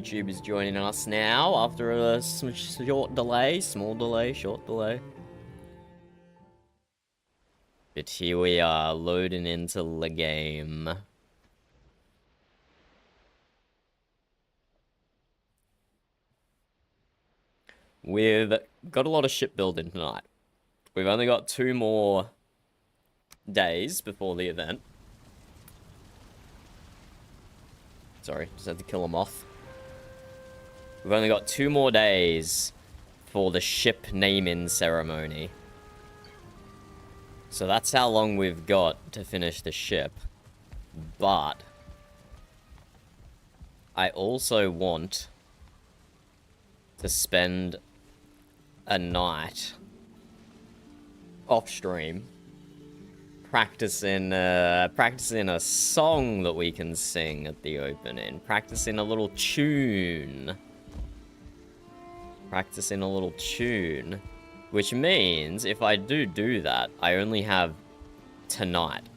YouTube is joining us now after a short delay, small delay, short delay. But here we are, loading into the game. We've got a lot of shipbuilding tonight. We've only got 2 more days before the event. Sorry, just had to kill a moth. We've only got 2 more days for the ship naming ceremony. So that's how long we've got to finish the ship. But I also want to spend a night off stream practicing a song that we can sing at the opening, practicing a little tune, which means if I do that, I only have tonight.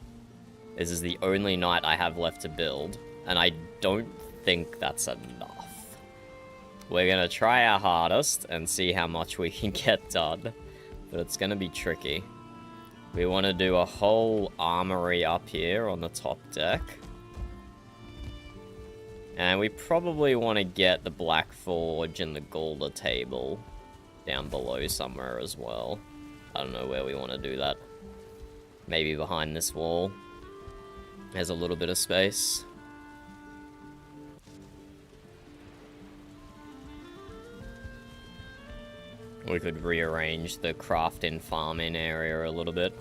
This is the only night I have left to build, and I don't think that's enough. We're gonna try our hardest and see how much we can get done, but it's gonna be tricky. We want to do a whole armory up here on the top deck. And we probably want to get the Black Forge and the Golda table down below somewhere as well. I don't know where we want to do that. Maybe behind this wall. There's a little bit of space. We could rearrange the crafting farming area a little bit.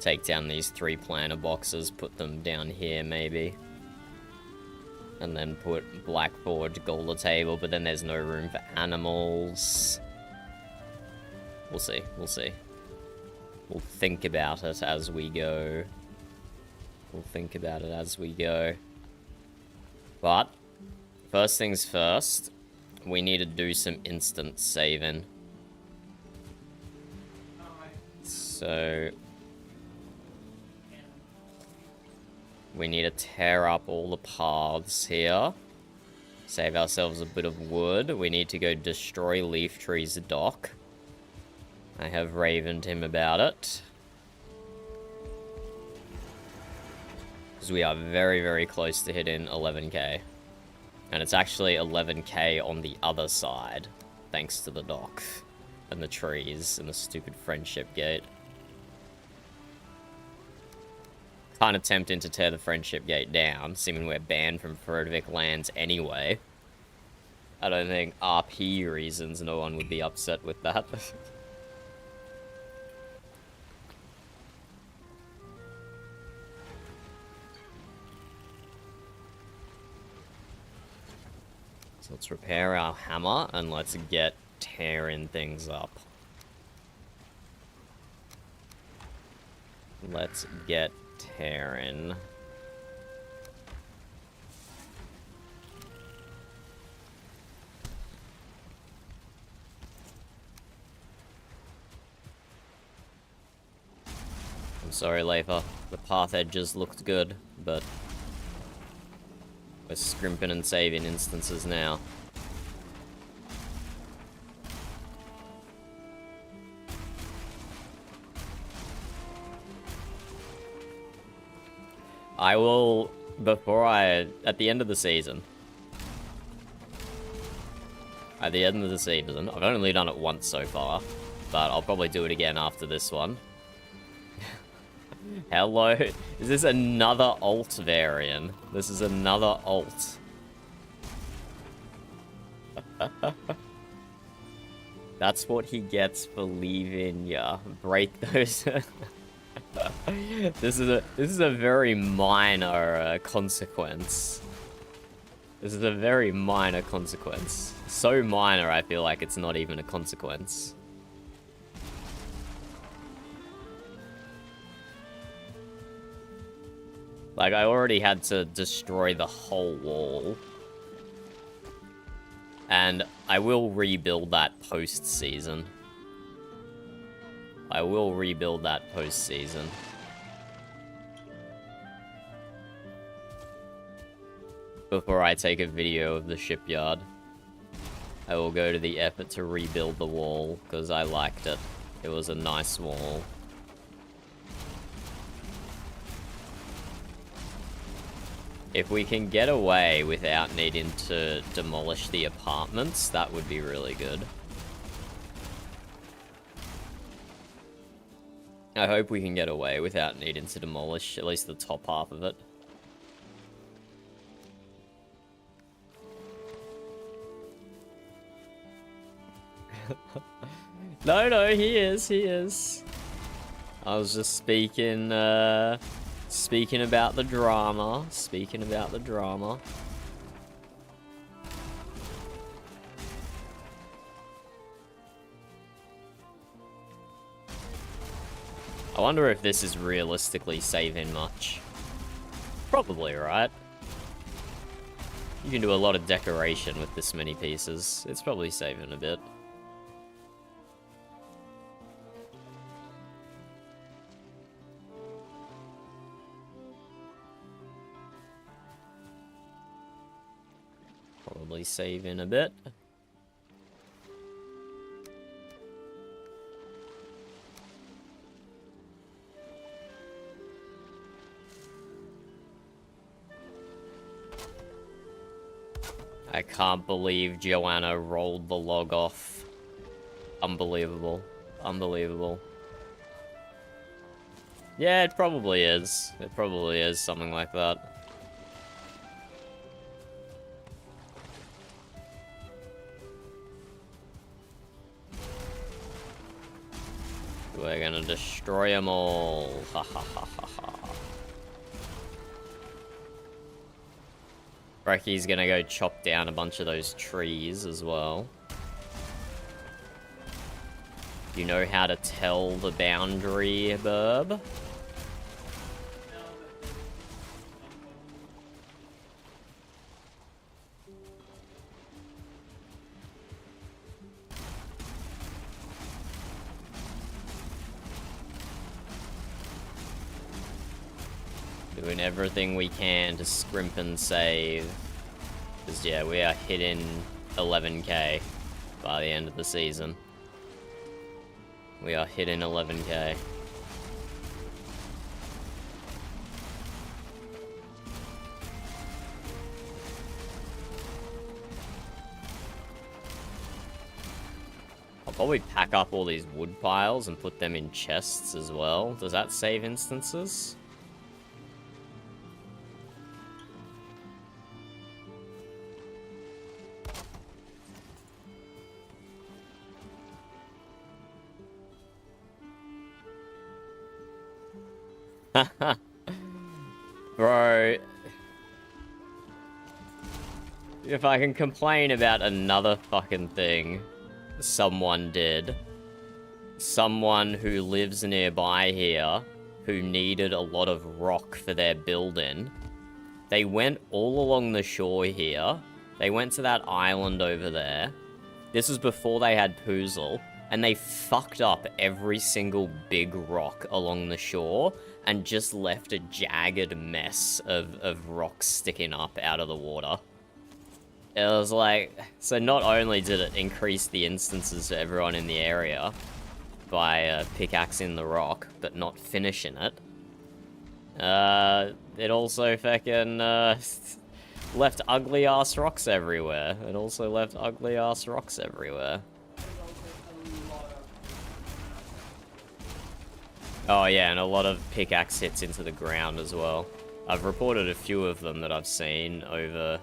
Take down these 3 planter boxes, put them down here maybe. And then put Black Forge Golda table, but then there's no room for animals. We'll see, we'll see. We'll think about it as we go. But, first things first, we need to do some instant saving. So we need to tear up all the paths here. Save ourselves a bit of wood. We need to go destroy Leaf Tree's dock. I have ravened him about it. Because we are very, very close to hitting 11k. And it's actually 11k on the other side, thanks to the dock, and the trees, and the stupid friendship gate. Kind of tempting to tear the friendship gate down, seeming we're banned from Frodvik lands anyway. I don't think RP reasons no one would be upset with that. So let's repair our hammer, and let's get tearing things up. Let's get tearing. I'm sorry, Leifa. The path edges looked good, but we're scrimping and saving instances now. I will, at the end of the season, I've only done it once so far, but I'll probably do it again after this one. Hello, is this another alt variant? This is another alt. That's what he gets for leaving ya. Break those. This is a very minor consequence. This is a very minor consequence. So minor, I feel like it's not even a consequence. Like, I already had to destroy the whole wall. And I will rebuild that post-season. before I take a video of the shipyard. I will go to the effort to rebuild the wall, because I liked it. It was a nice wall. If we can get away without needing to demolish the apartments, that would be really good. I hope we can get away without needing to demolish at least the top half of it. No, he is. I was just speaking about the drama. I wonder if this is realistically saving much. Probably, right? You can do a lot of decoration with this many pieces. It's probably saving a bit. Probably saving a bit. I can't believe Joanna rolled the log off. Unbelievable. Unbelievable. Yeah, it probably is. It probably is something like that. We're gonna destroy them all. Ha ha ha ha ha. Brecky's gonna go chop down a bunch of those trees as well. You know how to tell the boundary, Burb? Doing everything we can to scrimp and save. Because, yeah, we are hitting 11k by the end of the season. We are hitting 11k. I'll probably pack up all these wood piles and put them in chests as well. Does that save instances? Bro, if I can complain about another fucking thing someone did, someone who lives nearby here who needed a lot of rock for their building, they went all along the shore here, they went to that island over there, this was before they had Poozle, and they fucked up every single big rock along the shore and just left a jagged mess of rocks sticking up out of the water. It was like, so not only did it increase the instances for everyone in the area by pickaxing the rock, but not finishing it, it also fucking left ugly-ass rocks everywhere. Oh yeah, and a lot of pickaxe hits into the ground as well. I've reported a few of them that I've seen over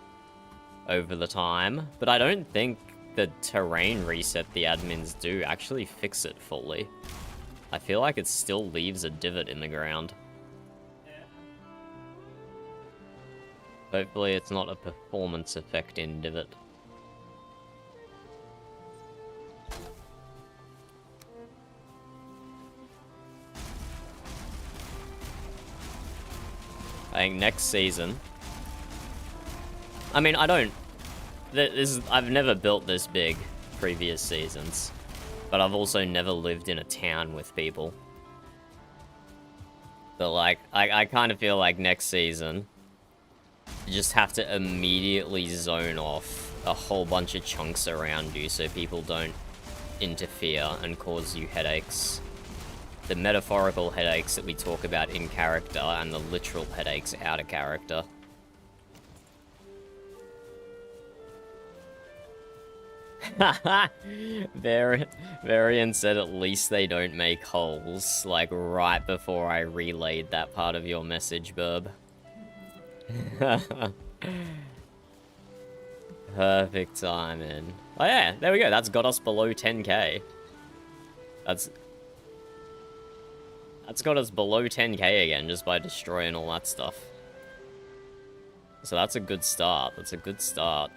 the time, but I don't think the terrain reset the admins do actually fix it fully. I feel like it still leaves a divot in the ground. Hopefully it's not a performance effect in divot. I think next season... I mean, I don't... I've never built this big previous seasons. But I've also never lived in a town with people. But, like, I kind of feel like next season... You just have to immediately zone off a whole bunch of chunks around you so people don't interfere and cause you headaches. The metaphorical headaches that we talk about in character and the literal headaches out of character. Varian said at least they don't make holes, like right before I relayed that part of your message, Burb. Perfect timing. Oh yeah, there we go, that's got us below 10k. That's got us below 10k again, just by destroying all that stuff. So that's a good start, that's a good start.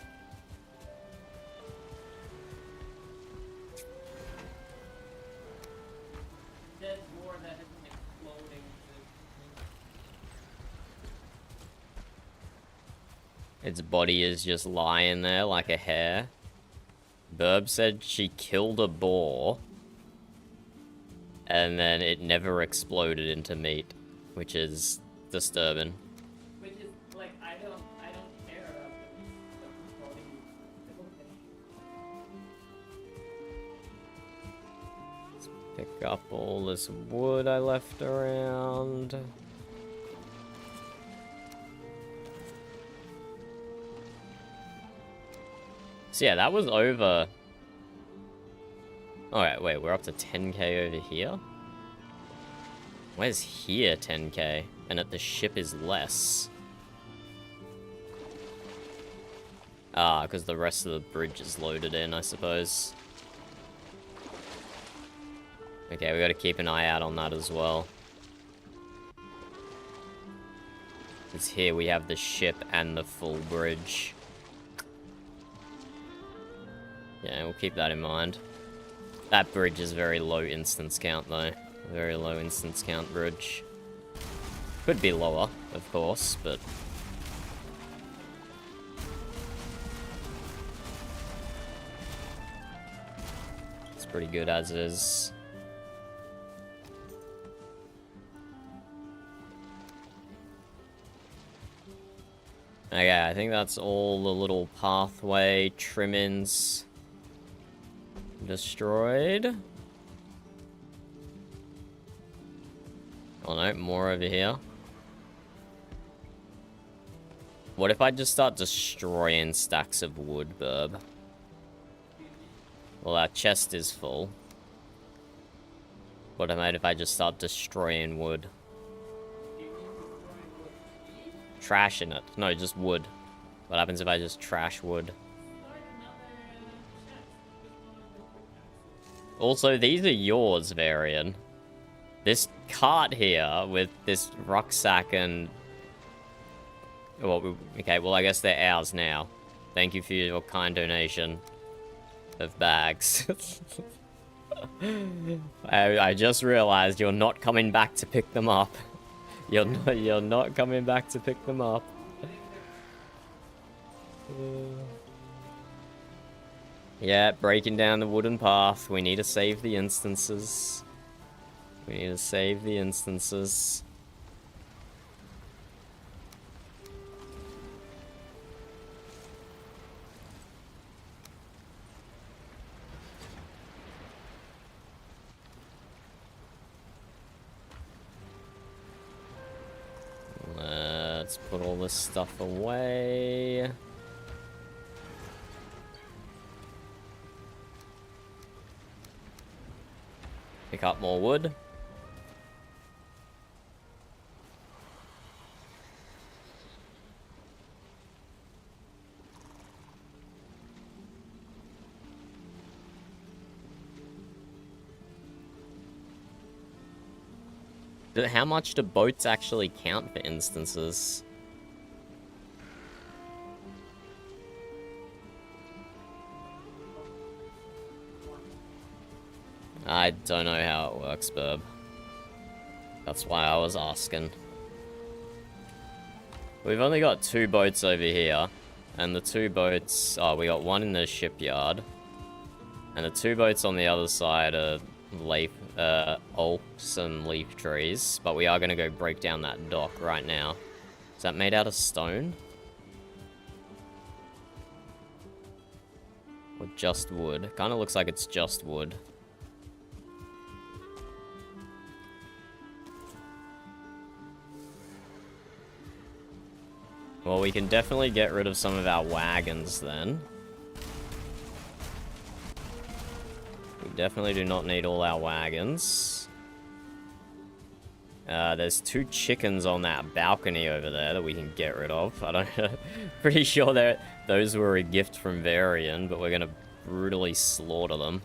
Its body is just lying there like a hare. Burb said she killed a boar. And then it never exploded into meat, which is disturbing. Which is, like, I don't care about Let's pick up all this wood I left around. So yeah, that was over... Alright, wait, we're up to 10k over here? Where's here 10k? And at the ship is less. Ah, because the rest of the bridge is loaded in, I suppose. Okay, we gotta keep an eye out on that as well. Because here we have the ship and the full bridge. Yeah, we'll keep that in mind. That bridge is very low instance count, though. Very low instance count bridge. Could be lower, of course, but... it's pretty good as is. Okay, I think that's all the little pathway trim-ins destroyed. Oh no, more over here. What if I just start destroying stacks of wood, Burb? Well, our chest is full. What about if I just start destroying wood? Trash in it. No, just wood. What happens if I just trash wood? Also, these are yours, Varian. This cart here with this rucksack and... well, okay, well, I guess they're ours now. Thank you for your kind donation of bags. I just realized you're not coming back to pick them up. You're not coming back to pick them up. Yeah, breaking down the wooden path. We need to save the instances. We need to save the instances. Let's put all this stuff away. Pick up more wood. How much do boats actually count for instances? I don't know how it works, Burb. That's why I was asking. We've only got 2 boats over here. And the 2 boats... oh, we got one in the shipyard. And the 2 boats on the other side are oaks and leaf trees. But we are going to go break down that dock right now. Is that made out of stone? Or just wood? Kind of looks like it's just wood. Well, we can definitely get rid of some of our wagons then. We definitely do not need all our wagons. There's 2 chickens on that balcony over there that we can get rid of. I don't know. Pretty sure that those were a gift from Varian, but we're gonna brutally slaughter them.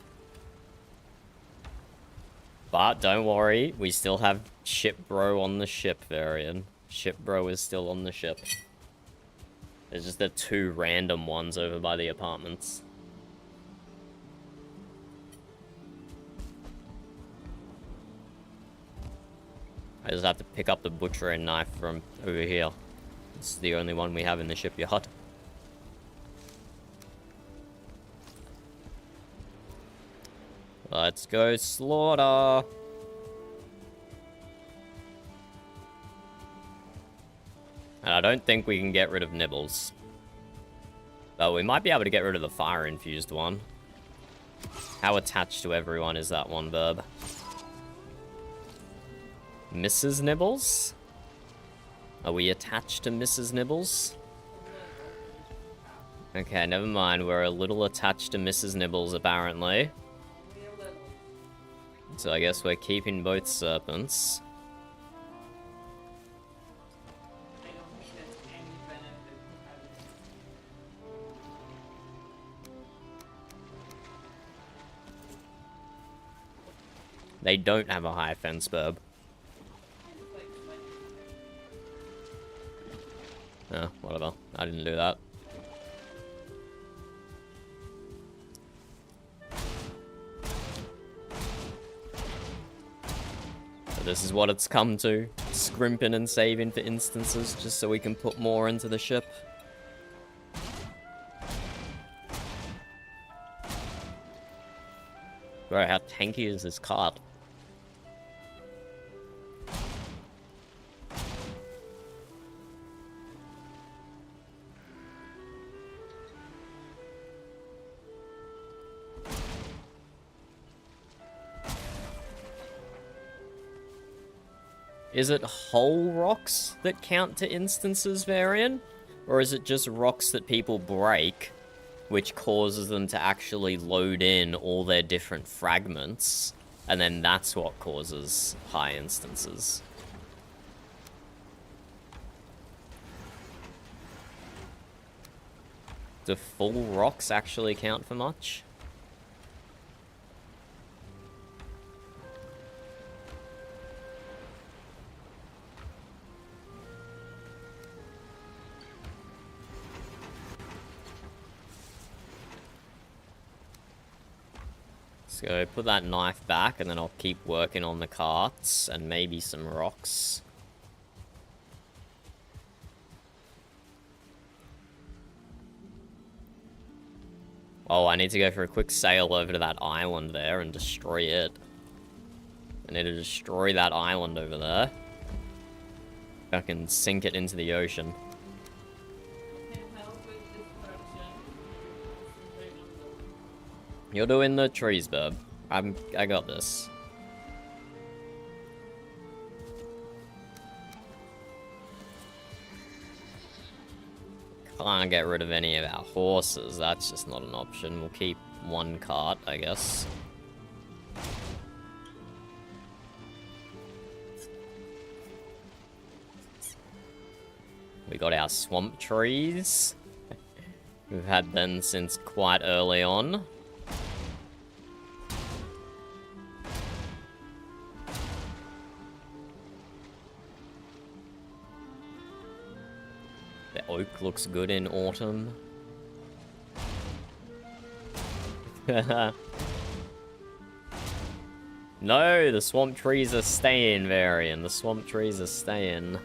But don't worry, we still have Ship Bro on the ship, Varian. Ship Bro is still on the ship. There's just the 2 random ones over by the apartments. I just have to pick up the butchering knife from over here. It's the only one we have in the shipyard. Let's go slaughter! And I don't think we can get rid of nibbles. But we might be able to get rid of the fire-infused one. How attached to everyone is that one verb? Mrs. Nibbles? Are we attached to Mrs. Nibbles? Okay, never mind. We're a little attached to Mrs. Nibbles, apparently. So I guess we're keeping both serpents. I don't think that's any benefit to having. They don't have a high fence burb. Oh, whatever. I didn't do that. So this is what it's come to. Scrimping and saving for instances just so we can put more into the ship. Bro, how tanky is this cart? Is it whole rocks that count to instances, Varian? Or is it just rocks that people break, which causes them to actually load in all their different fragments, and then that's what causes high instances? Do full rocks actually count for much? So put that knife back, and then I'll keep working on the carts and maybe some rocks. Oh, I need to go for a quick sail over to that island there and destroy it. I need to destroy that island over there. I can sink it into the ocean. You're doing the trees, bub. I got this. Can't get rid of any of our horses. That's just not an option. We'll keep one cart, I guess. We got our swamp trees. We've had them since quite early on. The oak looks good in autumn. No, the swamp trees are staying, Varian. The swamp trees are staying.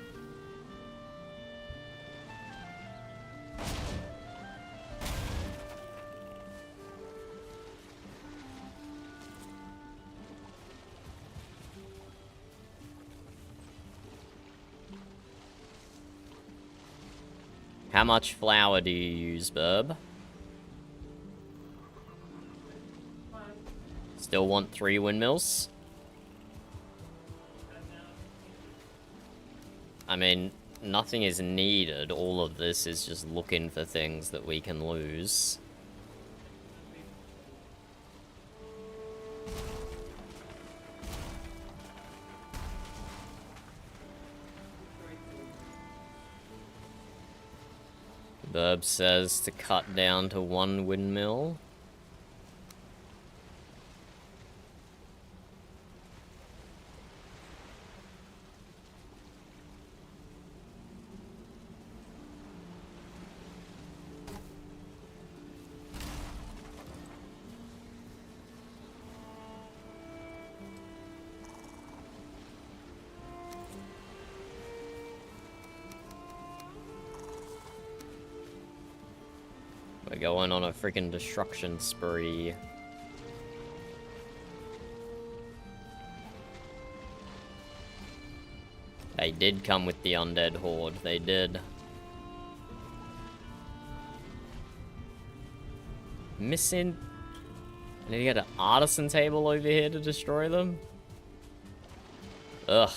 How much flour do you use, Burb? Still want 3 windmills? I mean, nothing is needed. All of this is just looking for things that we can lose. Burb says to cut down to 1 windmill. We're going on a freaking destruction spree. They did come with the undead horde, they did. Missing... I need to get an artisan table over here to destroy them? Ugh.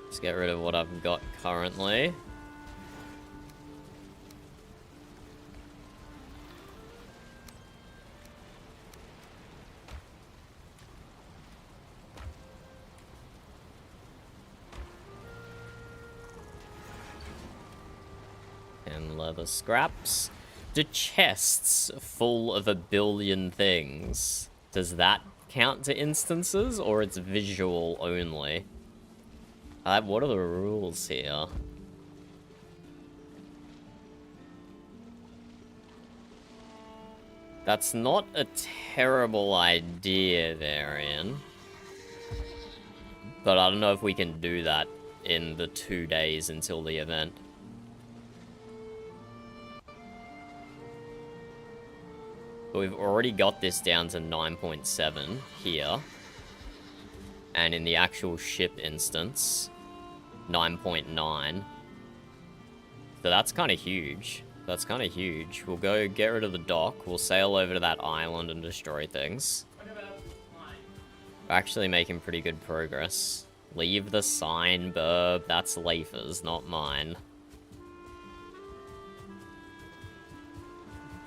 Let's get rid of what I've got currently. And leather scraps. Do chests full of 1 billion things, does that count to instances, or it's visual only? What are the rules here? That's not a terrible idea, Varian. But I don't know if we can do that in the 2 days until the event. But we've already got this down to 9.7 here. And in the actual ship instance, 9.9. So that's kind of huge. That's kind of huge. We'll go get rid of the dock. We'll sail over to that island and destroy things. What about the line? We're actually making pretty good progress. Leave the sign, Burb. That's Lafer's, not mine.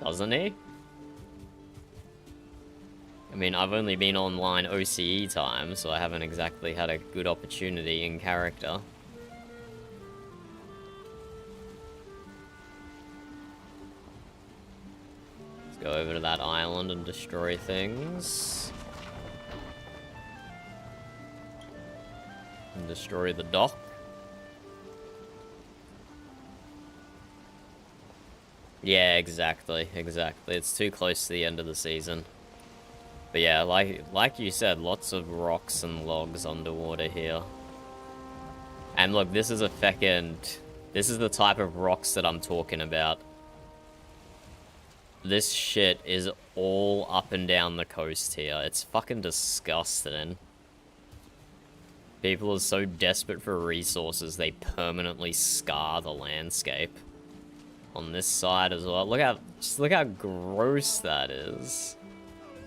Doesn't he? I mean, I've only been online OCE time, so I haven't exactly had a good opportunity in character. Let's go over to that island and destroy things. And destroy the dock. Yeah, exactly, exactly. It's too close to the end of the season. But yeah, like you said, lots of rocks and logs underwater here. And look, this is this is the type of rocks that I'm talking about. This shit is all up and down the coast here. It's fucking disgusting. People are so desperate for resources, they permanently scar the landscape. On this side as well. Just look how gross that is.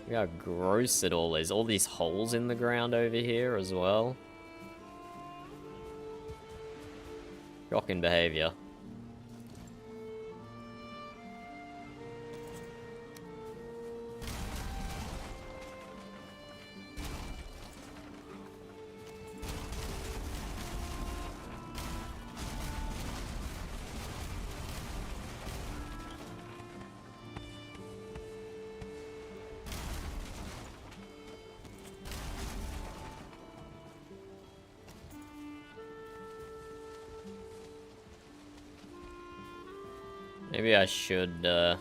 Look how gross it all is. All these holes in the ground over here as well. Shocking behavior. Maybe I should come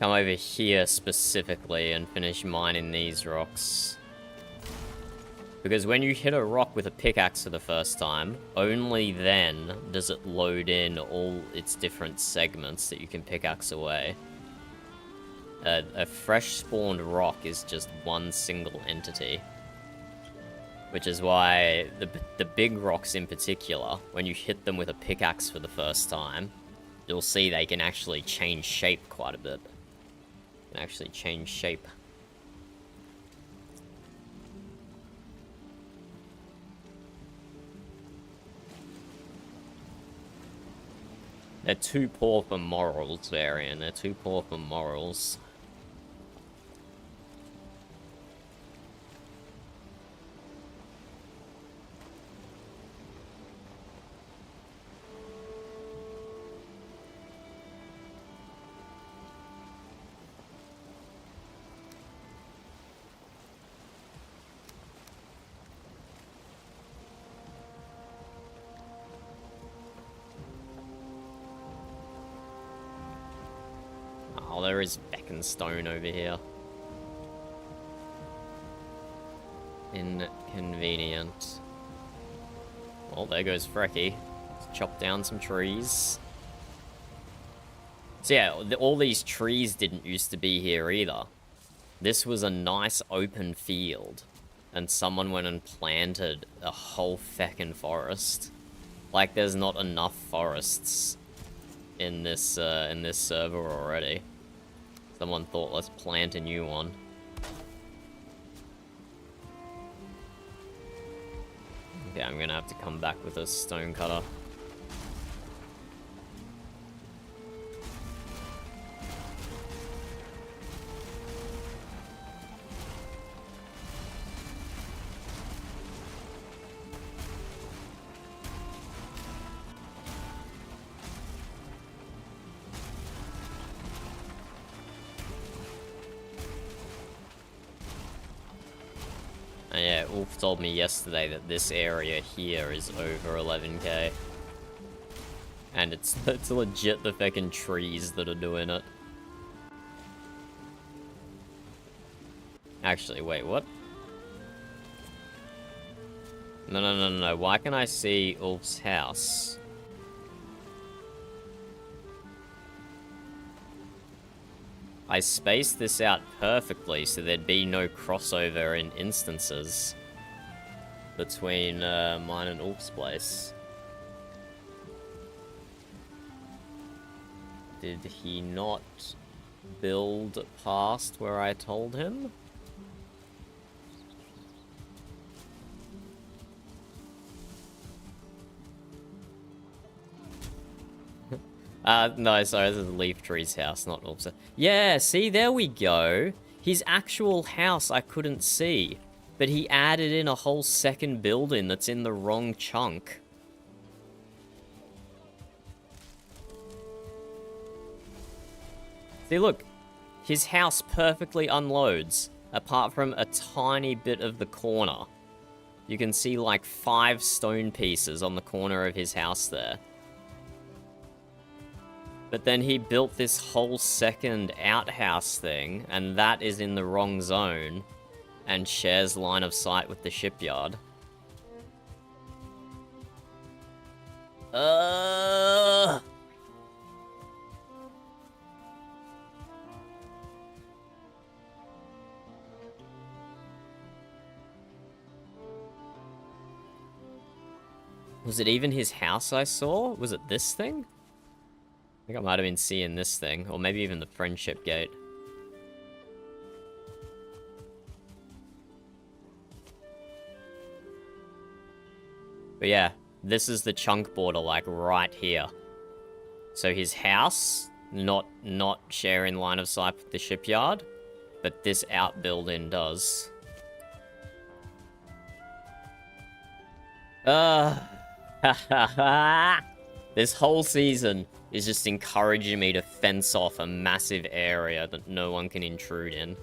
over here specifically and finish mining these rocks. Because when you hit a rock with a pickaxe for the first time, only then does it load in all its different segments that you can pickaxe away. A fresh spawned rock is just one single entity. Which is why the big rocks in particular, when you hit them with a pickaxe for the first time, you'll see they can actually change shape quite a bit. Can actually change shape. They're too poor for morals, Varian. They're too poor for morals. Oh, there is Beckenstone over here. Inconvenient. Well, there goes Frecky. Let's chop down some trees. So yeah, all these trees didn't used to be here either. This was a nice open field. And someone went and planted a whole feckin' forest. Like, there's not enough forests in this server already. Someone thought, let's plant a new one. Okay, I'm gonna have to come back with a stone cutter. And yeah, Ulf told me yesterday that this area here is over 11k. And it's legit the feckin' trees that are doing it. Actually, wait, what? No. Why can I see Ulf's house? I spaced this out perfectly so there'd be no crossover in instances between mine and Ulf's place. Did he not build past where I told him? No, sorry, this is Leaf Tree's house, not Ulf's. Yeah, see, there we go. His actual house I couldn't see, but he added in a whole second building that's in the wrong chunk. See, look, his house perfectly unloads, apart from a tiny bit of the corner. You can see like 5 stone pieces on the corner of his house there. But then he built this whole second outhouse thing, and that is in the wrong zone, and shares line of sight with the shipyard. Was it even his house I saw? Was it this thing? I think I might have been seeing this thing, or maybe even the friendship gate. But yeah, this is the chunk border, like, right here. So his house, not sharing line of sight with the shipyard, but this outbuilding does. This whole season is just encouraging me to fence off a massive area that no one can intrude in.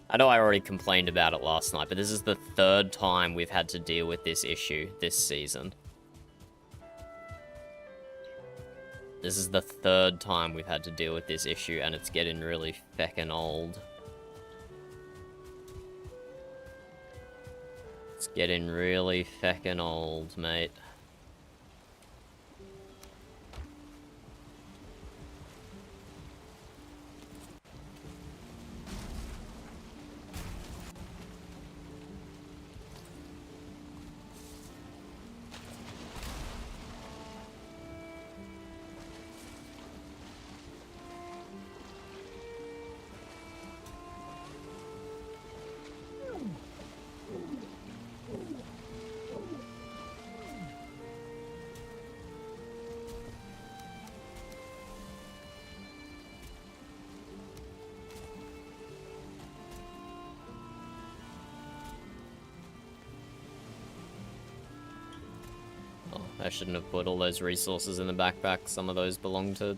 I know I already complained about it last night, but this is the 3rd time we've had to deal with this issue this season. This is the 3rd time we've had to deal with this issue, and it's getting really feckin' old. It's getting really feckin' old, mate. I shouldn't have put all those resources in the backpack. Some of those belong to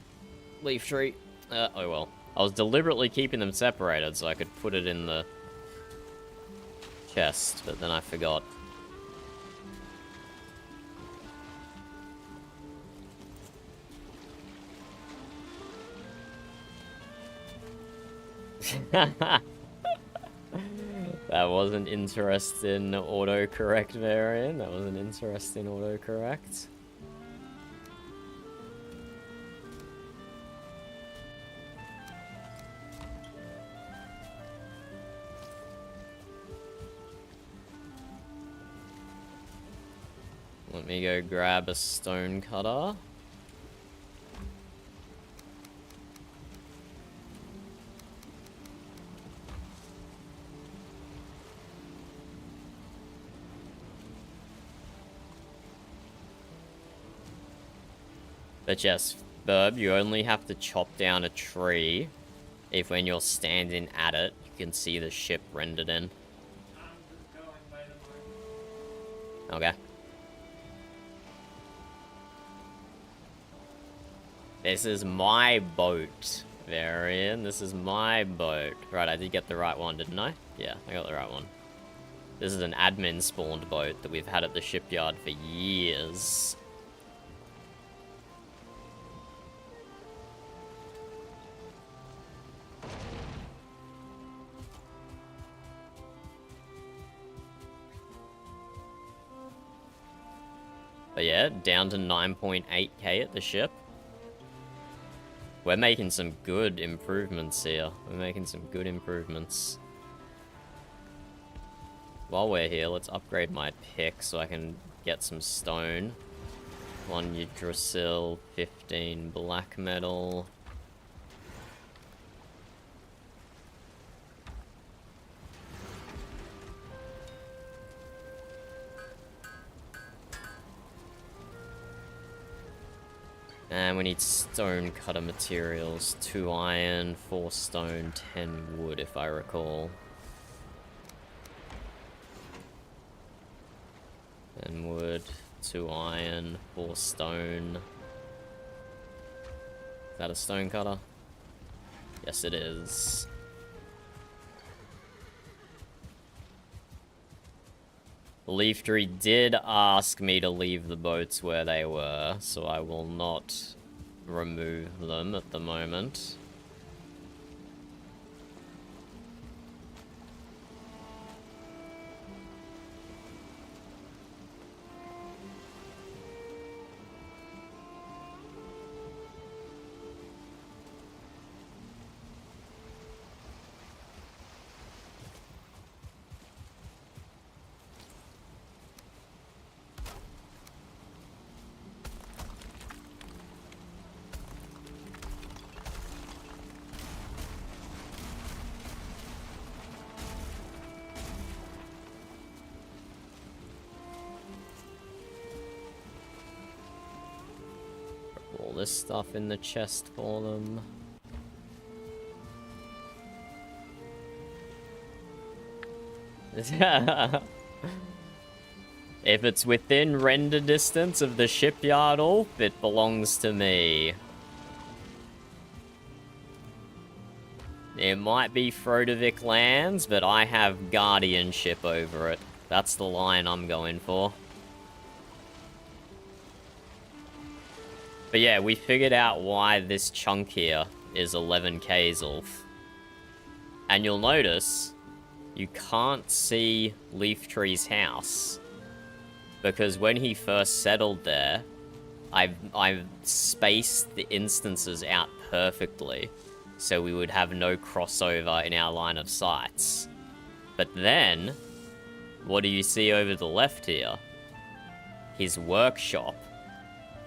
Leaf Tree. Oh well. I was deliberately keeping them separated so I could put it in the chest, but then I forgot. That was an interesting autocorrect variant. That was an interesting autocorrect. Let me go grab a stone cutter. But yes, Burb, you only have to chop down a tree if when you're standing at it, you can see the ship rendered in. I'm just going by the mark. Okay. This is my boat, Varian. This is my boat. Right, I did get the right one, didn't I? Yeah, I got the right one. This is an admin spawned boat that we've had at the shipyard for years. But yeah, down to 9.8k at the ship. We're making some good improvements here. We're making some good improvements. While we're here, let's upgrade my pick so I can get some stone. 1 Yggdrasil, 15 black metal. And we need stone cutter materials. 2 iron, 4 stone, 10 wood, if I recall. And wood, 2 iron, 4 stone. Is that a stone cutter? Yes, it is. Leaf Tree did ask me to leave the boats where they were, so I will not remove them at the moment. All this stuff in the chest for them. If it's within render distance of the shipyard Ulf, it belongs to me. It might be Frodovik lands, but I have guardianship over it. That's the line I'm going for. But yeah, we figured out why this chunk here is 11k Ulf. And you'll notice you can't see Leaf Tree's house. Because when he first settled there, I've spaced the instances out perfectly, so we would have no crossover in our line of sights. But then, what do you see over the left here? His workshop.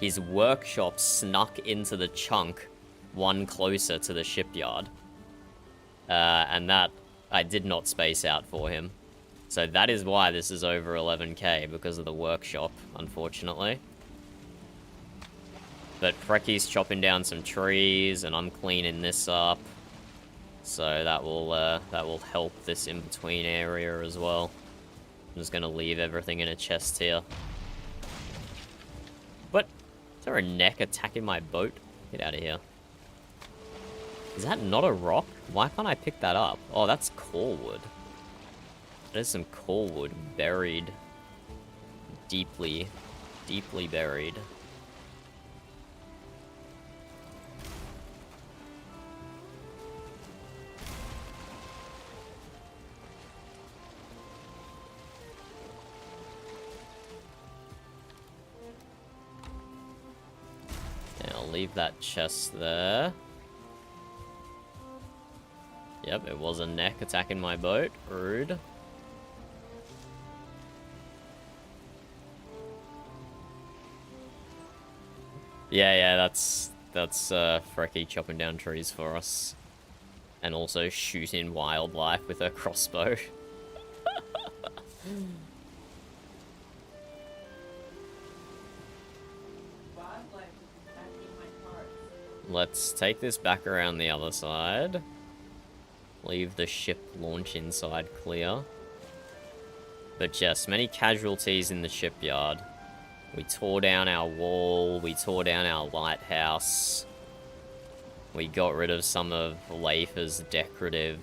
His workshop snuck into the chunk, one closer to the shipyard. And that I did not space out for him. So that is why this is over 11k, because of the workshop, unfortunately. But Frecky's chopping down some trees, and I'm cleaning this up. So that will help this in-between area as well. I'm just gonna leave everything in a chest here. Is there a neck attacking my boat? Get out of here. Is that not a rock? Why can't I pick that up? Oh, that's core wood. There's some core wood buried. Deeply, deeply buried. I'll leave that chest there. Yep, it was a neck attacking my boat. Rude. Yeah, that's Frecky chopping down trees for us. And also shooting wildlife with her crossbow. Let's take this back around the other side. Leave the ship launch inside clear. But yes, many casualties in the shipyard. We tore down our wall, we tore down our lighthouse. We got rid of some of Leif's decorative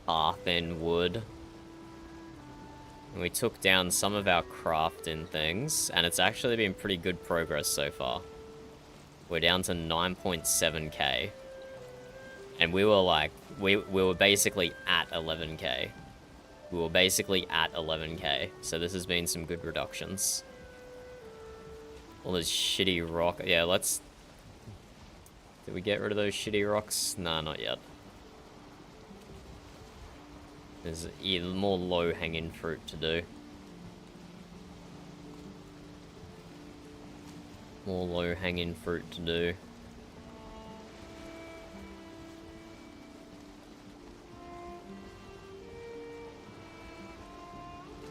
hearth-end wood. And we took down some of our crafting things, and it's actually been pretty good progress so far. We're down to 9.7k. And we were like, we were basically at 11k. We were basically at 11k, so this has been some good reductions. All this shitty rock. Yeah, let's... Did we get rid of those shitty rocks? Nah, not yet. There's even more low-hanging fruit to do. More low-hanging fruit to do.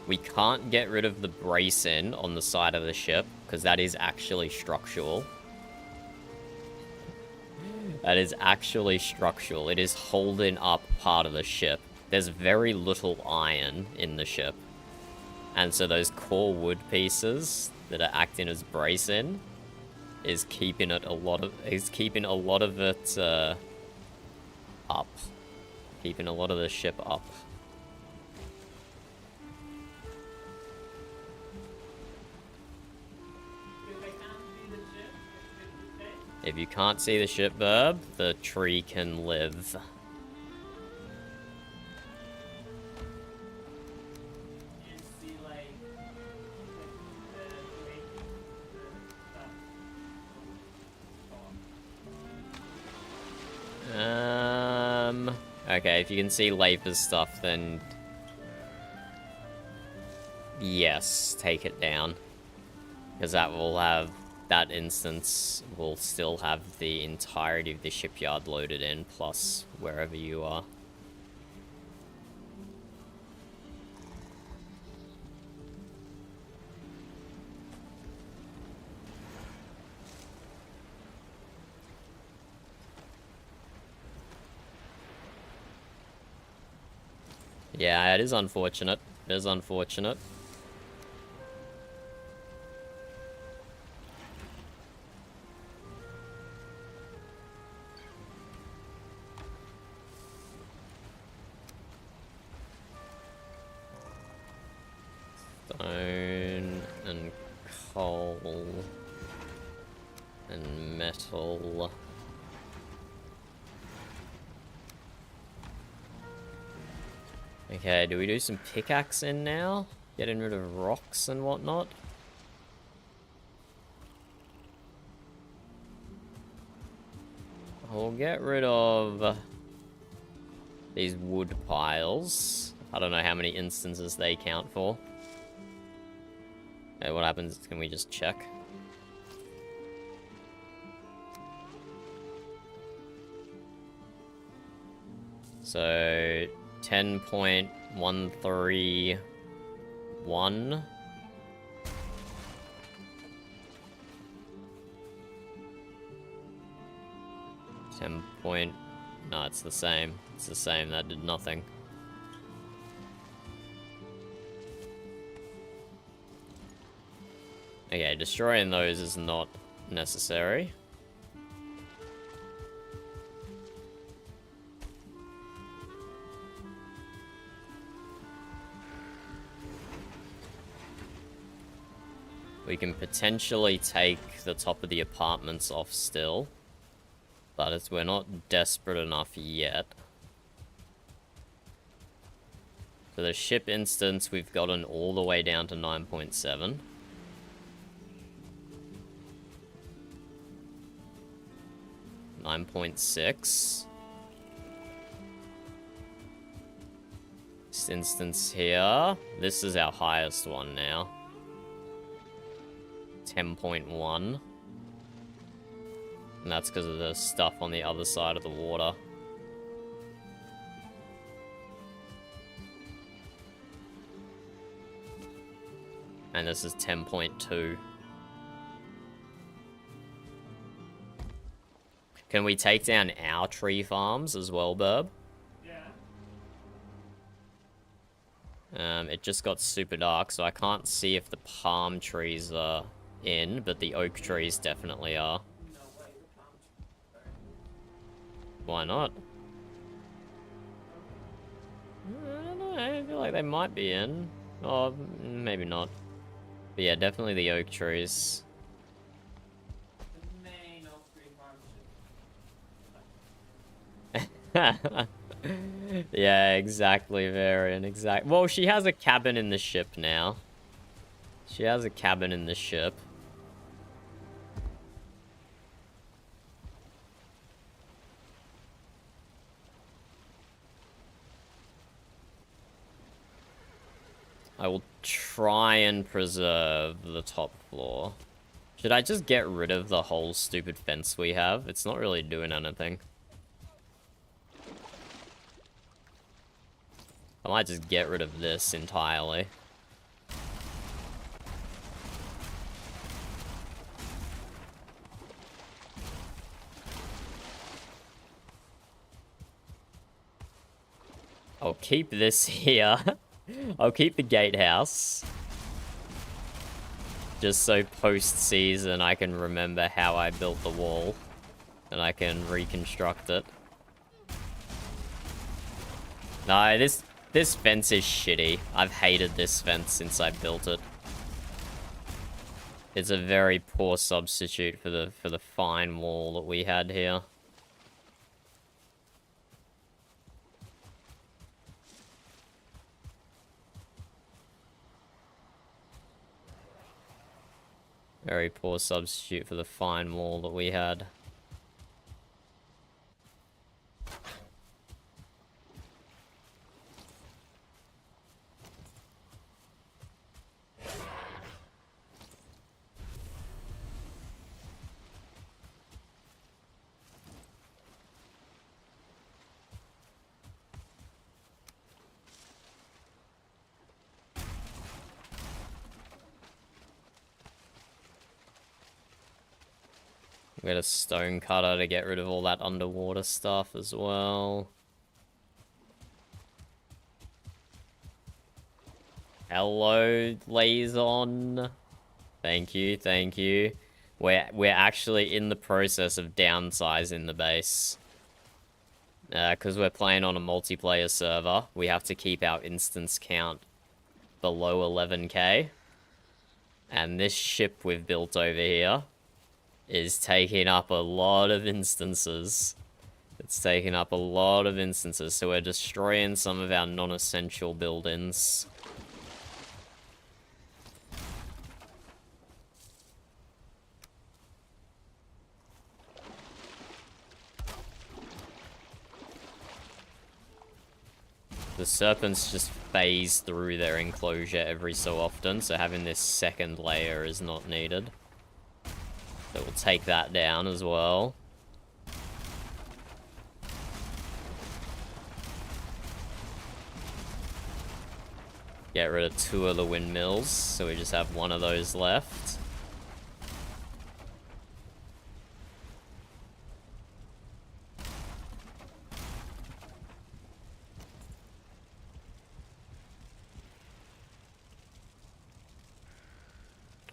We can't get rid of the brace-in on the side of the ship, because that is actually structural. That is actually structural. It is holding up part of the ship. There's very little iron in the ship. And so those core wood pieces that are acting as brace-in is keeping it a lot of it up. Keeping a lot of the ship up. If you can't see the ship, Burb, the tree can live. Okay, if you can see Leif's stuff, then... Yes, take it down. Because that will have... That instance will still have the entirety of the shipyard loaded in, plus wherever you are. Yeah, it is unfortunate. It is unfortunate. Stone and coal and metal. Okay, do we do some pickaxe in now? Getting rid of rocks and whatnot? We'll get rid of these wood piles. I don't know how many instances they count for. Okay, what happens? Can we just check? So 10.131. No, it's the same. It's the same. That did nothing. Okay, destroying those is not necessary. We can potentially take the top of the apartments off still, but we're not desperate enough yet. For the ship instance, we've gotten all the way down to 9.7. .6. This instance here, this is our highest one now. 10.1. And that's because of the stuff on the other side of the water. And this is 10.2. Can we take down our tree farms as well, Burb? Yeah. It just got super dark, so I can't see if the palm trees are in, but the oak trees definitely are. No way, the palm trees are. Why not? I don't know, I feel like they might be in. Or maybe not. But yeah, definitely the oak trees. The main oak tree farm should. Yeah, exactly, Varian, exactly. Well, she has a cabin in the ship now. She has a cabin in the ship. I will try and preserve the top floor. Should I just get rid of the whole stupid fence we have? It's not really doing anything. I might just get rid of this entirely. I'll keep this here. I'll keep the gatehouse. Just so post-season I can remember how I built the wall. And I can reconstruct it. No, this fence is shitty. I've hated this fence since I built it. It's a very poor substitute for the fine wall that we had here. Very poor substitute for the fine wall that we had. We got a stone cutter to get rid of all that underwater stuff as well. Hello, Lazon. Thank you, thank you. We're actually in the process of downsizing the base. Because we're playing on a multiplayer server, we have to keep our instance count below 11k. And this ship we've built over here is taking up a lot of instances. It's taking up a lot of instances, so we're destroying some of our non-essential buildings. The serpents just phase through their enclosure every so often, so having this second layer is not needed. So we'll take that down as well. Get rid of 2 of the windmills, so we just have 1 of those left.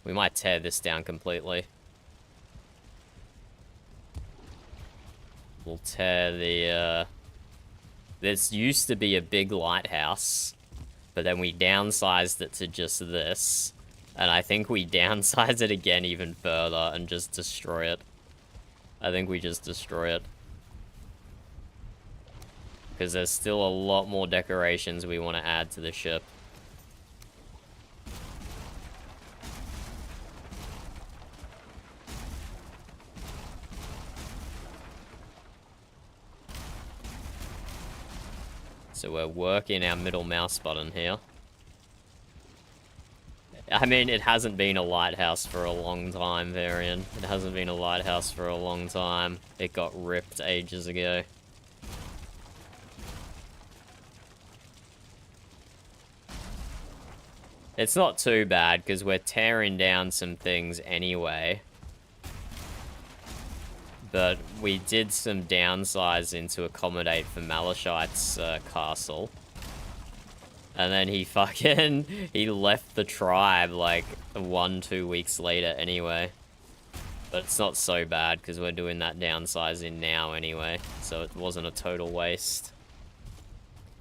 We might tear this down completely. We'll tear the, This used to be a big lighthouse, but then we downsized it to just this. And I think we downsize it again even further and just destroy it. I think we just destroy it. Because there's still a lot more decorations we want to add to the ship. So we're working our middle mouse button here. I mean, it hasn't been a lighthouse for a long time, Varian. It hasn't been a lighthouse for a long time. It got ripped ages ago. It's not too bad, because we're tearing down some things anyway. But we did some downsizing to accommodate for Malachite's castle. And then he he left the tribe like 1-2 weeks later anyway. But it's not so bad because we're doing that downsizing now anyway. So it wasn't a total waste.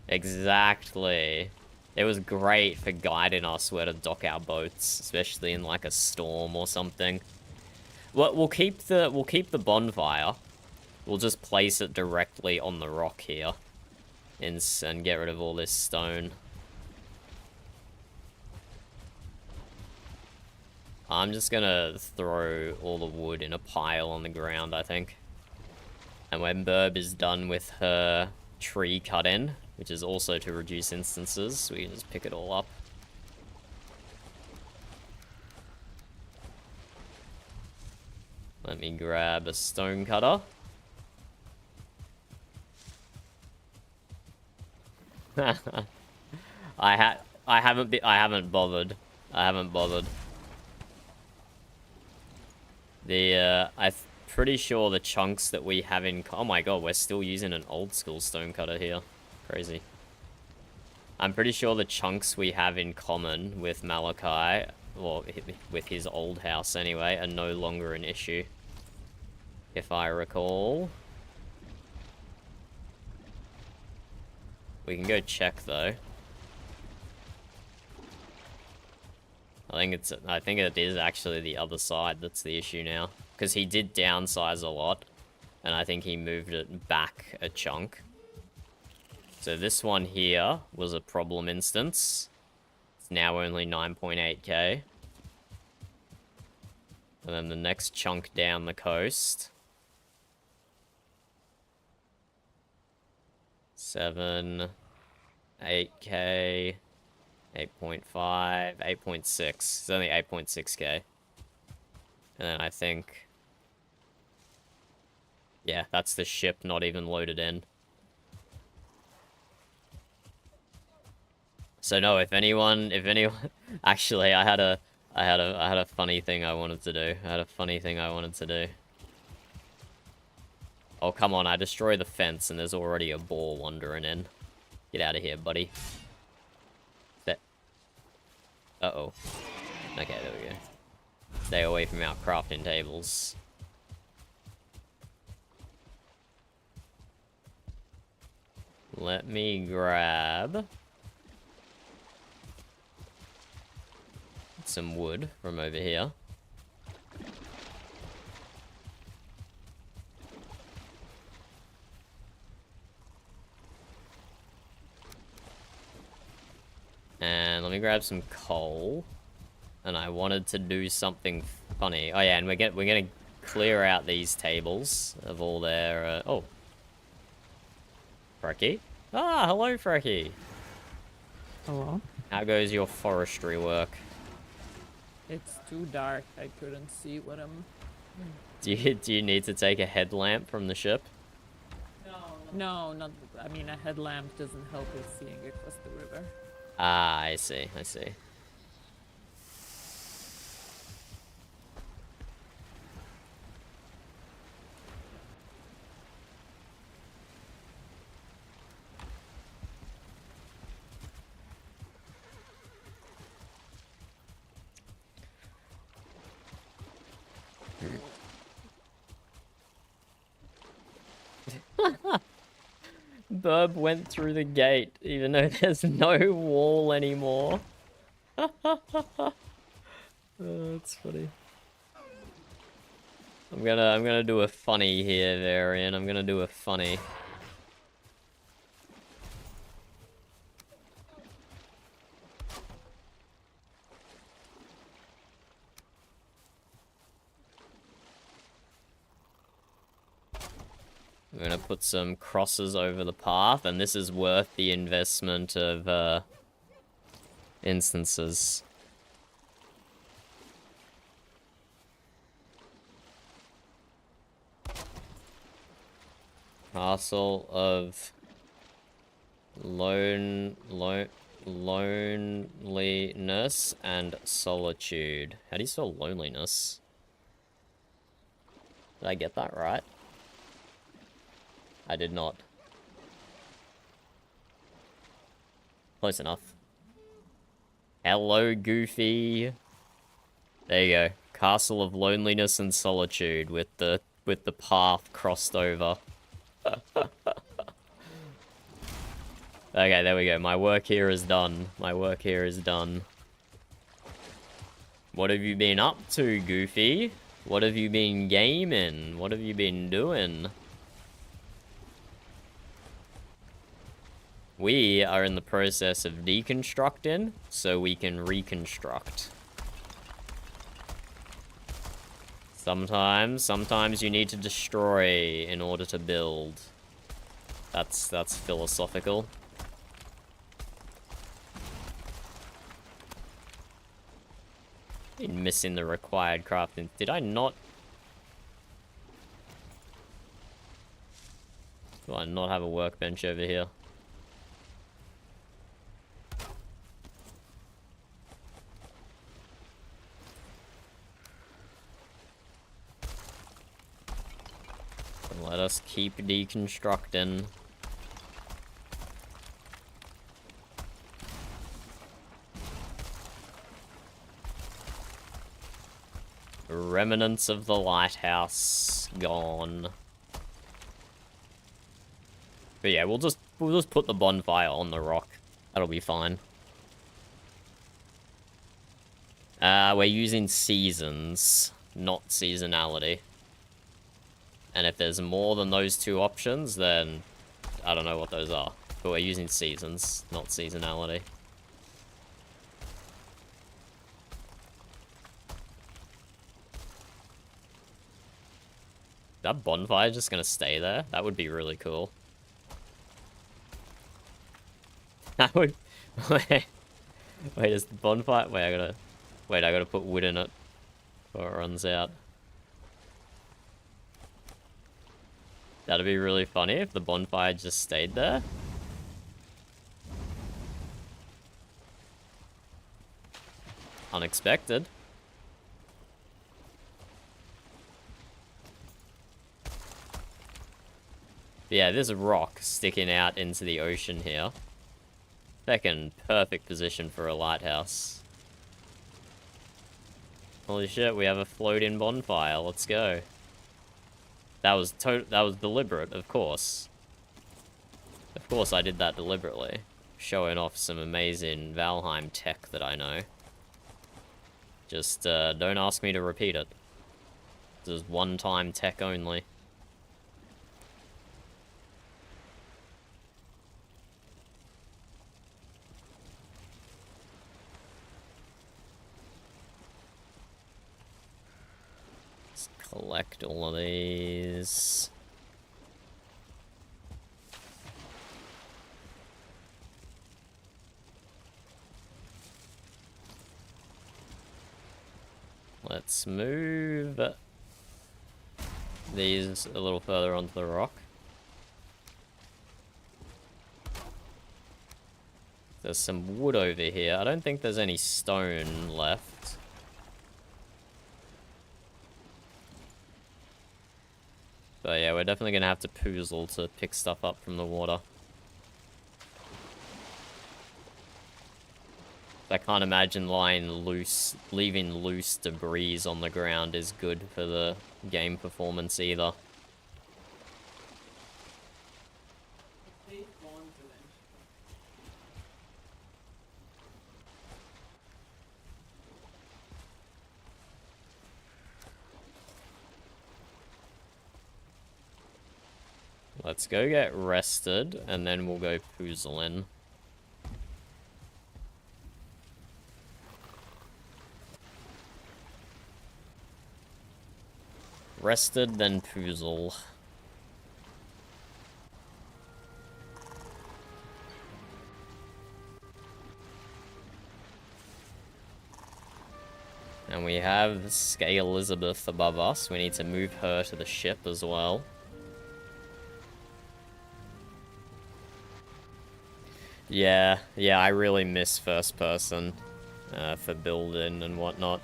Exactly. It was great for guiding us where to dock our boats, especially in like a storm or something. Well, we'll keep the bonfire. We'll just place it directly on the rock here and get rid of all this stone. I'm just gonna throw all the wood in a pile on the ground, I think. And when Burb is done with her tree cut-in, which is also to reduce instances, we can just pick it all up. Let me grab a stone cutter. I haven't bothered. I'm pretty sure the chunks that we have in... Oh my god, we're still using an old school stone cutter here. Crazy. I'm pretty sure the chunks we have in common with Malachi, or with his old house anyway, are no longer an issue. If I recall. We can go check though. I think it is actually the other side that's the issue now. Because he did downsize a lot. And I think he moved it back a chunk. So this one here was a problem instance. It's now only 9.8k. And then the next chunk down the coast. 7, 8k. 8.5, 8.6. It's only 8.6k. And then I think... Yeah, that's the ship not even loaded in. So no, if anyone... Actually, I had a funny thing I wanted to do. Oh, come on, I destroy the fence and there's already a boar wandering in. Get out of here, buddy. Uh-oh. Okay, there we go. Stay away from our crafting tables. Let me grab some wood from over here. And let me grab some coal. And I wanted to do something funny. Oh yeah, and we're gonna clear out these tables of all their oh. Frecky? Ah, hello Frecky. Hello? How goes your forestry work? It's too dark. I couldn't see what I'm... Do you need to take a headlamp from the ship? No, not... I mean, a headlamp doesn't help with seeing across the river. Ah, I see. Burb went through the gate, even though there's no wall anymore. That's funny. I'm gonna do a funny here, Varian. I'm gonna do a funny. I'm gonna put some crosses over the path, and this is worth the investment of instances. Castle of loneliness and solitude. How do you spell loneliness? Did I get that right? I did not. Close enough. Hello, Goofy. There you go. Castle of loneliness and solitude with the path crossed over. Okay, there we go. My work here is done. My work here is done. What have you been up to, Goofy? What have you been gaming? What have you been doing? We are in the process of deconstructing, so we can reconstruct. Sometimes you need to destroy in order to build. That's philosophical. Been missing the required crafting. Did I not? Do I not have a workbench over here? Let us keep deconstructing. Remnants of the lighthouse gone. But yeah, we'll just put the bonfire on the rock. That'll be fine. We're using seasons, not seasonality. And if there's more than those two options, then I don't know what those are. But we're using seasons, not seasonality. That bonfire just gonna stay there? That would be really cool. That would... Wait, is the bonfire... Wait, I gotta put wood in it before it runs out. That'd be really funny if the bonfire just stayed there. Unexpected. But yeah, there's a rock sticking out into the ocean here. Second perfect position for a lighthouse. Holy shit, we have a floating bonfire. Let's go. That was deliberate, of course. Of course I did that deliberately. Showing off some amazing Valheim tech that I know. Just don't ask me to repeat it. This is one-time tech only. Collect all of these. Let's move these a little further onto the rock. There's some wood over here. I don't think there's any stone left. But yeah, we're definitely gonna have to poozle to pick stuff up from the water. I can't imagine leaving loose debris on the ground is good for the game performance either. Let's go get rested, and then we'll go poozling. Rested, then poozle. And we have Skay Elizabeth above us. We need to move her to the ship as well. Yeah, I really miss first person for building and whatnot.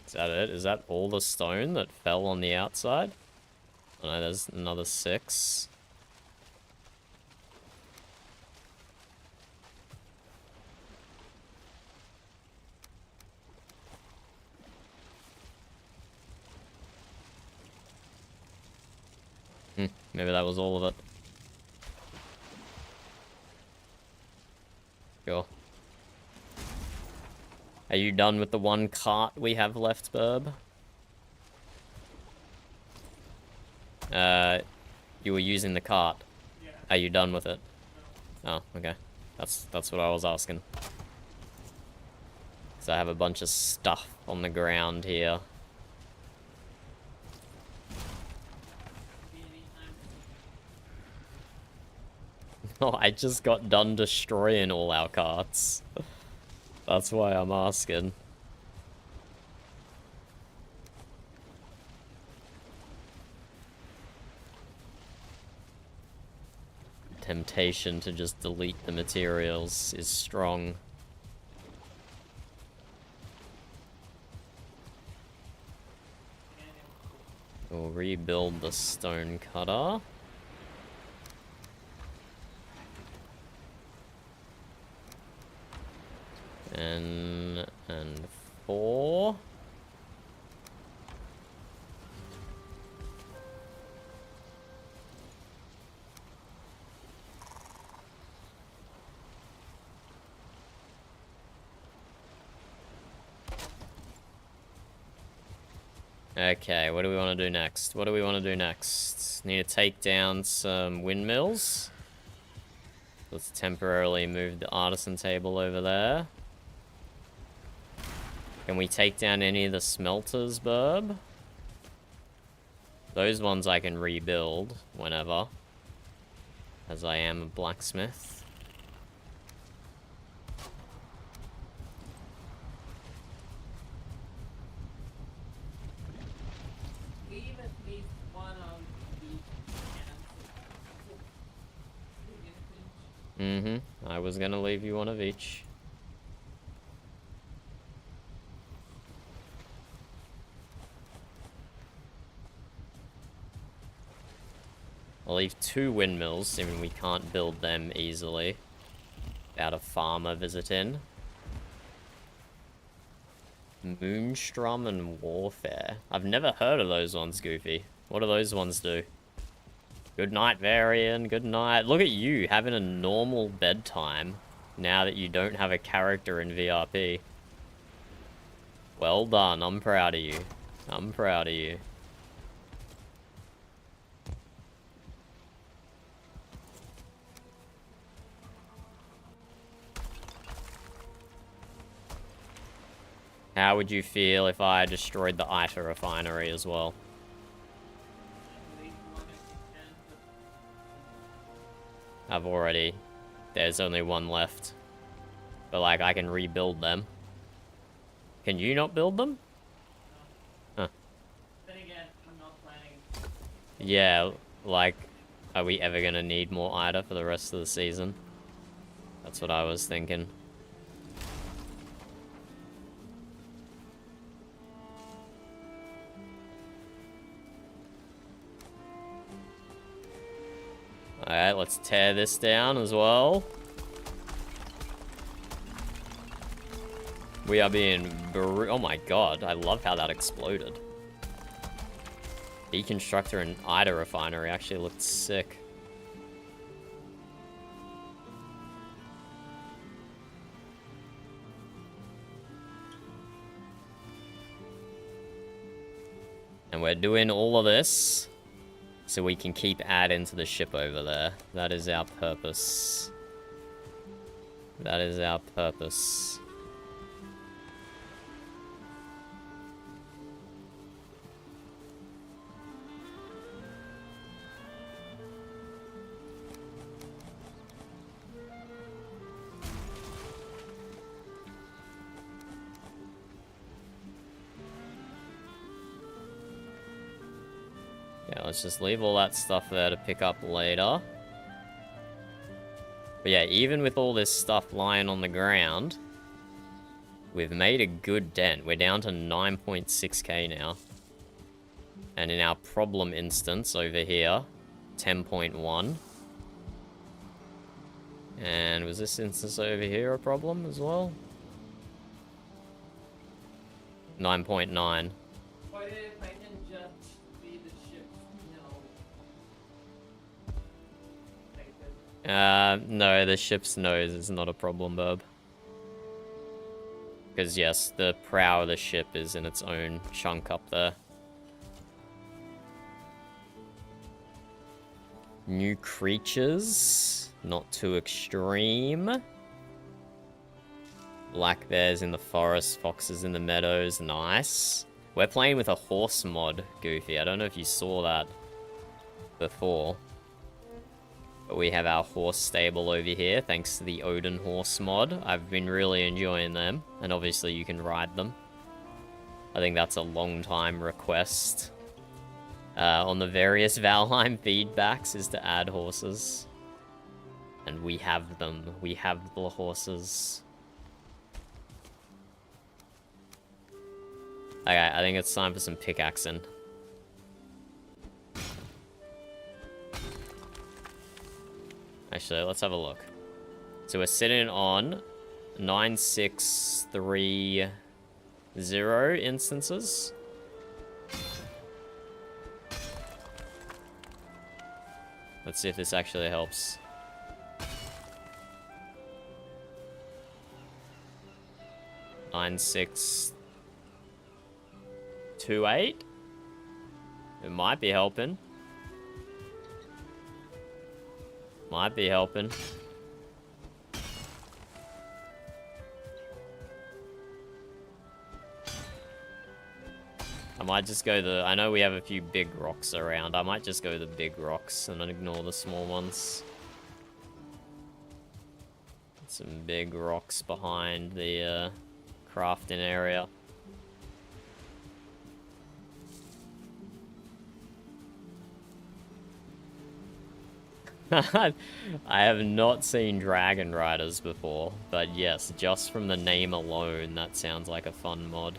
Is that it? Is that all the stone that fell on the outside? Oh no, there's another 6. Maybe that was all of it. Sure. Are you done with the one cart we have left, Burb? You were using the cart. Yeah. Are you done with it? No. Oh, okay. That's what I was asking. Because I have a bunch of stuff on the ground here. Oh, I just got done destroying all our carts. That's why I'm asking. Temptation to just delete the materials is strong. We'll rebuild the stone cutter. And 4. Okay, what do we want to do next? What do we want to do next? Need to take down some windmills. Let's temporarily move the artisan table over there. Can we take down any of the smelters, Burb? Those ones I can rebuild whenever, as I am a blacksmith. Leave at least one of the I was gonna leave you one of each. I'll leave 2 windmills, even we can't build them easily without a farmer visiting. Moonstrom and Warfare. I've never heard of those ones, Goofy. What do those ones do? Good night, Varian. Good night. Look at you, having a normal bedtime now that you don't have a character in VRP. Well done. I'm proud of you. I'm proud of you. How would you feel if I destroyed the ITA refinery as well? I've already... There's only one left. But, like, I can rebuild them. Can you not build them? Huh. Then again, I'm not planning. Yeah, like, are we ever gonna need more ITA for the rest of the season? That's what I was thinking. Alright, let's tear this down as well. We are being oh my god, I love how that exploded. Deconstructor and Ida refinery actually looked sick. And we're doing all of this so we can keep adding to the ship over there. That is our purpose. That is our purpose. Yeah, let's just leave all that stuff there to pick up later. But yeah, even with all this stuff lying on the ground, we've made a good dent. We're down to 9.6k now. And in our problem instance over here, 10.1. And was this instance over here a problem as well? 9.9. What if I can just be the ship? No. No, the ship's nose is not a problem, Bub. Because yes, the prow of the ship is in its own chunk up there. New creatures, not too extreme. Black bears in the forest, foxes in the meadows, nice. We're playing with a horse mod, Goofy. I don't know if you saw that before. But we have our horse stable over here, thanks to the Odin horse mod. I've been really enjoying them, and obviously you can ride them. I think that's a long time request. On the various Valheim feedbacks is to add horses. And we have them. We have the horses. Okay, I think it's time for some pickaxing. Actually, let's have a look. So we're sitting on 9630 instances. Let's see if this actually helps. Nine, 6, 2, 8. It might be helping. Might be helping. I might just go the... I know we have a few big rocks around. I might just go the big rocks and then ignore the small ones. Some big rocks behind the crafting area. I have not seen Dragon Riders before, but yes, just from the name alone, that sounds like a fun mod.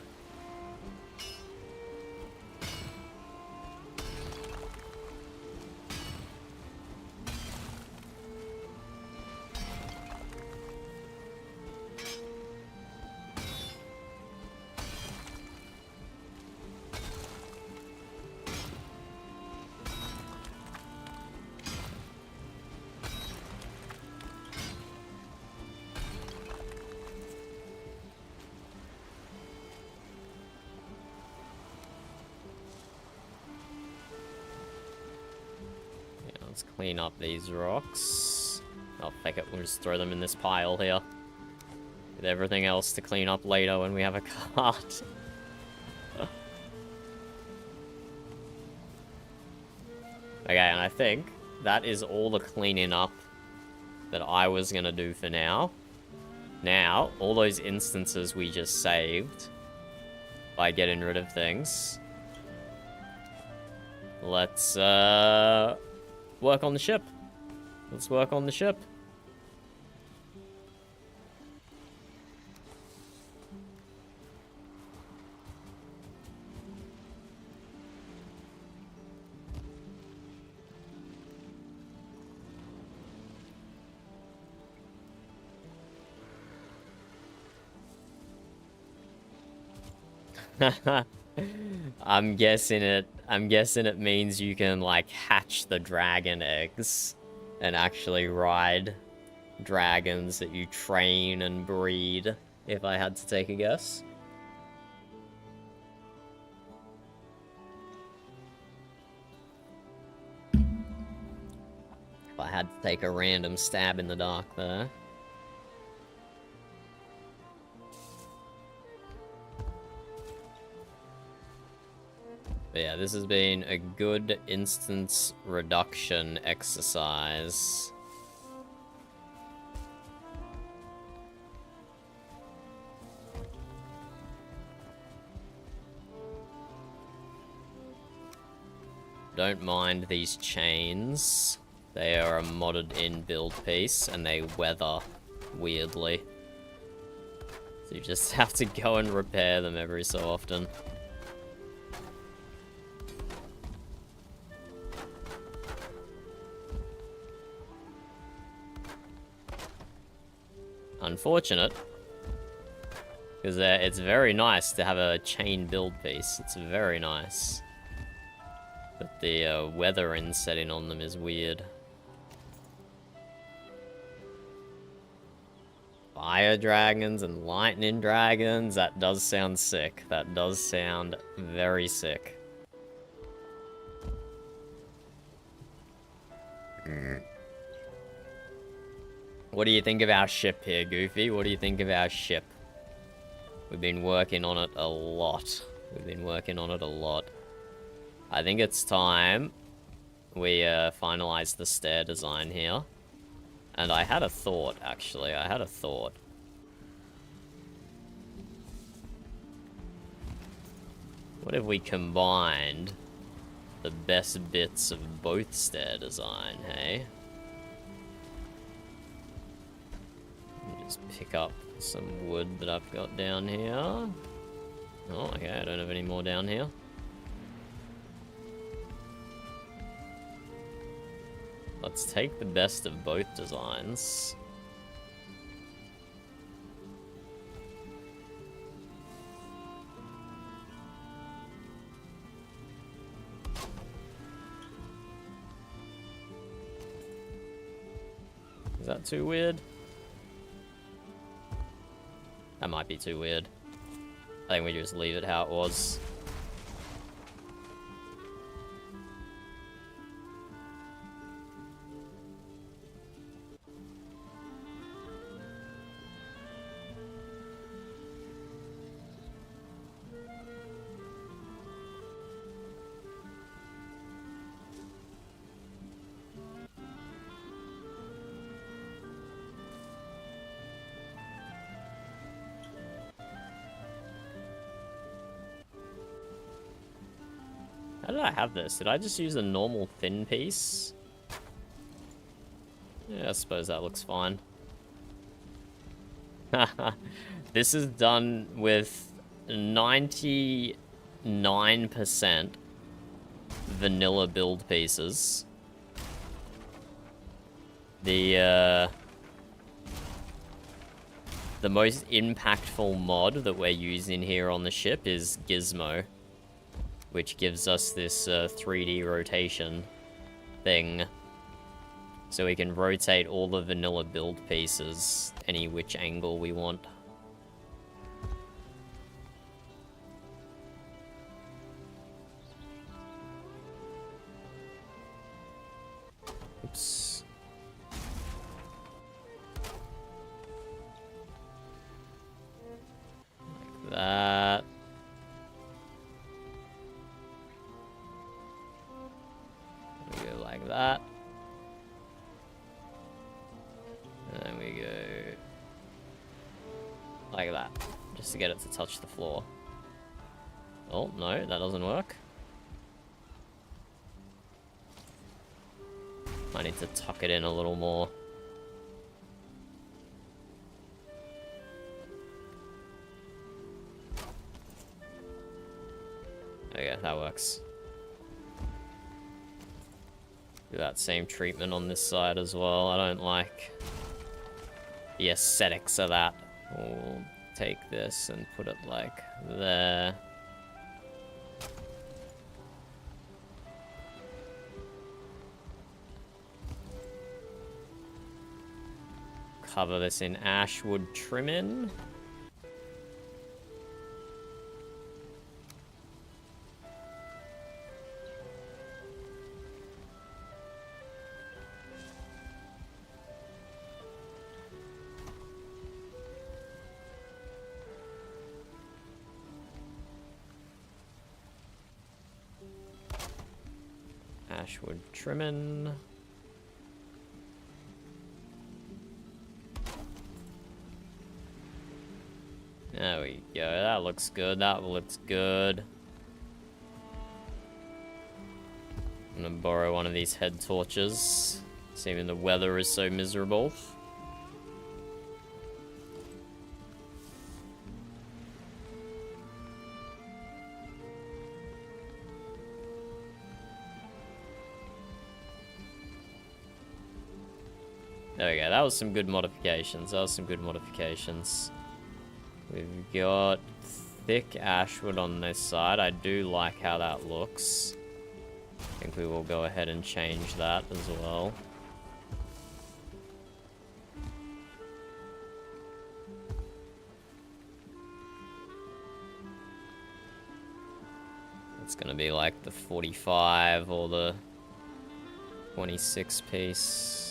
Let's clean up these rocks. Oh, fuck it, we'll just throw them in this pile here. With everything else to clean up later when we have a cart. Okay, and I think that is all the cleaning up that I was gonna do for now. Now, all those instances we just saved by getting rid of things. Let's, work on the ship. Let's work on the ship. I'm guessing it means you can like hatch the dragon eggs and actually ride dragons that you train and breed, if I had to take a guess. If I had to take a random stab in the dark there. But yeah, this has been a good instance reduction exercise. Don't mind these chains. They are a modded in build piece and they weather weirdly. So you just have to go and repair them every so often. Unfortunate, because it's very nice to have a chain build piece. It's very nice. But the weathering setting on them is weird. Fire dragons and lightning dragons, that does sound sick. That does sound very sick. What do you think of our ship here, Goofy? What do you think of our ship? We've been working on it a lot. I think it's time we finalize the stair design here. And I had a thought, actually. What if we combined the best bits of both stair design, hey? Just pick up some wood that I've got down here. Oh, okay, I don't have any more down here. Let's take the best of both designs. Is that too weird? That might be too weird. I think we just leave it how it was. How did I have this? Did I just use a normal thin piece? Yeah, I suppose that looks fine. This is done with 99% vanilla build pieces. The most impactful mod that we're using here on the ship is Gizmo, which gives us this 3D rotation thing. So we can rotate all the vanilla build pieces any which angle we want. Oops. Like that. We go like that. And we go like that, just to get it to touch the floor. Oh, no, that doesn't work. I need to tuck it in a little more. Okay, that works. Do that same treatment on this side as well. I don't like the aesthetics of that. We'll take this and put it like there. cover this in ashwood trimming. Ashwood trimming. There we go. That looks good. That looks good. I'm gonna borrow one of these head torches. Seeming the weather is so miserable. There we go. That was some good modifications. We've got thick ashwood on this side. I do like how that looks. I think we will go ahead and change that as well. It's gonna be like the 45 or the 26 piece.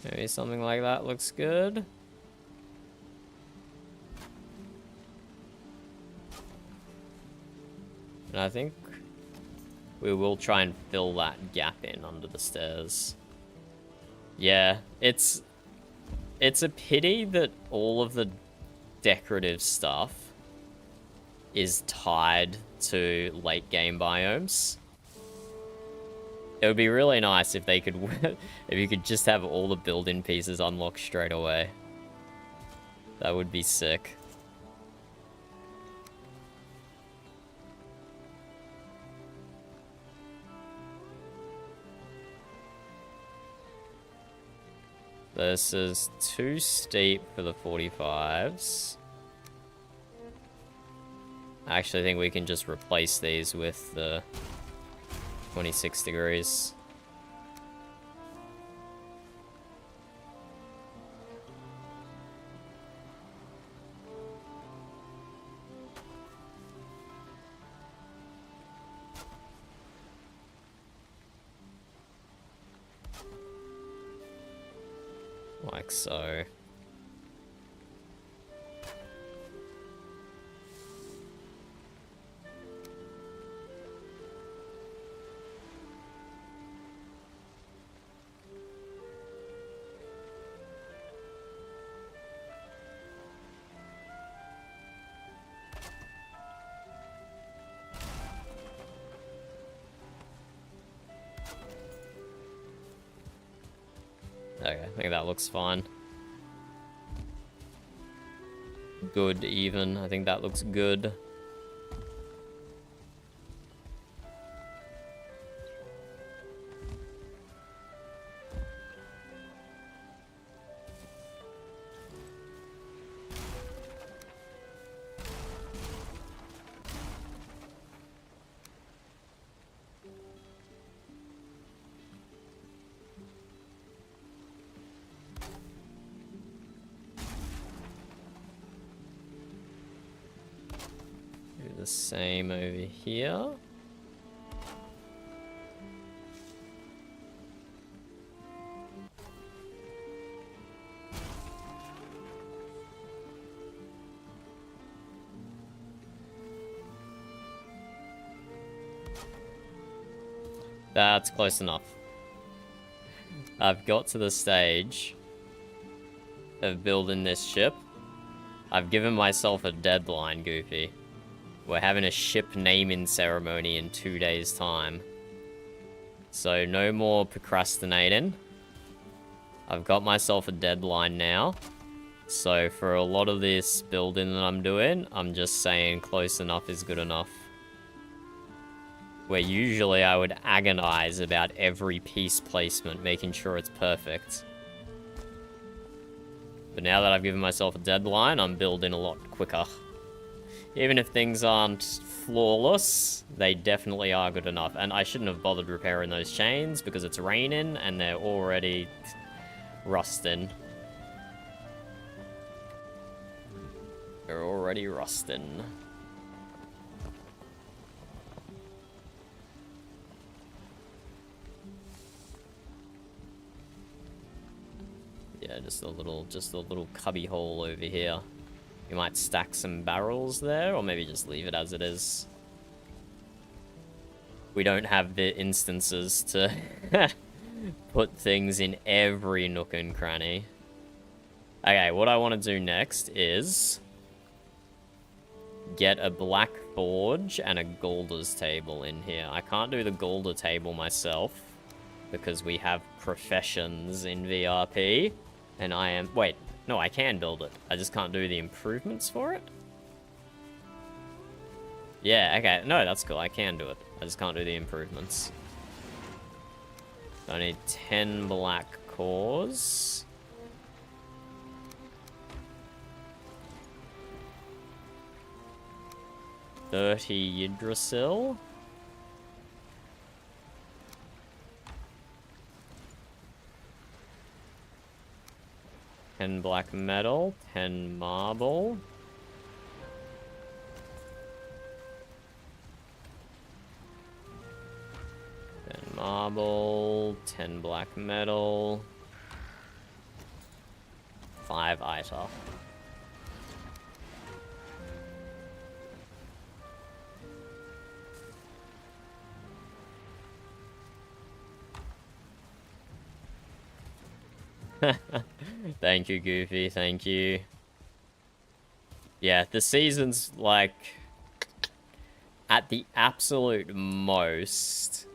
Maybe something like that looks good. And I think we will try and fill that gap in under the stairs. Yeah, it's a pity that all of the decorative stuff is tied to late game biomes. It would be really nice if they could, if you could just have all the build-in pieces unlocked straight away. That would be sick. This is too steep for the 45s. I actually think we can just replace these with the 26 degrees. Like so. Okay, I think that looks fine. Good, even. I think that looks good. The same over here. That's close enough. I've got to the stage of building this ship. I've given myself a deadline, Goofy. We're having a ship naming ceremony in 2 days' time. So no more procrastinating. I've got myself a deadline now So for a lot of this building that I'm doing, I'm just saying close enough is good enough. Where usually I would agonize about every piece placement, making sure it's perfect. But now that I've given myself a deadline, I'm building a lot quicker. Even if things aren't flawless, they definitely are good enough. And I shouldn't have bothered repairing those chains because it's raining and they're already rusting. They're already rusting. Yeah, just a little cubby hole over here. You might stack some barrels there, or maybe just leave it as it is. We don't have the instances to put things in every nook and cranny. Okay, what I want to do next is get a black forge and a golder's table in here. I can't do the golder table myself because we have professions in VRP, and I am... Wait, no, I can build it. I just can't do the improvements for it? Yeah, okay. No, that's cool. I can do it. I just can't do the improvements. I need 10 black cores. $30 Yggdrasil. 10 black metal, 10 marble. Marble, 10 black metal, 5 ITER. Thank you, Goofy, thank you. Yeah, the season's like at the absolute most.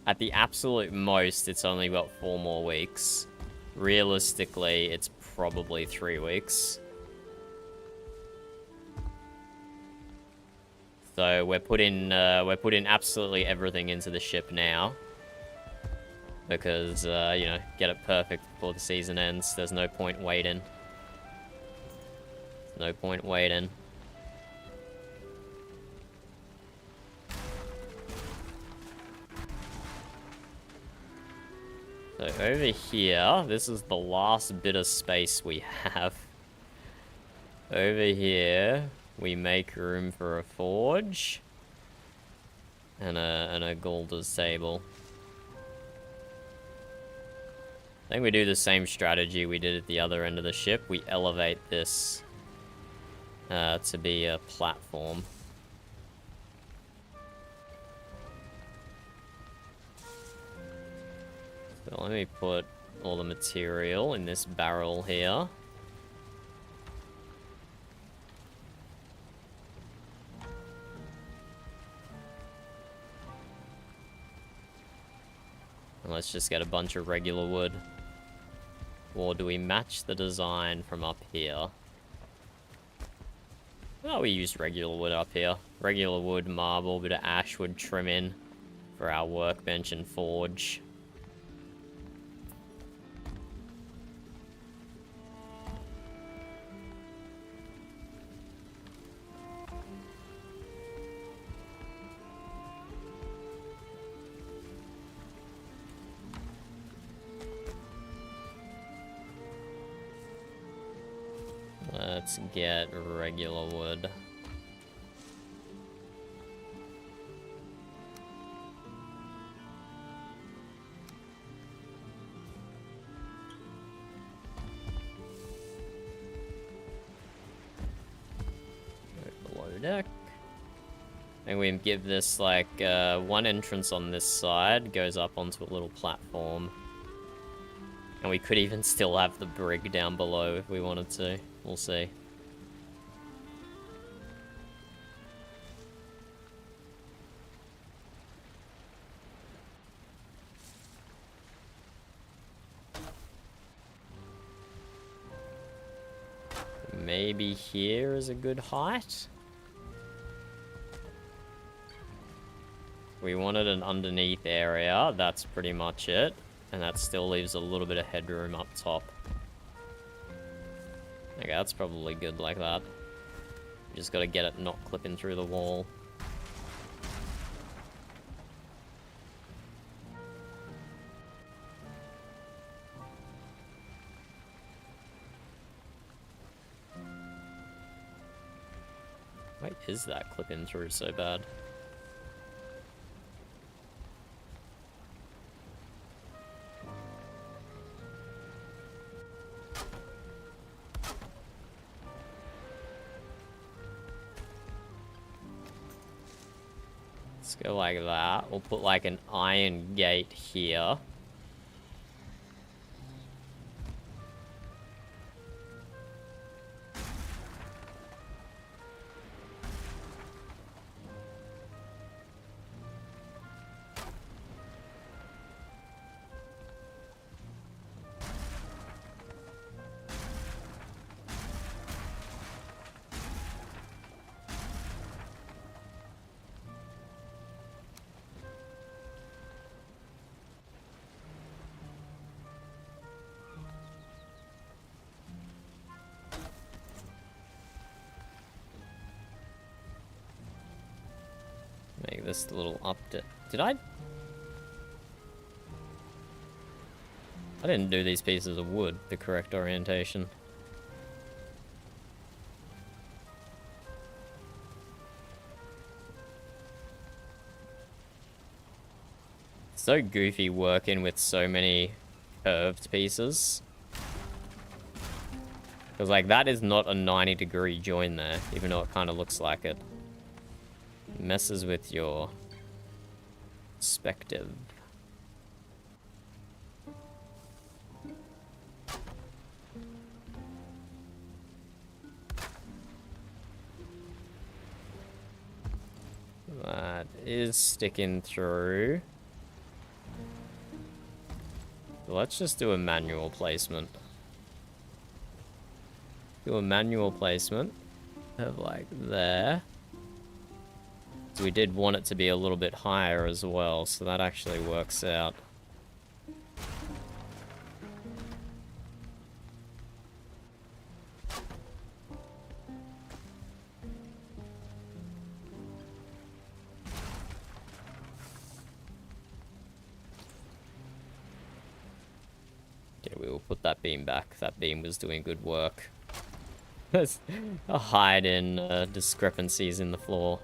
At the absolute most, it's only got 4 more weeks. Realistically, it's probably 3 weeks. So we're putting absolutely everything into the ship now. Because, you know, get it perfect before the season ends. There's no point waiting. No point waiting. So over here, this is the last bit of space we have. Over here, we make room for a forge and a golder's table. I think we do the same strategy we did at the other end of the ship. We elevate this to be a platform. So let me put all the material in this barrel here. And let's just get a bunch of regular wood. Or do we match the design from up here? Oh, we used regular wood up here. Regular wood, marble, bit of ash wood trim in for our workbench and forge. Let's get regular wood. Go below deck. And we give this like one entrance on this side, goes up onto a little platform. And we could even still have the brig down below if we wanted to. We'll see. maybe here is a good height. We wanted an underneath area, that's pretty much it. And that still leaves a little bit of headroom up top. Okay, that's probably good like that. You just gotta get it not clipping through the wall. Why is that clipping through so bad? Let's go like that. We'll put like an iron gate here. Make this little update. Did I didn't do these pieces of wood the correct orientation. So goofy working with so many curved pieces. Because, like, that is not a 90-degree join there, even though it kind of looks like it. It messes with your perspective. That is sticking through. Let's just do a manual placement. Do a manual placement of like there. So we did want it to be a little bit higher as well, so that actually works out. Okay, we will put that beam back. That beam was doing good work. There's a hide in discrepancies in the floor.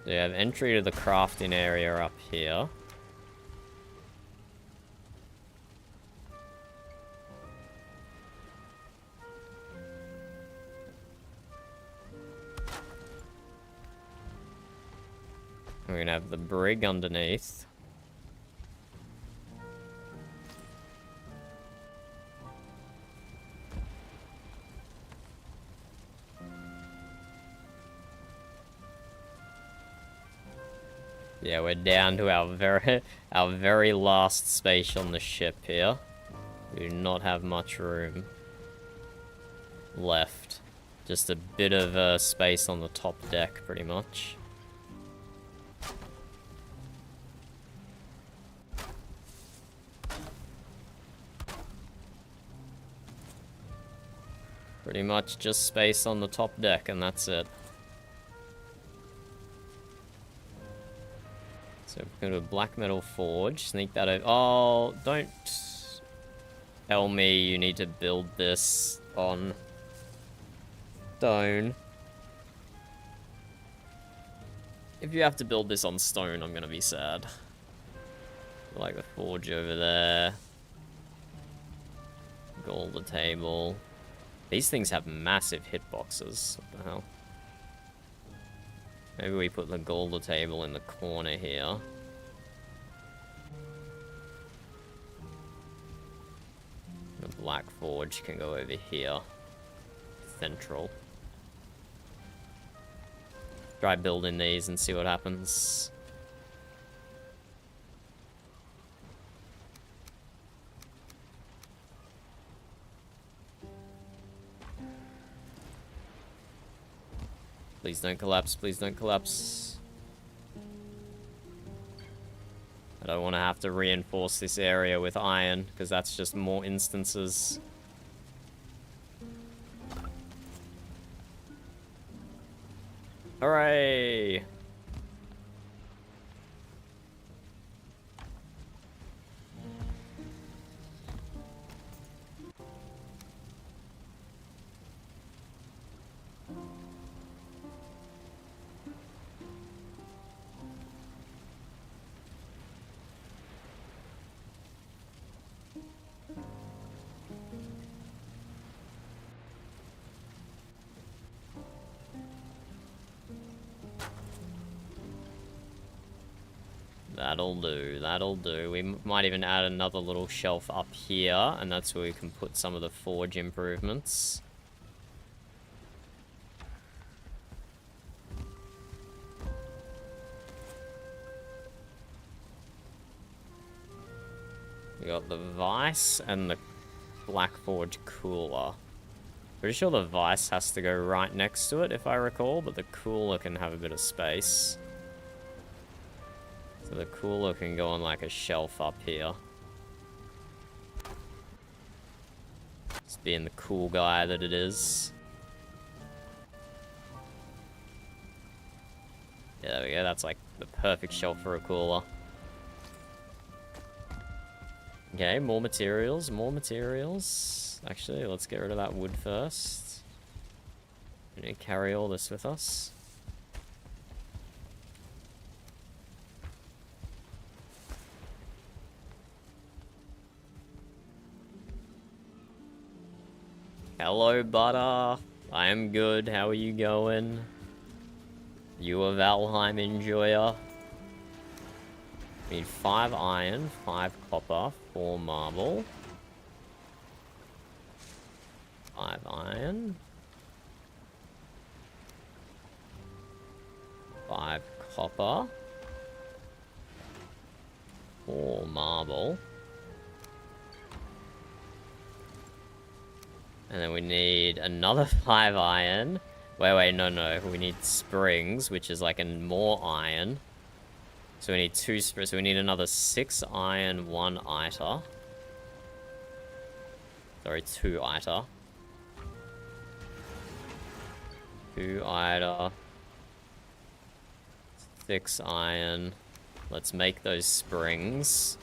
So you have entry to the crafting area up here. We're gonna have the brig underneath. Yeah, we're down to our very last space on the ship here. We do not have much room left. Just a bit of space on the top deck, pretty much. Pretty much just space on the top deck, and that's it. So we're going to do a black metal forge, sneak that over. Oh, don't tell me you need to build this on stone. If you have to build this on stone, I'm going to be sad. Like the forge over there. Golden table. These things have massive hitboxes. What the hell? Maybe we put the Golda table in the corner here. The black forge can go over here. Central. Try building these and see what happens. Please don't collapse, please don't collapse. I don't want to have to reinforce this area with iron, because that's just more instances. Hooray! That'll do, that'll do. We might even add another little shelf up here, and that's where we can put some of the forge improvements. We got the Vice and the Black Forge cooler. Pretty sure the Vice has to go right next to it, if I recall, but the cooler can have a bit of space. So the cooler can go on like a shelf up here. Just being the cool guy that it is. Yeah, there we go. That's like the perfect shelf for a cooler. Okay, more materials, more materials. Actually, let's get rid of that wood first. We need to carry all this with us. Hello, Butter. I am good. How are you going? You a Valheim enjoyer? We need 5 iron, 5 copper, 4 marble. 5 iron. 5 copper. 4 marble. And then we need another 5 iron. Wait, no. We need springs, which is like more iron. So we need 2 springs. So we need another 6 iron, 1 iter. Sorry, 2 iter. 2 iter. 6 iron. Let's make those springs.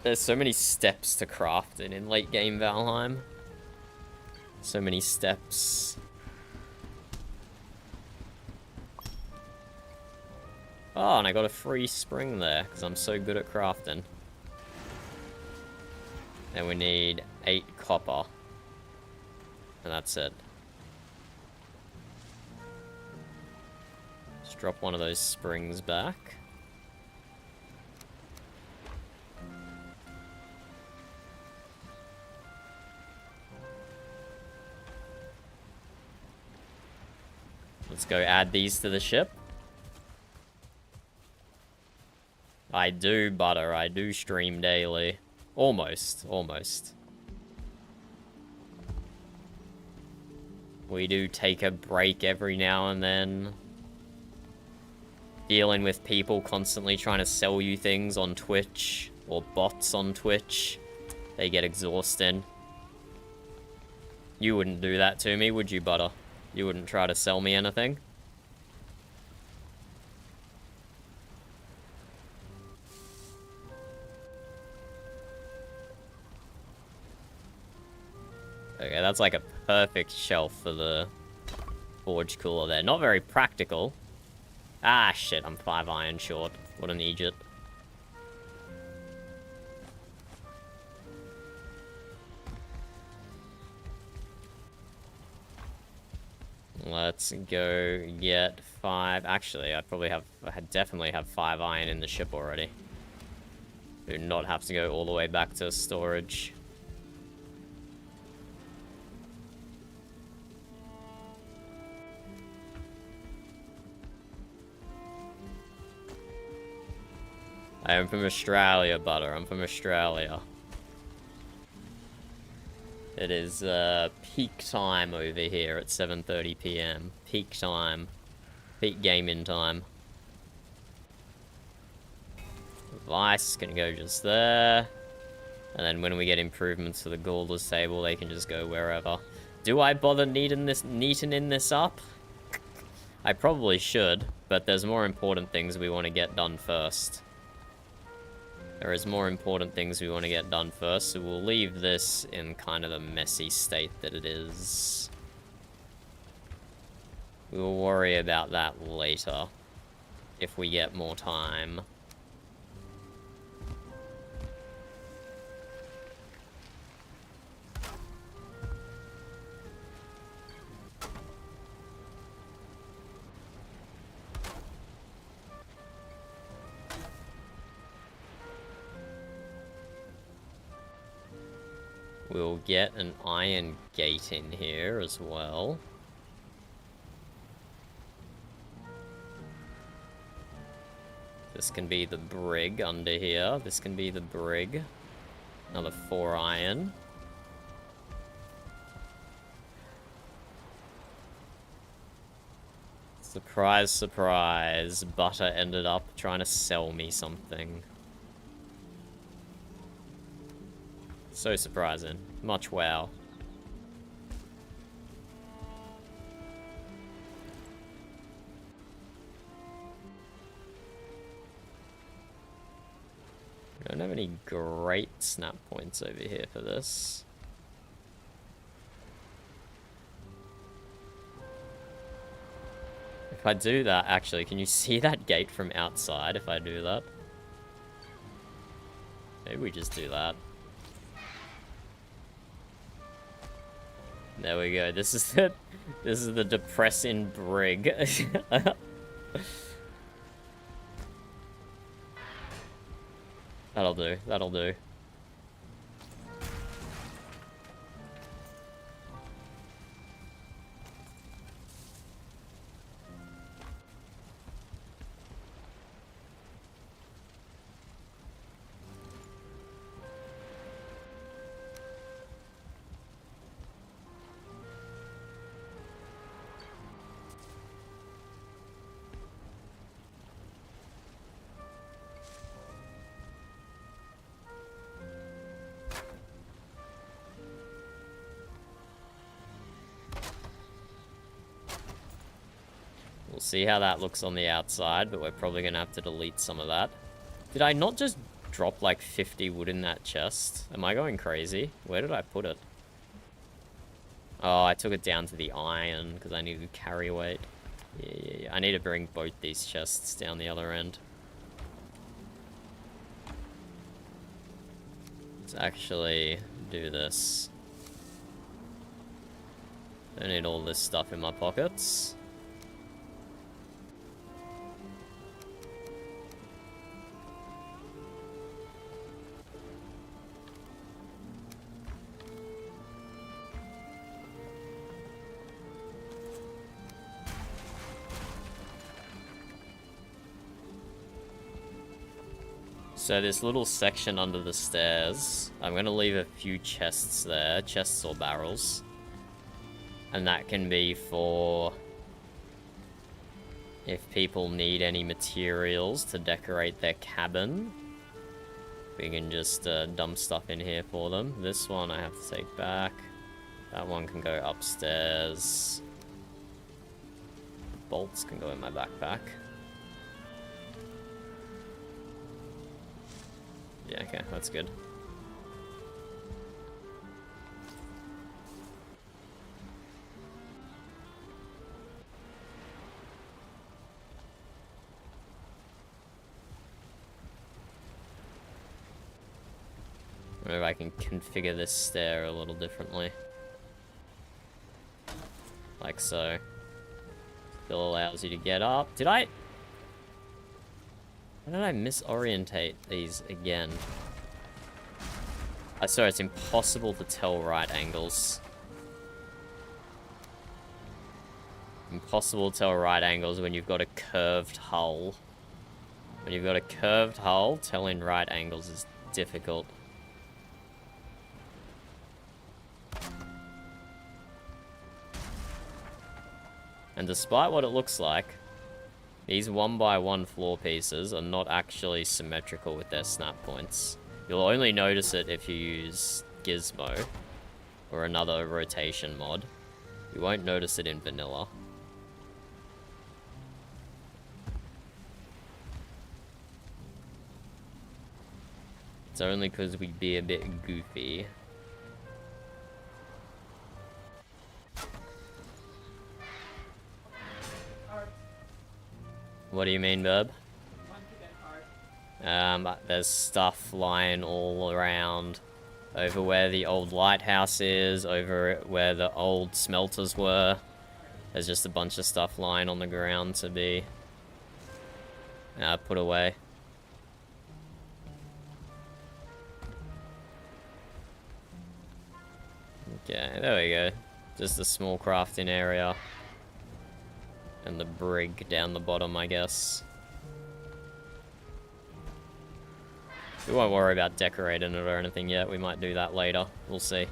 There's so many steps to craft it in late game Valheim. So many steps. Oh, and I got a free spring there, because I'm so good at crafting. And we need 8 copper. And that's it. Just drop one of those springs back. Let's go add these to the ship. I do, Butter. I do stream daily. Almost. We do take a break every now and then. Dealing with people constantly trying to sell you things on Twitch. Or bots on Twitch. They get exhausting. You wouldn't do that to me, would you, Butter? You wouldn't try to sell me anything? Okay, that's like a perfect shelf for the forge cooler there. Not very practical. Ah, shit, I'm 5 iron short. What an idiot. Let's go get 5. Actually, I definitely have 5 iron in the ship already. Do not have to go all the way back to storage. I am from Australia, Butter. I'm from Australia. It is peak time over here at 7:30 p.m. Peak time. Peak gaming time. Vice can go just there. And then when we get improvements for the Gaulders table, they can just go wherever. Do I bother neatening this up? I probably should, but there's more important things we want to get done first. There is more important things we want to get done first, so we'll leave this in kind of the messy state that it is. We will worry about that later, if we get more time. We'll get an iron gate in here as well. This can be the brig under here. This can be the brig. Another 4 iron. Surprise, surprise. Butter ended up trying to sell me something. So surprising. Much wow. I don't have any great snap points over here for this. If I do that, actually, can you see that gate from outside if I do that? Maybe we just do that. There we go. This is the depressing brig. That'll do. That'll do. We'll see how that looks on the outside, but we're probably going to have to delete some of that. Did I not just drop like 50 wood in that chest? Am I going crazy? Where did I put it? Oh, I took it down to the iron because I needed carry weight. Yeah. I need to bring both these chests down the other end. Let's actually do this. Don't need all this stuff in my pockets. So this little section under the stairs, I'm going to leave a few chests there, chests or barrels. And that can be for if people need any materials to decorate their cabin. We can just dump stuff in here for them. This one I have to take back. That one can go upstairs. Bolts can go in my backpack. Yeah, okay, that's good. Wonder if I can configure this stair a little differently. Like so. Still allows you to get up. Why did I misorientate these again? Sorry, it's impossible to tell right angles. Impossible to tell right angles when you've got a curved hull. When you've got a curved hull, telling right angles is difficult. And despite what it looks like, these 1x1 floor pieces are not actually symmetrical with their snap points. You'll only notice it if you use Gizmo or another rotation mod. You won't notice it in vanilla. It's only because we'd be a bit goofy. What do you mean, Burb? There's stuff lying all around. Over where the old lighthouse is, over where the old smelters were. There's just a bunch of stuff lying on the ground to be put away. Okay, there we go. Just a small crafting area. And the brig down the bottom, I guess. We won't worry about decorating it or anything yet. We might do that later. We'll see.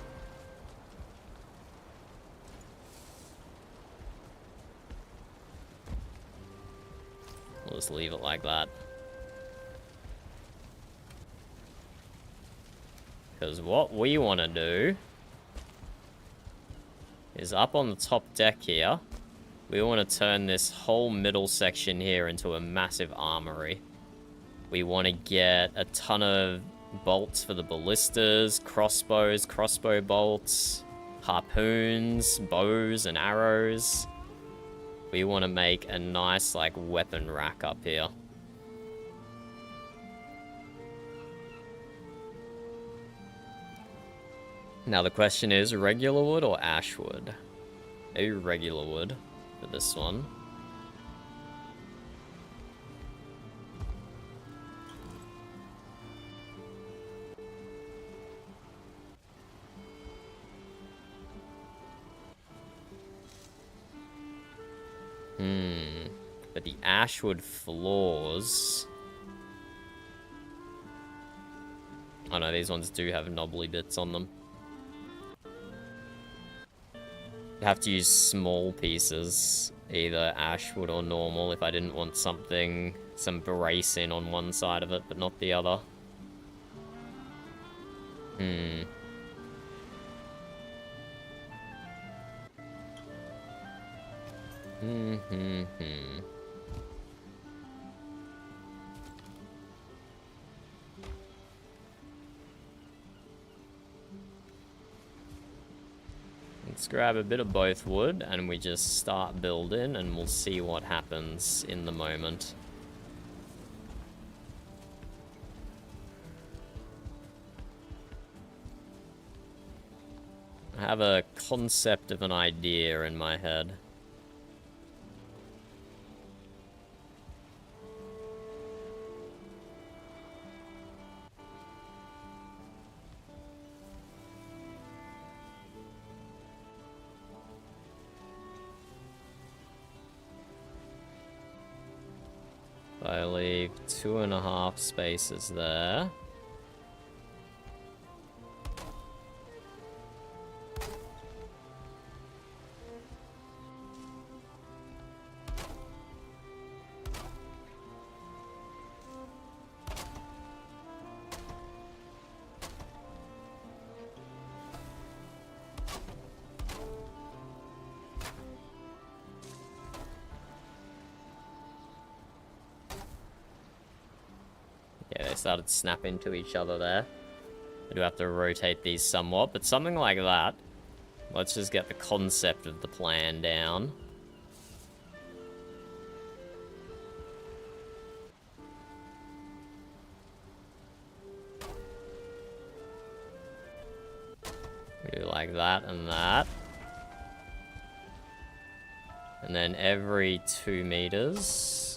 We'll just leave it like that. Because what we want to do is up on the top deck here, we want to turn this whole middle section here into a massive armory. We want to get a ton of bolts for the ballistas, crossbows, crossbow bolts, harpoons, bows, and arrows. We want to make a nice, like, weapon rack up here. Now the question is, regular wood or ash wood? Maybe regular wood for this one. But the ashwood floors... Oh no, these ones do have knobbly bits on them. You have to use small pieces, either ashwood or normal, if I didn't want something, some bracing on one side of it, but not the other. Let's grab a bit of both wood and we just start building and we'll see what happens in the moment. I have a concept of an idea in my head. I leave 2.5 spaces there. Yeah, they started snapping to each other there. I do have to rotate these somewhat, but something like that. Let's just get the concept of the plan down. We do like that and that. And then every 2 meters...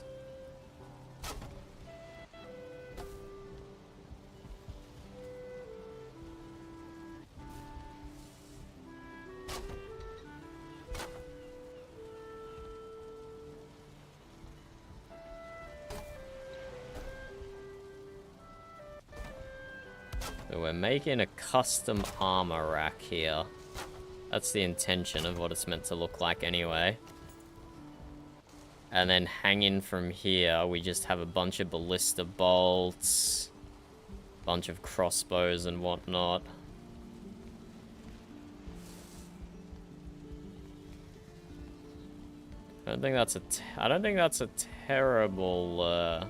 So we're making a custom armor rack here. That's the intention of what it's meant to look like anyway. And then hanging from here, we just have a bunch of ballista bolts, bunch of crossbows and whatnot. I don't think that's a terrible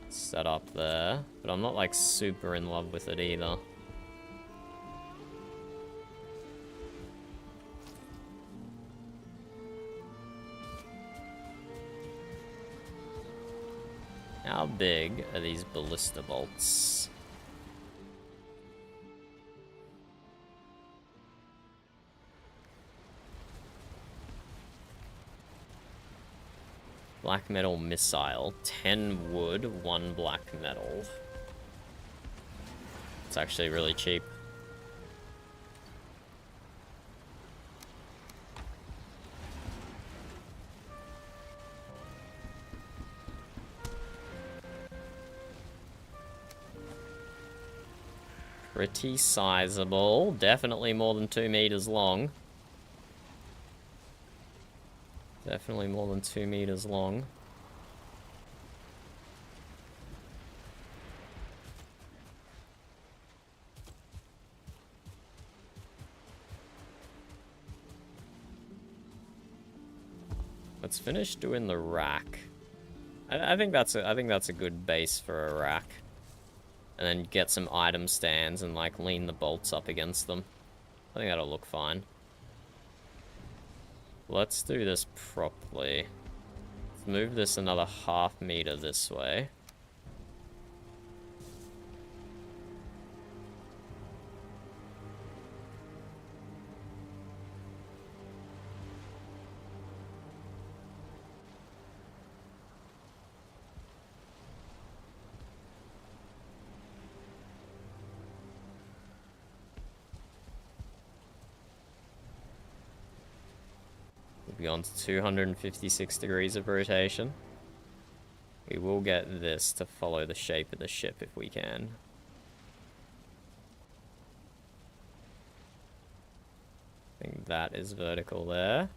setup there, but I'm not like super in love with it either. How big are these ballista bolts? Black metal missile. 10 wood, 1 black metal. It's actually really cheap. Pretty sizable. Definitely more than 2 meters long. Definitely more than 2 meters long. Let's finish doing the rack. I think that's a good base for a rack. And then get some item stands and like lean the bolts up against them. I think that'll look fine. Let's do this properly. Let's move this another ½ meter this way. We'll be on to 256 degrees of rotation. We will get this to follow the shape of the ship if we can. I think that is vertical there.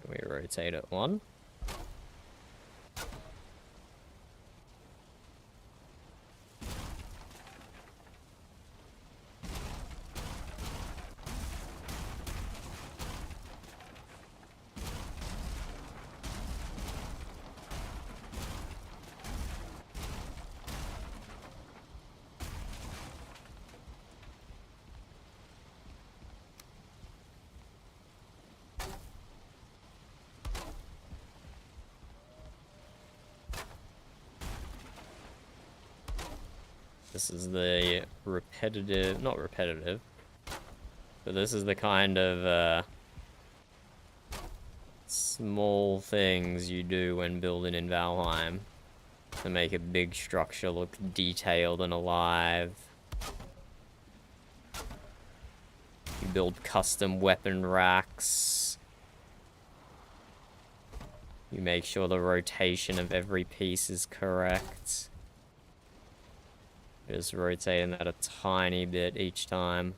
We rotate it 1. This is the repetitive, not repetitive, but this is the kind of small things you do when building in Valheim to make a big structure look detailed and alive. You build custom weapon racks. You make sure the rotation of every piece is correct. Just rotating that a tiny bit each time.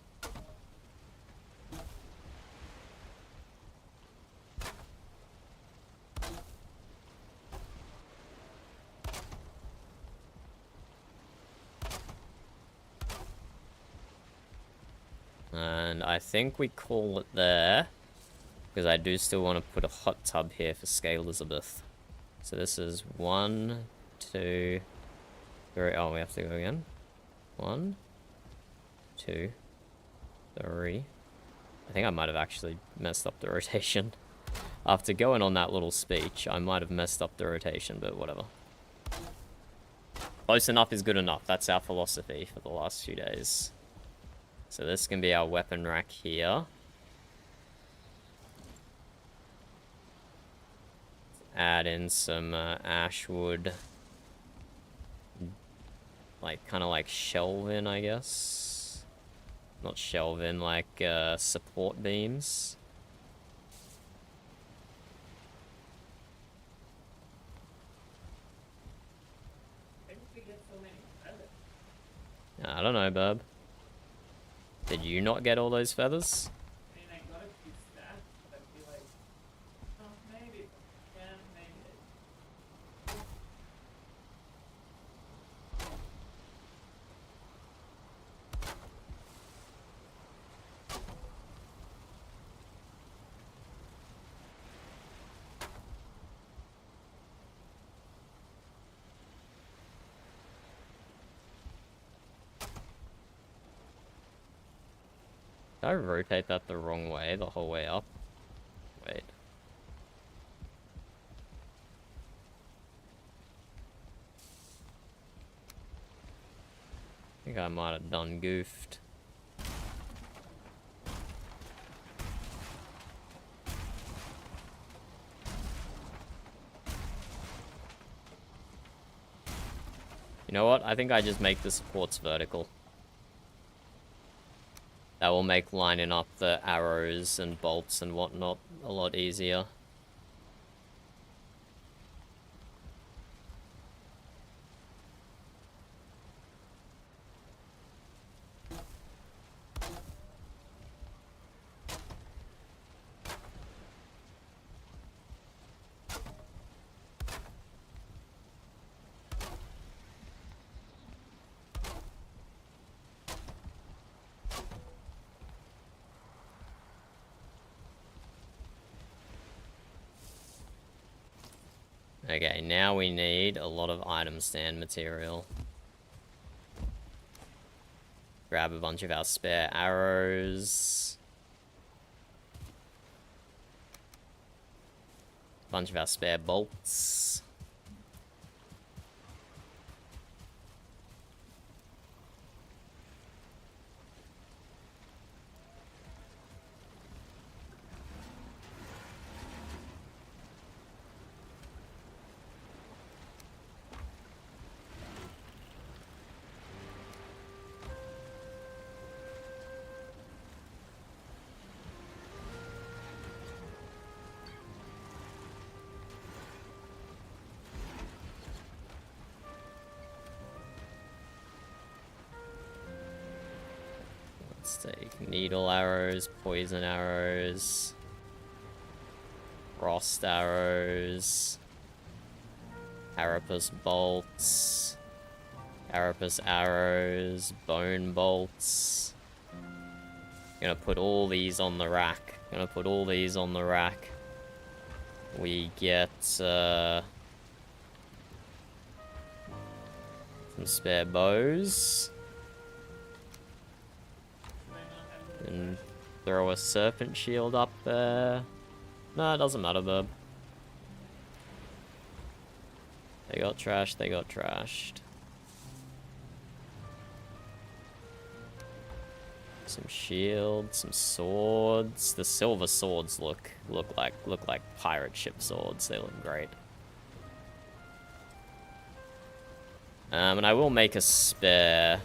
And I think we call it there, because I do still want to put a hot tub here for Scale Elizabeth. So this is 1, 2, 3. Oh, we have to go again. 1, 2, 3. I think I might have actually messed up the rotation. After going on that little speech, I might have messed up the rotation, but whatever. Close enough is good enough. That's our philosophy for the last few days. So this can be our weapon rack here. Add in some ash wood. Like, kind of like shelving, I guess. Not shelving, like support beams. I don't know, bub. Did you not get all those feathers? I mean, I got a few stats, but I feel like, oh, maybe, yeah, maybe. Did I rotate that the wrong way the whole way up? Wait. I think I might have done goofed. You know what? I think I just make the supports vertical. That will make lining up the arrows and bolts and whatnot a lot easier. Okay, now we need a lot of item stand material. Grab a bunch of our spare arrows. A bunch of our spare bolts. Let's take needle arrows, poison arrows, frost arrows, carapace bolts, carapace arrows, bone bolts. Gonna put all these on the rack. We get some spare bows. And throw a serpent shield up there. No, it doesn't matter, bub. They got trashed. Some shields, some swords. The silver swords look like pirate ship swords. They look great. And I will make a spare,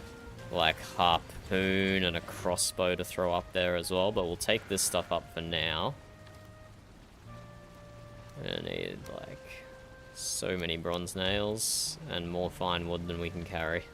like, harpoon and a crossbow to throw up there as well, but we'll take this stuff up for now. I need, like, so many bronze nails and more fine wood than we can carry.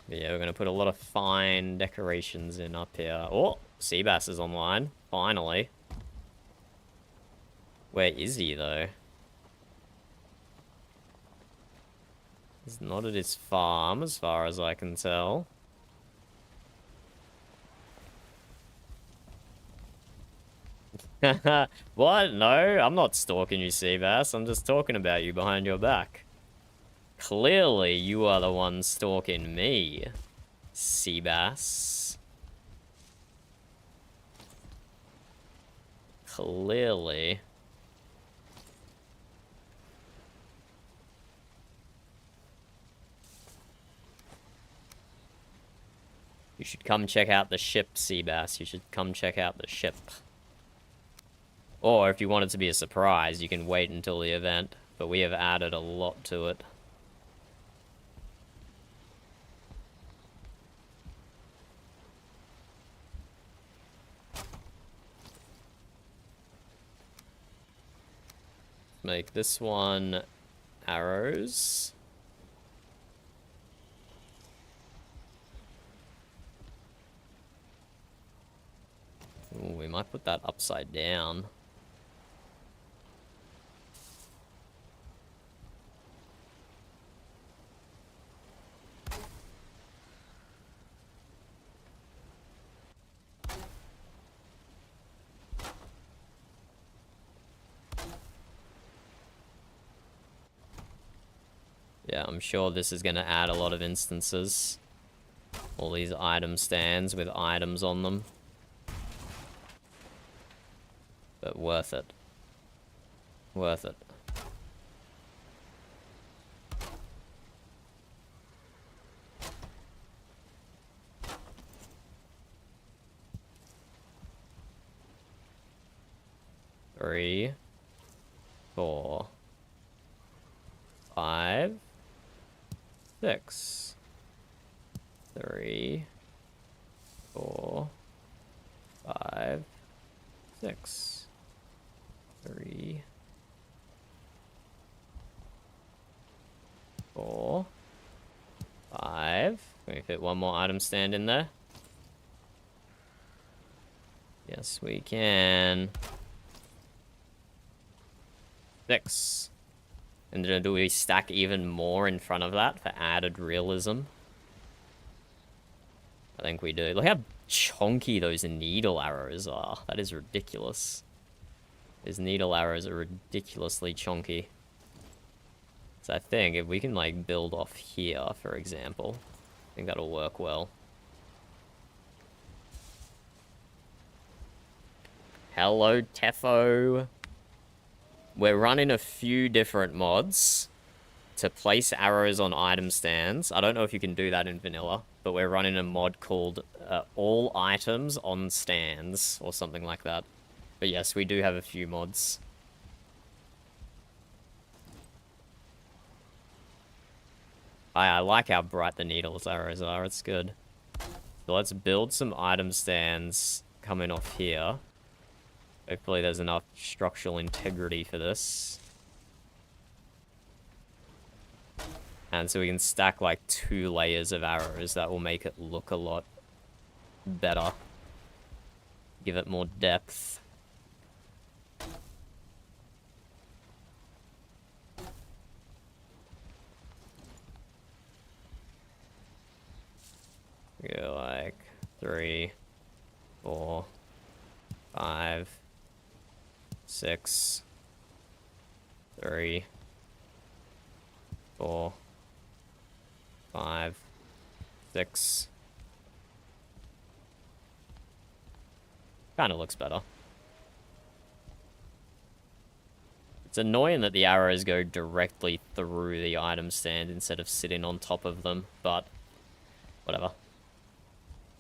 Yeah, we're gonna put a lot of fine decorations in up here. Oh, Seabass is online, finally. Where is he, though? He's not at his farm, as far as I can tell. What? No, I'm not stalking you, Seabass. I'm just talking about you behind your back. Clearly, you are the one stalking me, Seabass. Clearly. You should come check out the ship, Seabass. You should come check out the ship. Or if you want it to be a surprise, you can wait until the event. But we have added a lot to it. Make this one arrows. Ooh, we might put that upside down. Yeah, I'm sure this is going to add a lot of instances. All these item stands with items on them. But worth it. Worth it. Three, 4, 5, 6. 3, 4, 5, 6. 3, 4, 5. Can we fit one more item stand in there? Yes, we can. 6. And then do we stack even more in front of that for added realism? I think we do. Look how chunky those needle arrows are. That is ridiculous. These needle arrows are ridiculously chunky. So I think if we can like build off here, for example, I think that'll work well. Hello, Tefo. We're running a few different mods to place arrows on item stands. I don't know if you can do that in vanilla, but we're running a mod called all items on stands or something like that. But yes, we do have a few mods. I like how bright the needles arrows are. It's good. So let's build some item stands coming off here. Hopefully there's enough structural integrity for this. And so we can stack like 2 layers of arrows. That will make it look a lot better. Give it more depth. Go like 3, 4, 5, 6, 3, 4, 5, 6. Kind of looks better. It's annoying that the arrows go directly through the item stand instead of sitting on top of them, but whatever.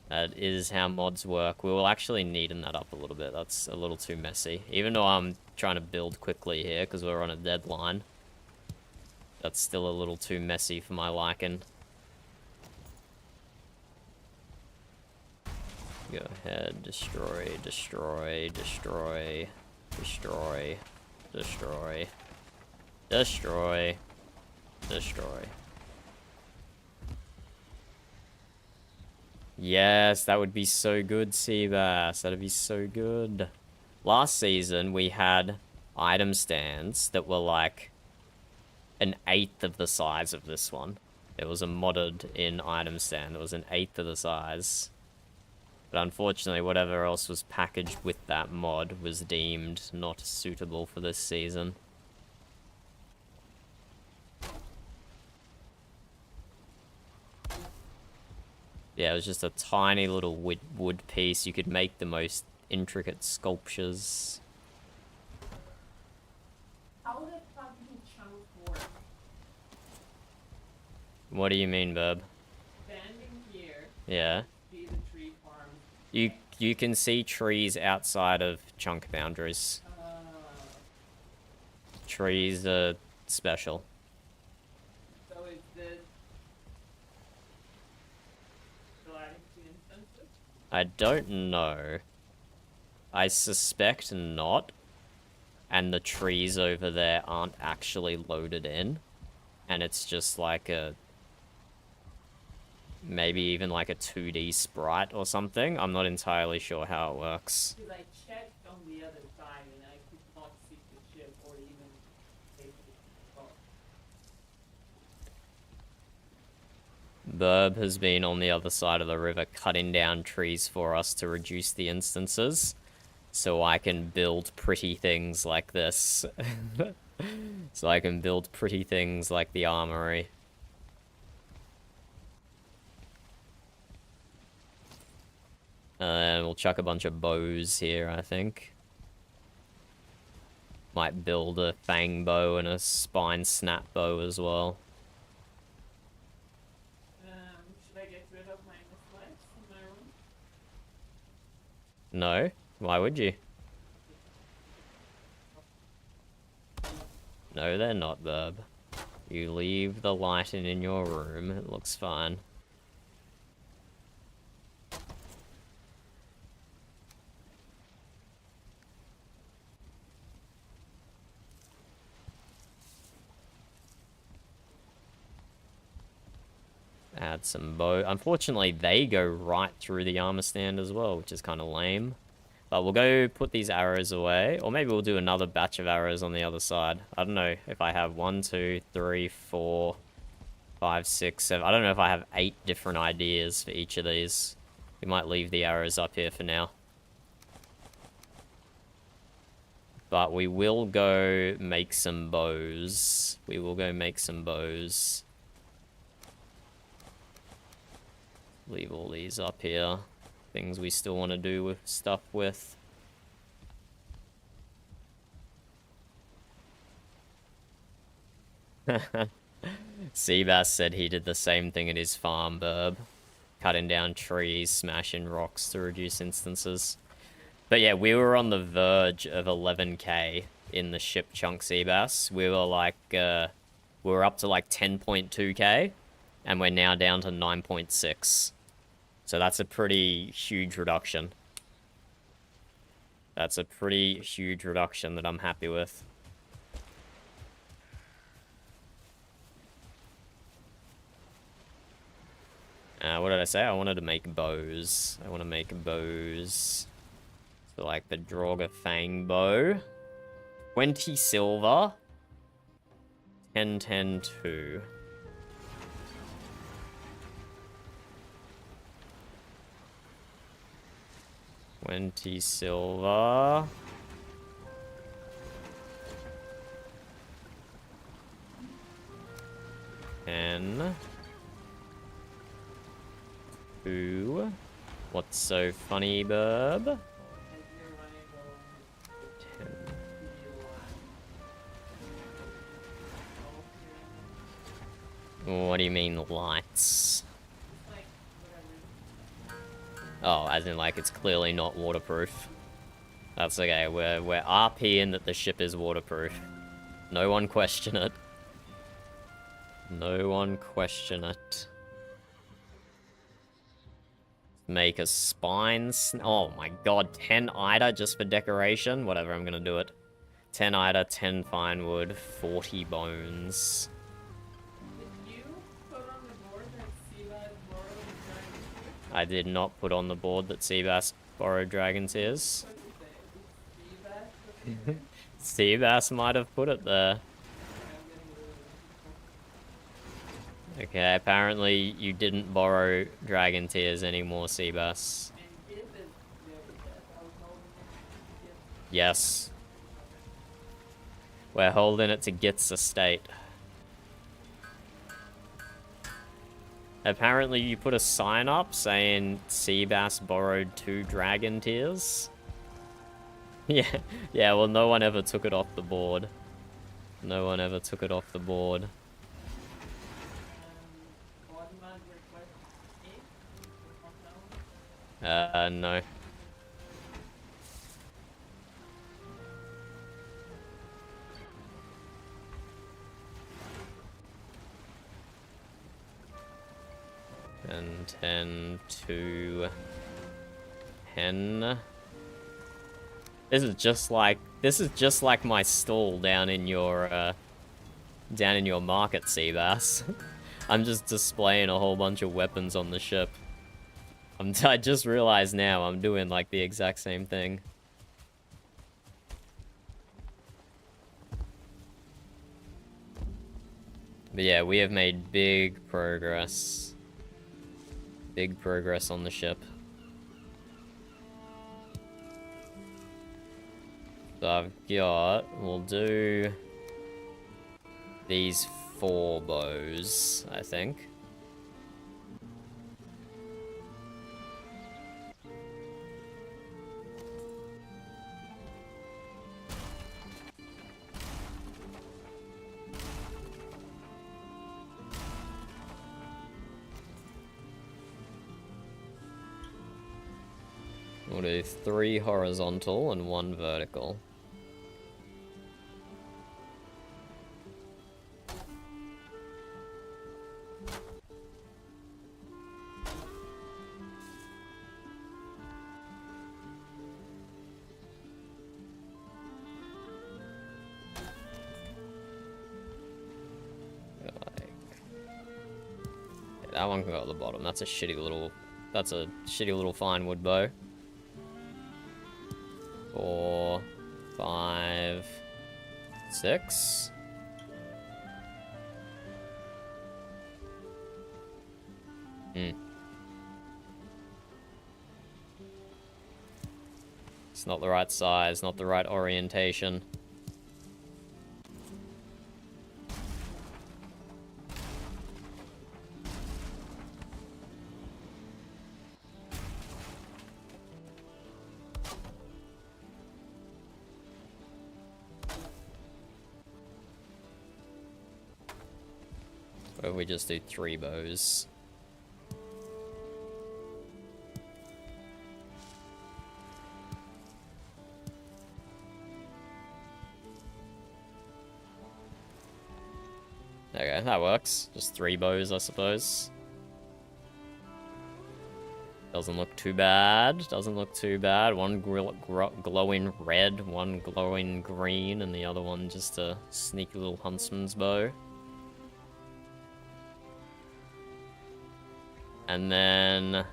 That is how mods work. We will actually neaten that up a little bit. That's a little too messy. Even though I'm trying to build quickly here because we're on a deadline, that's still a little too messy for my liking. Go ahead, destroy, destroy, destroy, destroy, destroy, destroy, destroy. Yes, that would be so good, Seabass. That'd be so good. Last season, we had item stands that were like 1/8 of the size of this one. It was a modded in item stand. It was 1/8 of the size. But unfortunately, whatever else was packaged with that mod was deemed not suitable for this season. Yeah, it was just a tiny little wood piece. You could make the most intricate sculptures. How would it fucking chunk work? What do you mean, Burb? Standing here, Yeah. see the tree farm. You can see trees outside of chunk boundaries. Trees are special. So is this adding to instances? I don't know. I suspect not. And the trees over there aren't actually loaded in. And it's just like a... maybe even like a 2D sprite or something. I'm not entirely sure how it works. Because I checked on the other side and I could not see the ship or even take the boat. Burb has been on the other side of the river cutting down trees for us to reduce the instances. So I can build pretty things like this. So I can build pretty things like the armory. And we'll chuck a bunch of bows here, I think. Might build a fang bow and a spine snap bow as well. Should I get rid of my mislights in my room? No? Why would you? No, they're not, Burb. You leave the lighting in your room, it looks fine. Add some bow. Unfortunately, they go right through the armor stand as well, which is kind of lame. But we'll go put these arrows away. Or maybe we'll do another batch of arrows on the other side. I don't know if I have 1, 2, 3, 4, 5, 6, 7. I don't know if I have 8 different ideas for each of these. We might leave the arrows up here for now. But we will go make some bows. We will go make some bows. Leave all these up here. Things we still want to do with stuff with. Seabass said he did the same thing at his farm, Burb. Cutting down trees, smashing rocks to reduce instances. But yeah, we were on the verge of 11k in the ship chunk, Seabass. We were like, we were up to like 10.2k, and we're now down to 9.6. So that's a pretty huge reduction. That's a pretty huge reduction that I'm happy with. What did I say? I wanted to make bows. I want to make bows. So like the Draugr Fang bow. 20 silver. 10, 10, 2. 20 silver. And 2. What's so funny, Burb? 10. What do you mean, lights? Oh, as in, like, it's clearly not waterproof. That's okay, we're RPing that the ship is waterproof. No one question it. No one question it. Make a spine oh my god, 10 Ida just for decoration? Whatever, I'm gonna do it. 10 Ida, 10 fine wood, 40 bones. Did you put on the board that Seabass borrowed Dragon? I did not put on the board that Seabass borrowed Dragon Tears. Seabass might have put it there. Okay, apparently you didn't borrow Dragon Tears anymore, Seabass. And this Yes. We're holding it to Git's estate. Apparently you put a sign up saying Seabass borrowed 2 dragon tears. Yeah, yeah, well no one ever took it off the board. No one ever took it off the board. No. And 10 to hen. This is just like my stall down in your market, Seabass. I'm just displaying a whole bunch of weapons on the ship. I just realized now I'm doing like the exact same thing. But yeah, we have made big progress. Big progress on the ship. So I've got, we'll do these 4 bows, I think. We'll do 3 horizontal and 1 vertical. That one can go at the bottom. That's a shitty little fine wood bow. 4, 5, 6. It's not the right size, not the right orientation. Or if we just do 3 bows. Okay, that works. Just 3 bows, I suppose. Doesn't look too bad. Doesn't look too bad. One glowing red, one glowing green, and the other one just a sneaky little huntsman's bow. And then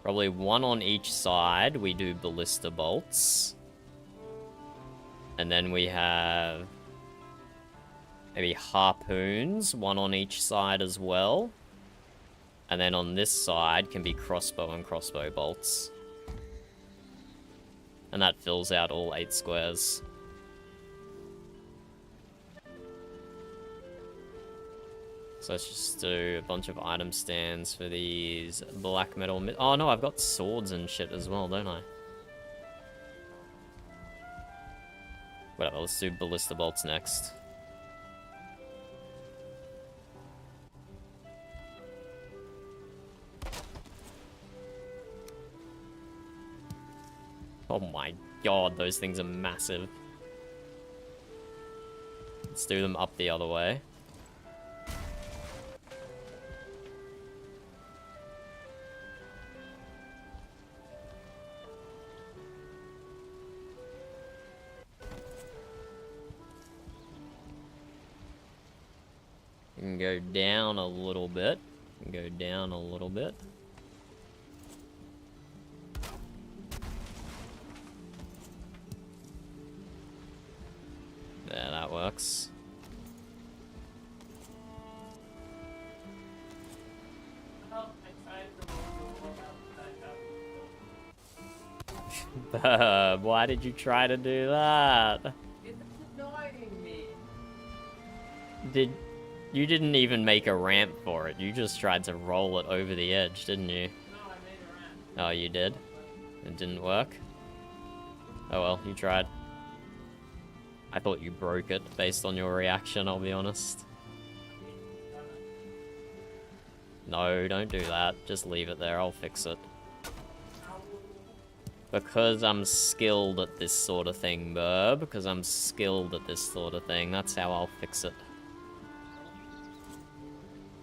probably 1 on each side, we do ballista bolts. And then we have maybe harpoons, 1 on each side as well. And then on this side can be crossbow and crossbow bolts. And that fills out all 8 squares. So let's just do a bunch of item stands for these black metal... Oh no, I've got swords and shit as well, don't I? Whatever, let's do ballista bolts next. Oh my god, those things are massive. Let's do them up the other way. You can go down a little bit. You can go down a little bit. There, that works. Well, I tried to roll the wall out that I Why did you try to do that? It's annoying me. You didn't even make a ramp for it. You just tried to roll it over the edge, didn't you? No, I made a ramp. Oh, you did? It didn't work? Oh well, you tried. I thought you broke it based on your reaction, I'll be honest. No, don't do that. Just leave it there, I'll fix it. Because I'm skilled at this sort of thing, Burb. Because I'm skilled at this sort of thing. That's how I'll fix it.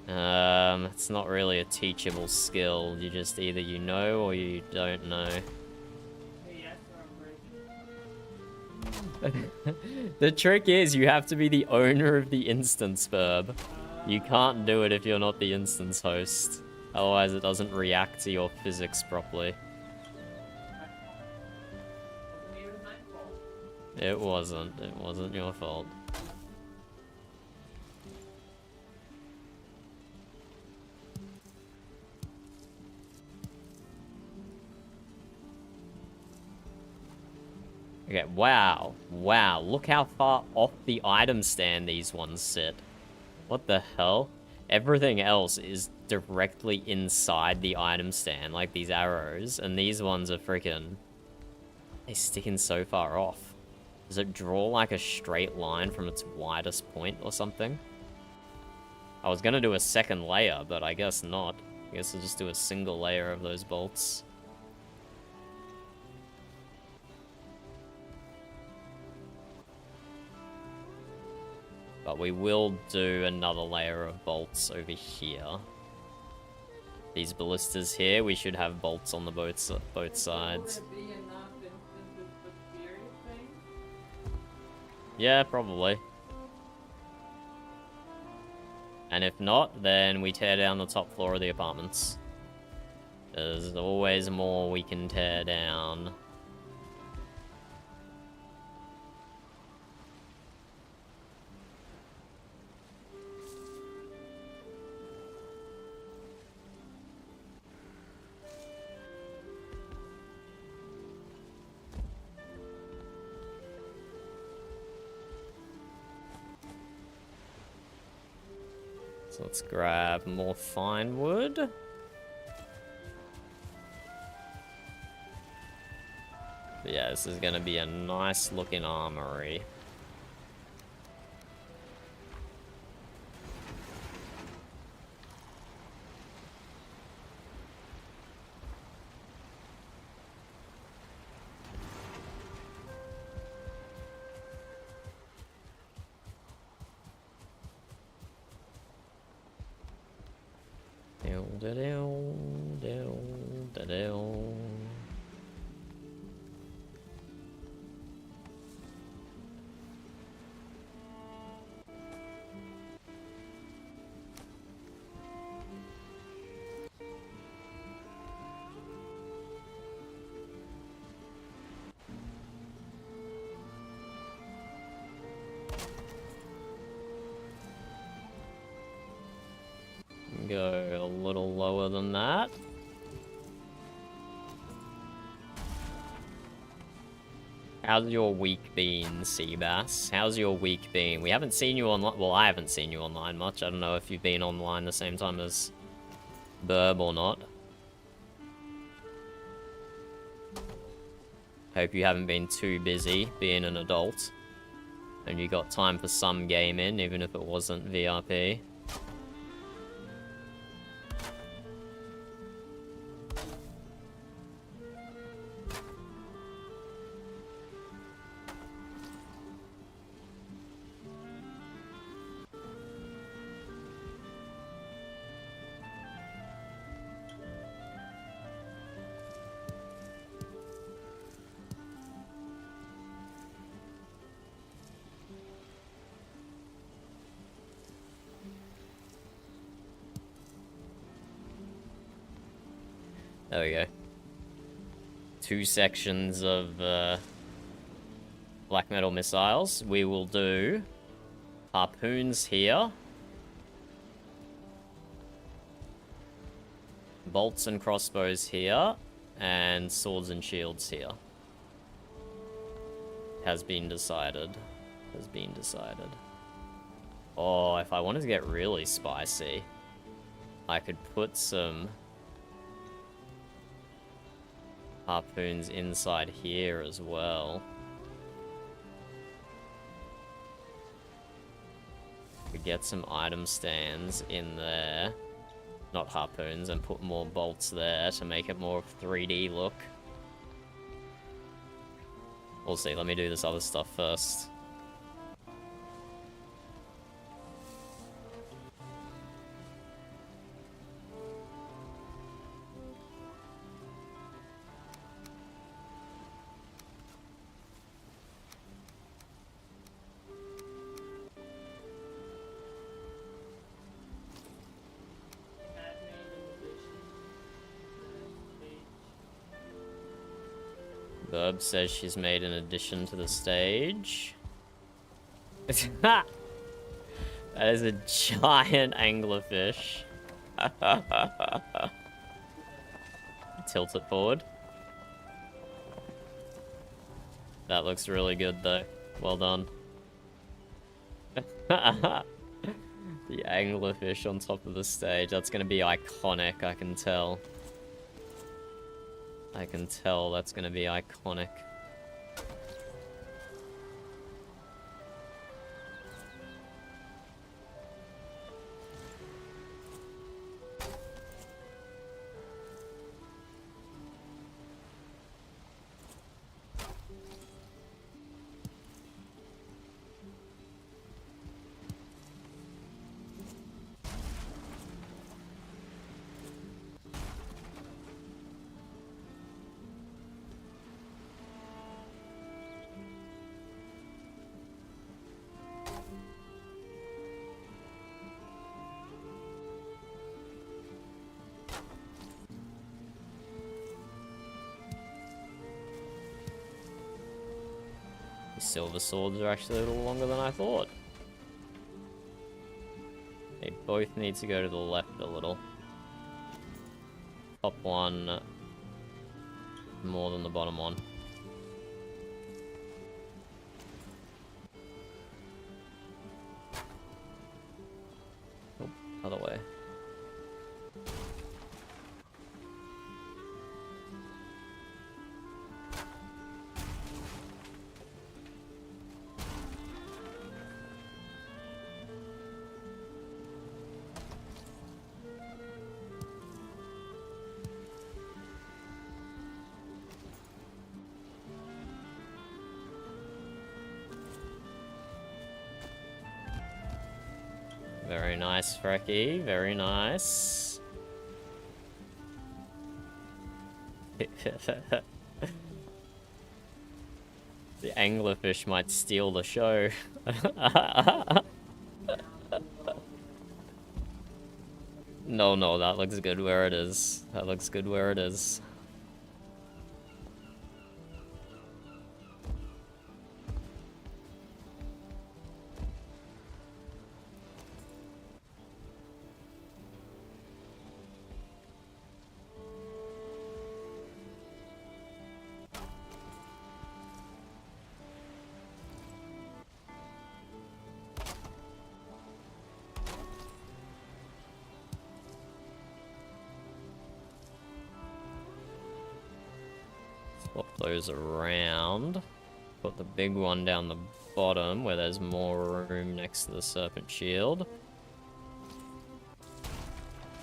It's not really a teachable skill. You just either you know or you don't know. The trick is you have to be the owner of the instance, Burb. You can't do it if you're not the instance host. Otherwise it doesn't react to your physics properly. It wasn't. It wasn't your fault. Okay, wow. Wow, look how far off the item stand these ones sit. What the hell? Everything else is directly inside the item stand, like these arrows, and these ones are freaking... They stick in so far off. Does it draw like a straight line from its widest point or something? I was gonna do a second layer, but I guess not. I guess I'll just do a single layer of those bolts. But we will do another layer of bolts over here. These ballistas here, we should have bolts on the both sides. Yeah, probably. And if not, then we tear down the top floor of the apartments. There's always more we can tear down. So let's grab more fine wood. But yeah, this is gonna be a nice looking armory. Go a little lower than that. How's your week been, Seabass? How's your week been? We haven't seen you online. Well, I haven't seen you online much. I don't know if you've been online the same time as Burb or not. Hope you haven't been too busy being an adult. And you got time for some gaming, even if it wasn't VRP. There we go. 2 sections of black metal missiles. We will do harpoons here. Bolts and crossbows here. And swords and shields here. Has been decided. Has been decided. Oh, if I wanted to get really spicy, I could put some harpoons inside here as well. Could get some item stands in there. Not harpoons, and put more bolts there to make it more 3D look. We'll see, let me do this other stuff first. Burb says she's made an addition to the stage. That is a giant anglerfish. Tilt it forward. That looks really good though. Well done. The anglerfish on top of the stage. That's gonna be iconic, I can tell. I can tell that's gonna be iconic. The silver swords are actually a little longer than I thought. They both need to go to the left a little. Top one more than the bottom one. Oh, other way. Very nice, Frecky. Very nice. The anglerfish might steal the show. No, that looks good where it is. That looks good where it is. Swap those around. Put the big one down the bottom where there's more room next to the serpent shield.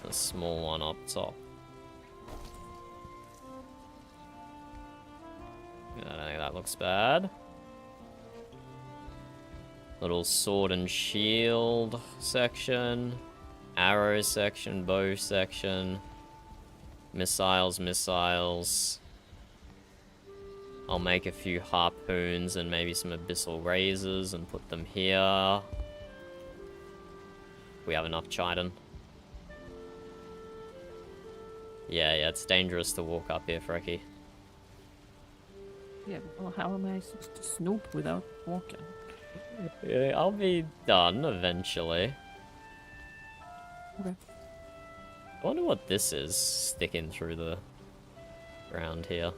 The small one up top. I don't think that looks bad. Little sword and shield section. Arrow section, bow section. Missiles. I'll make a few harpoons and maybe some abyssal razors and put them here. We have enough chidon. Yeah, it's dangerous to walk up here, Frecky. Yeah, well, how am I supposed to snoop without walking? Yeah, I'll be done eventually. Okay. I wonder what this is sticking through the ground here.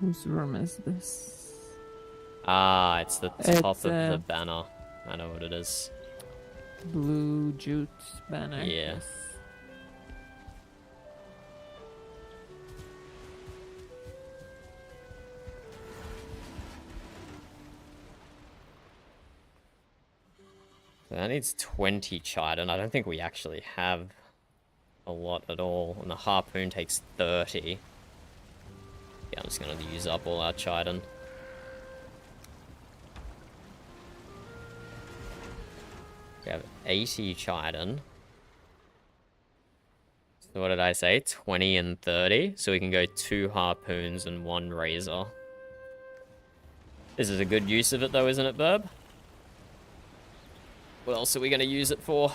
Whose room is this? Ah, it's the top It's, of the banner. I know what it is. Blue jute banner. Yeah. Yes. So that needs 20 Chidon. I don't think we actually have a lot at all. And the harpoon takes 30. Yeah, I'm just gonna use up all our Chidon. We have 80 Chidon. So what did I say? 20 and 30. So we can go 2 harpoons and 1 razor. This is a good use of it though, isn't it, Burb? What else are we gonna use it for?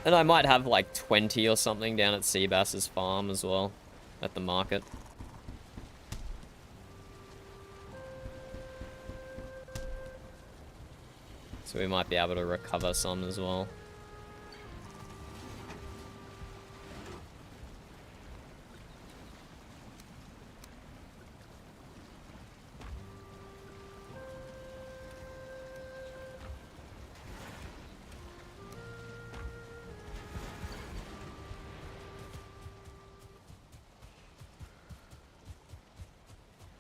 And I might have like 20 or something down at Seabass's farm as well. At the market. So we might be able to recover some as well.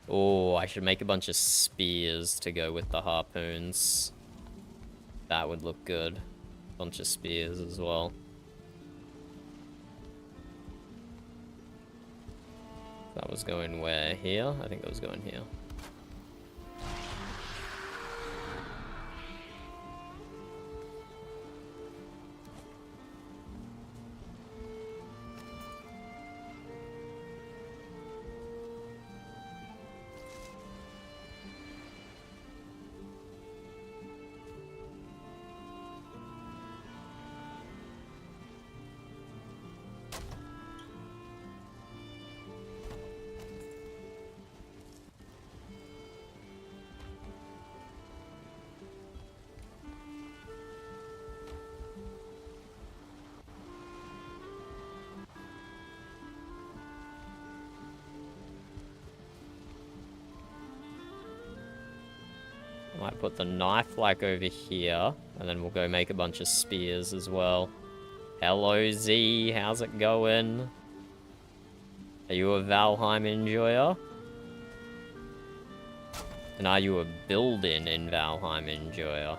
Oh, I should make a bunch of spears to go with the harpoons. That would look good. Bunch of spears as well. That was going where? Here? I think it was going here. I might put the knife like over here, and then we'll go make a bunch of spears as well. Hello Z, how's it going? Are you a Valheim enjoyer? And are you a building in Valheim enjoyer?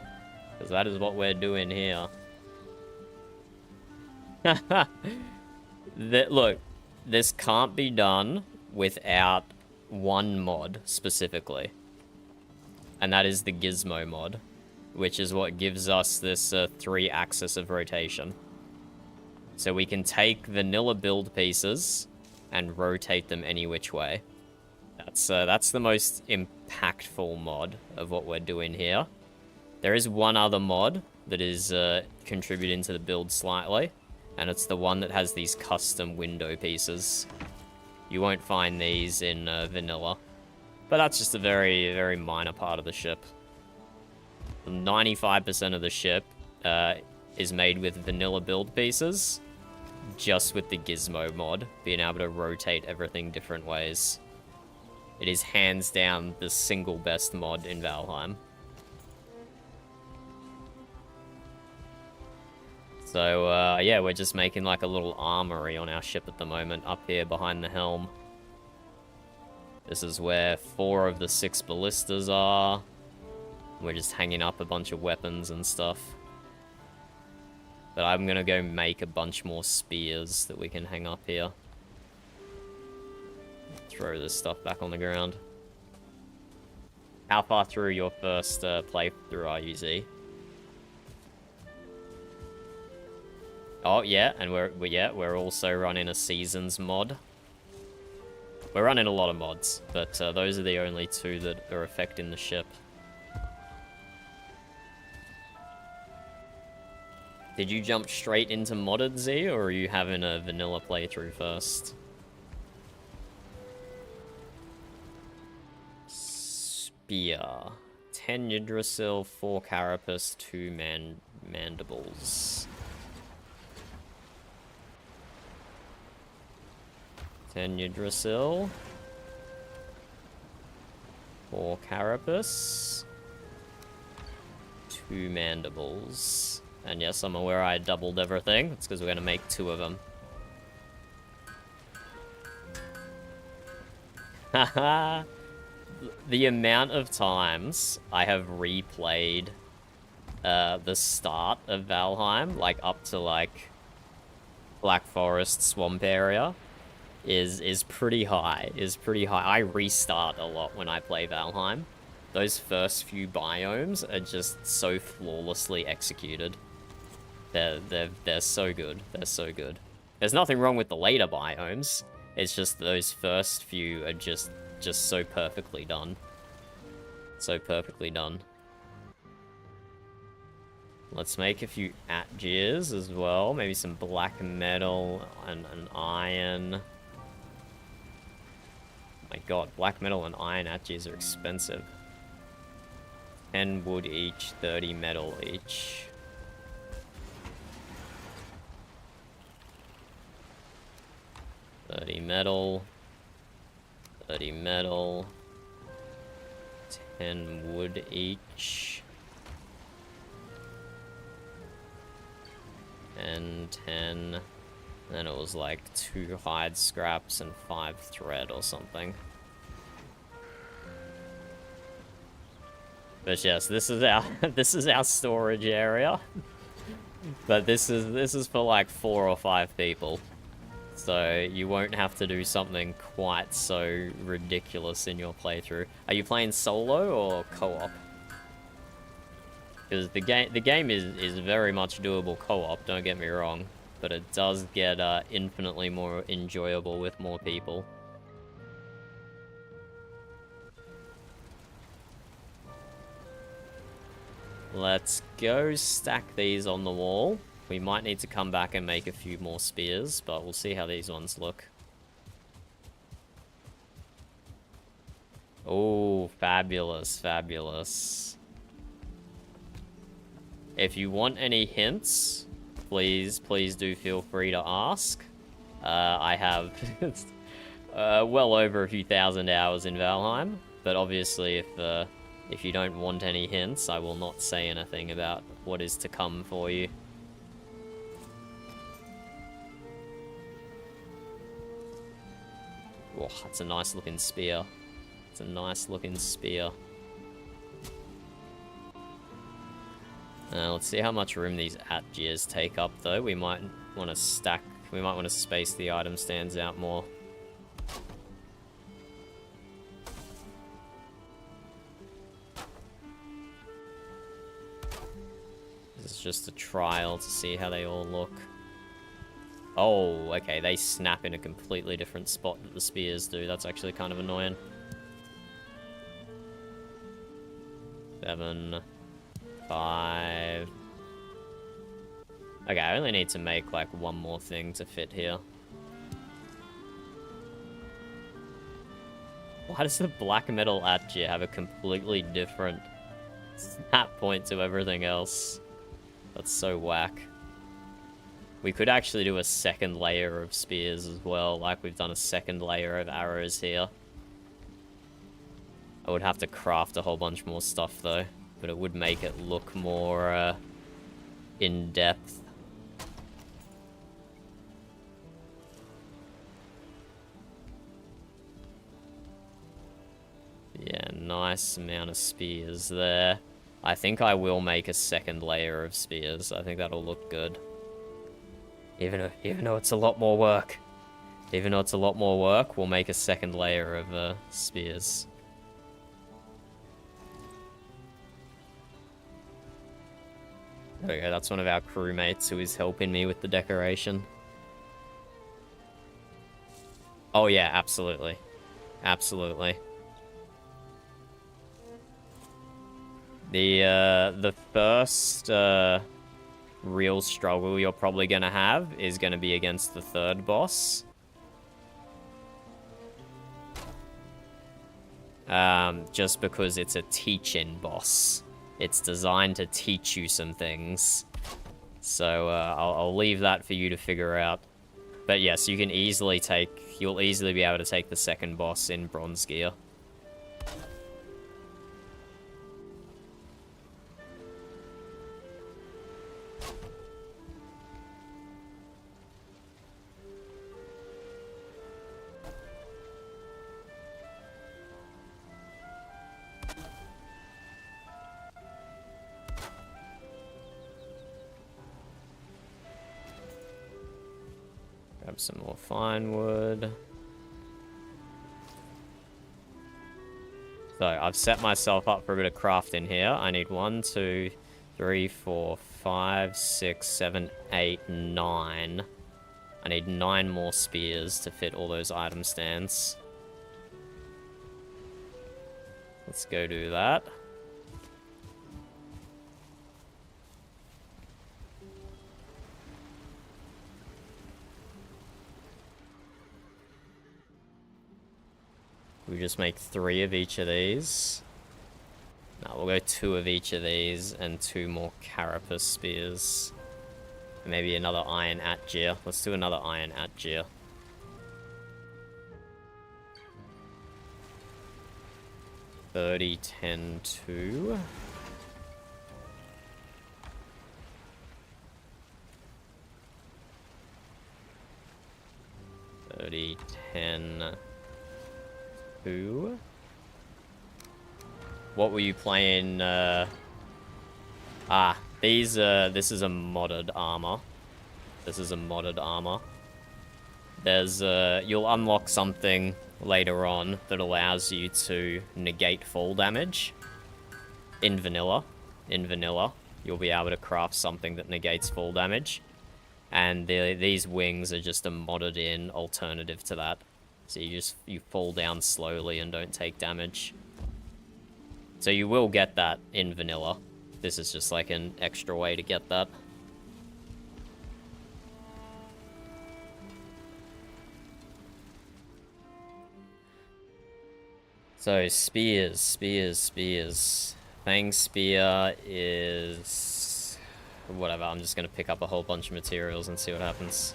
Because that is what we're doing here. Look, this can't be done without one mod specifically. And that is the gizmo mod, which is what gives us this 3-axis of rotation. So we can take vanilla build pieces and rotate them any which way. That's the most impactful mod of what we're doing here. There is one other mod that is contributing to the build slightly, and it's the one that has these custom window pieces. You won't find these in vanilla. But that's just a very, very minor part of the ship. 95% of the ship is made with vanilla build pieces, just with the gizmo mod, being able to rotate everything different ways. It is hands down the single best mod in Valheim. So, yeah, we're just making like a little armory on our ship at the moment, up here behind the helm. This is where 4 of the 6 ballistas are. We're just hanging up a bunch of weapons and stuff. But I'm gonna go make a bunch more spears that we can hang up here. Throw this stuff back on the ground. How far through your first playthrough are you, Z? Oh yeah, and we're also running a seasons mod. We're running a lot of mods, but those are the only 2 that are affecting the ship. Did you jump straight into modded, Z, or are you having a vanilla playthrough first? Spear. 10 Yggdrasil, 4 carapace, 2 mandibles. 10 Yggdrasil. 4 Carapace. 2 Mandibles. And yes, I'm aware I doubled everything. It's because we're going to make 2 of them. Haha! The amount of times I have replayed the start of Valheim, like up to like Black Forest swamp area, is pretty high. I restart a lot when I play Valheim. Those first few biomes are just so flawlessly executed. They're so good. They're so good. There's nothing wrong with the later biomes. It's just those first few are just so perfectly done. So perfectly done. Let's make a few Atgears as well. Maybe some black metal and an iron. My god, black metal and iron Atgears are expensive. 10 wood each, 30 metal each. $30 metal. 30 metal. 10 wood each. And 10. Then it was like 2 hide scraps and 5 thread or something. But yes, this is our this is our storage area. But this is for like 4 or 5 people. So you won't have to do something quite so ridiculous in your playthrough. Are you playing solo or co-op? Because the game is very much doable co-op, don't get me wrong, but it does get infinitely more enjoyable with more people. Let's go stack these on the wall. We might need to come back and make a few more spears, but we'll see how these ones look. Oh, fabulous, fabulous. If you want any hints, please do feel free to ask. I have well over a few thousand hours in Valheim, but obviously if you don't want any hints, I will not say anything about what is to come for you. Oh, that's a nice looking spear. It's a nice looking spear. Let's see how much room these Atgears take up, though. We might want to stack... We might want to space the item stands out more. This is just a trial to see how they all look. Oh, okay, they snap in a completely different spot that the spears do. That's actually kind of annoying. 7... 5... Okay, I only need to make, like, one more thing to fit here. Why does the black metal Atgear have a completely different snap point to everything else? That's so whack. We could actually do a second layer of spears as well, like we've done a second layer of arrows here. I would have to craft a whole bunch more stuff, though. But it would make it look more in-depth. Yeah, nice amount of spears there. I think I will make a second layer of spears. I think that'll look good. Even though it's a lot more work. Even though it's a lot more work, we'll make a second layer of spears. There we go, that's one of our crewmates who is helping me with the decoration. Oh yeah, absolutely. Absolutely. The first real struggle you're probably gonna have is gonna be against the third boss. Just because it's a teach-in boss. It's designed to teach you some things. So, I'll leave that for you to figure out. But yes, you can easily take... You'll easily be able to take the second boss in bronze gear. Grab some more fine wood. So I've set myself up for a bit of crafting here. I need 1, 2, 3, 4, 5, 6, 7, 8, 9. I need 9 more spears to fit all those item stands. Let's go do that. We just make 3 of each of these. No, we'll go 2 of each of these and 2 more carapace spears. And maybe another iron atgear. Let's do another iron atgear. $30, $10, $2. $30, $10, $2. What were you playing? These, this is a modded armor. This is a modded armor. There's, you'll unlock something later on that allows you to negate fall damage. In vanilla. In vanilla, you'll be able to craft something that negates fall damage. And these wings are just a modded in alternative to that. So you fall down slowly and don't take damage. So you will get that in vanilla. This is just like an extra way to get that. So spears, spears, spears. Fang spear is... whatever, I'm just gonna pick up a whole bunch of materials and see what happens.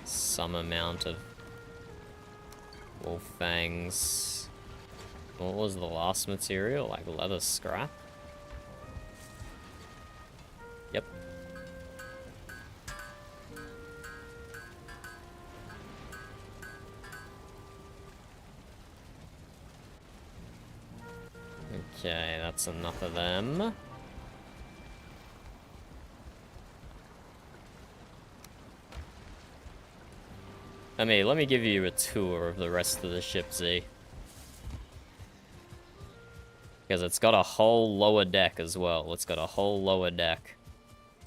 Some amount of wolf fangs. What was the last material? Like leather scrap? Yep. Okay, that's enough of them. Let me give you a tour of the rest of the ship, Z. Because it's got a whole lower deck as well. It's got a whole lower deck.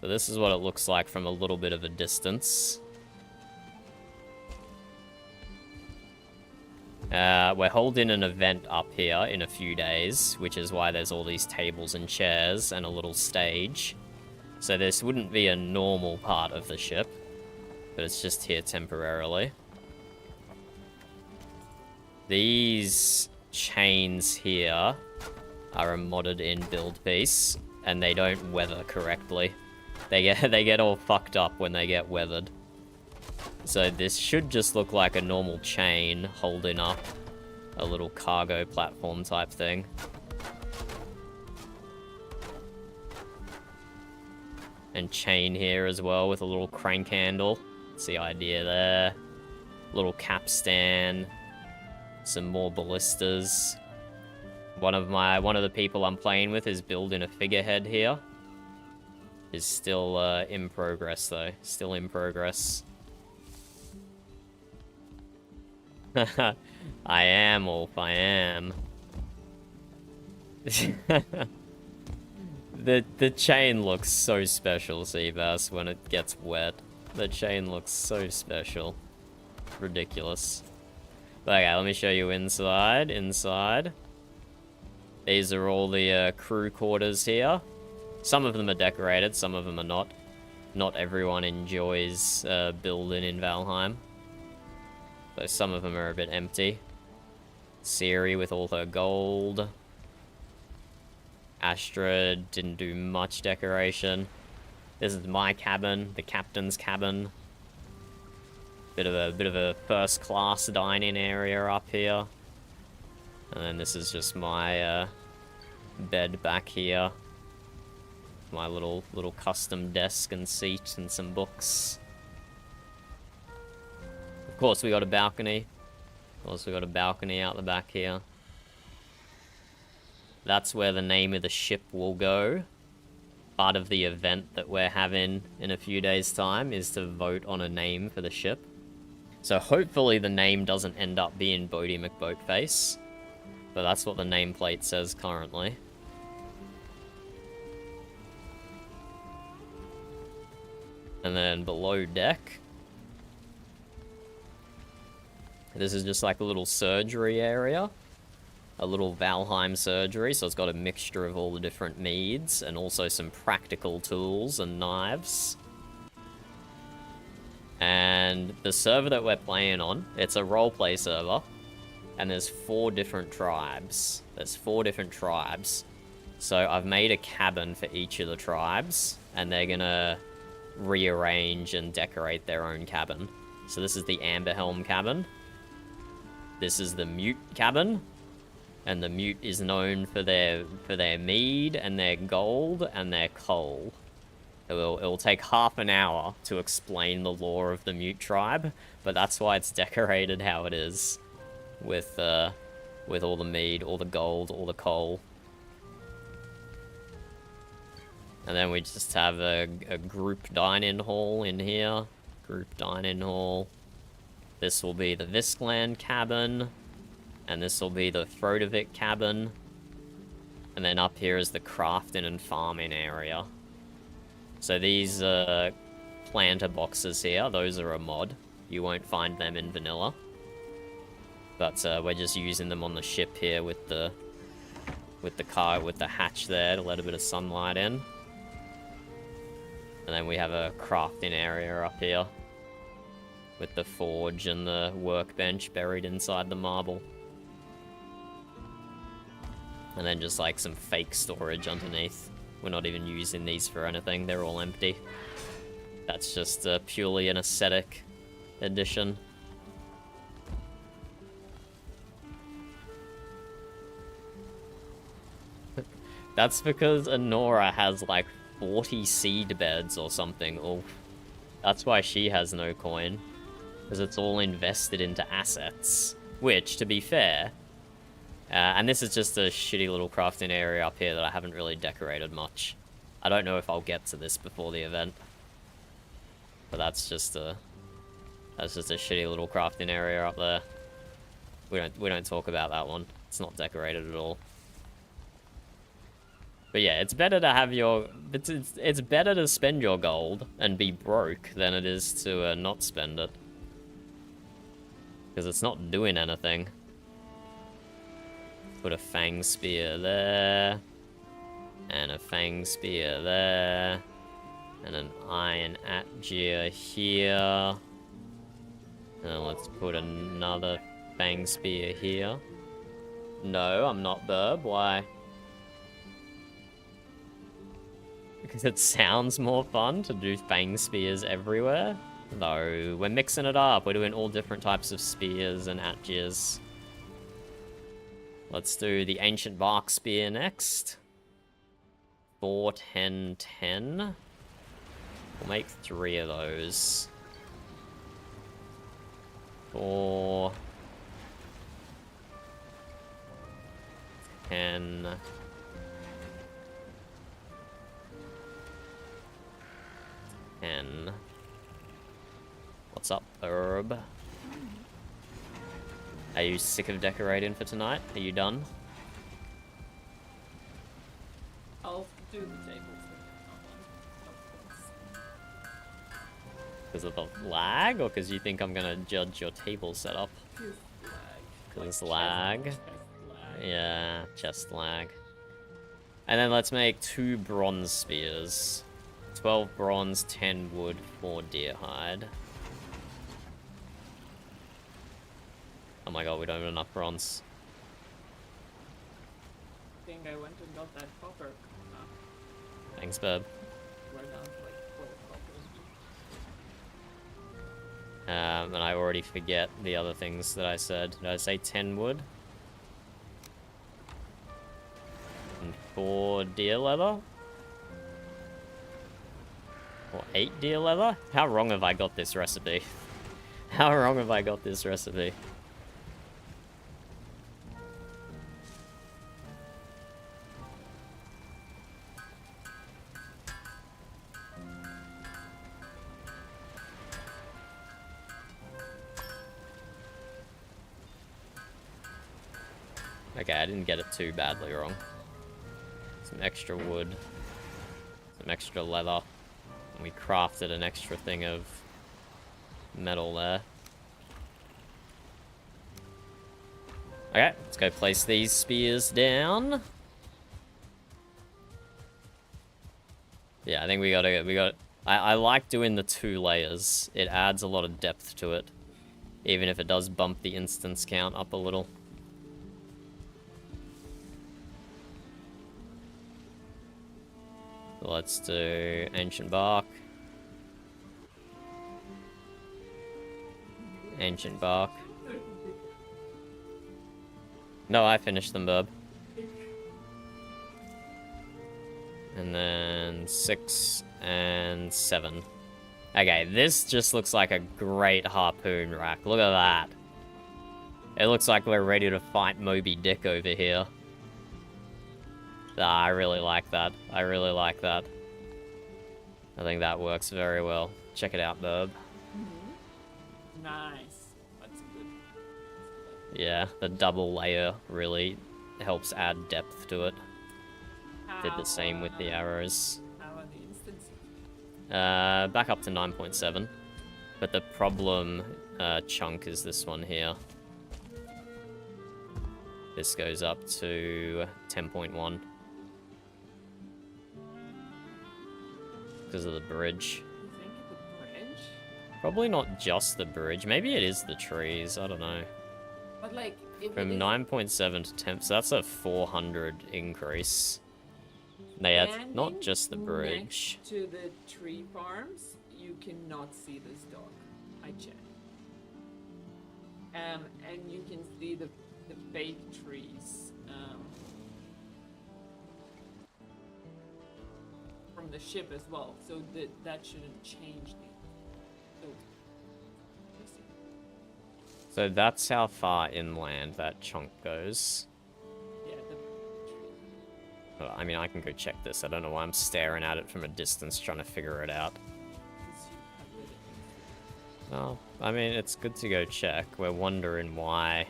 So this is what it looks like from a little bit of a distance. We're holding an event up here in a few days, which is why there's all these tables and chairs and a little stage. So this wouldn't be a normal part of the ship, but it's just here temporarily. These chains here are a modded in build piece, and they don't weather correctly. They get all fucked up when they get weathered. So this should just look like a normal chain holding up a little cargo platform type thing. And chain here as well with a little crank handle. That's the idea there. Little capstan. Some more ballistas. One of the people I'm playing with is building a figurehead here. Is still in progress though. Still in progress. I am, Wolf, I am. The chain looks so special, Seabass, when it gets wet. The chain looks so special. Ridiculous. Okay, let me show you inside. Inside. These are all the crew quarters here. Some of them are decorated, some of them are not. Not everyone enjoys building in Valheim. So some of them are a bit empty. Siri with all her gold. Astra didn't do much decoration. This is my cabin, the captain's cabin. Bit of a first class dining area up here. And then this is just my bed back here. My little custom desk and seat and some books. Of course we got a balcony. Of course we got a balcony out the back here. That's where the name of the ship will go. Part of the event that we're having in a few days' time is to vote on a name for the ship. So hopefully the name doesn't end up being Bodie McBoatface. But that's what the nameplate says currently. And then below deck, this is just like a little surgery area. A little Valheim surgery, so it's got a mixture of all the different meads and also some practical tools and knives. And the server that we're playing on, it's a roleplay server, and there's 4 different tribes. So I've made a cabin for each of the tribes, and they're gonna rearrange and decorate their own cabin. So this is the Amberhelm cabin. This is the Mute cabin. And the Mute is known for their mead and their gold and their coal. It will take half an hour to explain the lore of the Mute tribe, but that's why it's decorated how it is, with all the mead, all the gold, all the coal. And then we just have a group dining hall in here. Group dining hall. This will be the Viscland cabin. And this will be the Frodovik cabin. And then up here is the crafting and farming area. So these planter boxes here, those are a mod. You won't find them in vanilla. But we're just using them on the ship here with the hatch there to let a bit of sunlight in. And then we have a crafting area up here with the forge and the workbench buried inside the marble. And then just like some fake storage underneath. We're not even using these for anything, they're all empty. That's just purely an aesthetic addition. That's because Honora has like 40 seed beds or something. Oh, that's why she has no coin. Because it's all invested into assets. Which, to be fair... and this is just a shitty little crafting area up here that I haven't really decorated much. I don't know if I'll get to this before the event. But that's just a shitty little crafting area up there. We don't talk about that one. It's not decorated at all. But yeah, it's better to have your... It's better to spend your gold and be broke than it is to not spend it. Because it's not doing anything. Put a fang spear there. And a fang spear there. And an iron atgear here. And let's put another fang spear here. No, I'm not Burb. Why? Because it sounds more fun to do fang spears everywhere. No, we're mixing it up. We're doing all different types of spears and atgears. Let's do the Ancient Bark Spear next. 4, 10, 10. We'll make 3 of those. 4... 10... 10. What's up, Herb? Are you sick of decorating for tonight? Are you done? I'll do the tables. Because of the lag, or because you think I'm gonna judge your table setup? Because it's lag. Yeah, chest lag. And then let's make 2 bronze spears. 12 bronze, 10 wood, 4 deer hide. Oh my god, we don't have enough bronze. think I went and got that copper. Thanks, bub. We're down to like 4 copper. And I already forget the other things that I said. Did I say 10 wood? And 4 deer leather? Or 8 deer leather? How wrong have I got this recipe? How wrong have I got this recipe? Okay, I didn't get it too badly wrong. Some extra wood. Some extra leather. And we crafted an extra thing of metal there. Okay, let's go place these spears down. Yeah, I think we got. I like doing the 2 layers. It adds a lot of depth to it. Even if it does bump the instance count up a little. So let's do ancient bark. Ancient bark. No, I finished them, bub. And then 6 and 7. Okay, this just looks like a great harpoon rack. Look at that. It looks like we're ready to fight Moby Dick over here. Ah, I really like that. I really like that. I think that works very well. Check it out, bub. Nice. That's good. Yeah, the double layer really helps add depth to it. Did the same with the arrows. How are the instances? Back up to 9.7. But the problem chunk is this one here. This goes up to 10.1. Because of the bridge. You think it's the bridge? Probably not just the bridge. Maybe it is the trees. I don't know. But like, if From it is 9.7 to 10, so that's a 400 increase. Yeah, it's not standing just the bridge. next to the tree farms, you cannot see this dog. I checked. And you can see the fake trees from the ship as well. So that shouldn't change things. So, let's see. So that's how far inland that chunk goes. Yeah, the tree. Well, I mean, I can go check this. I don't know why I'm staring at it from a distance trying to figure it out. 'Cause you have the- Well, I mean, it's good to go check. We're wondering why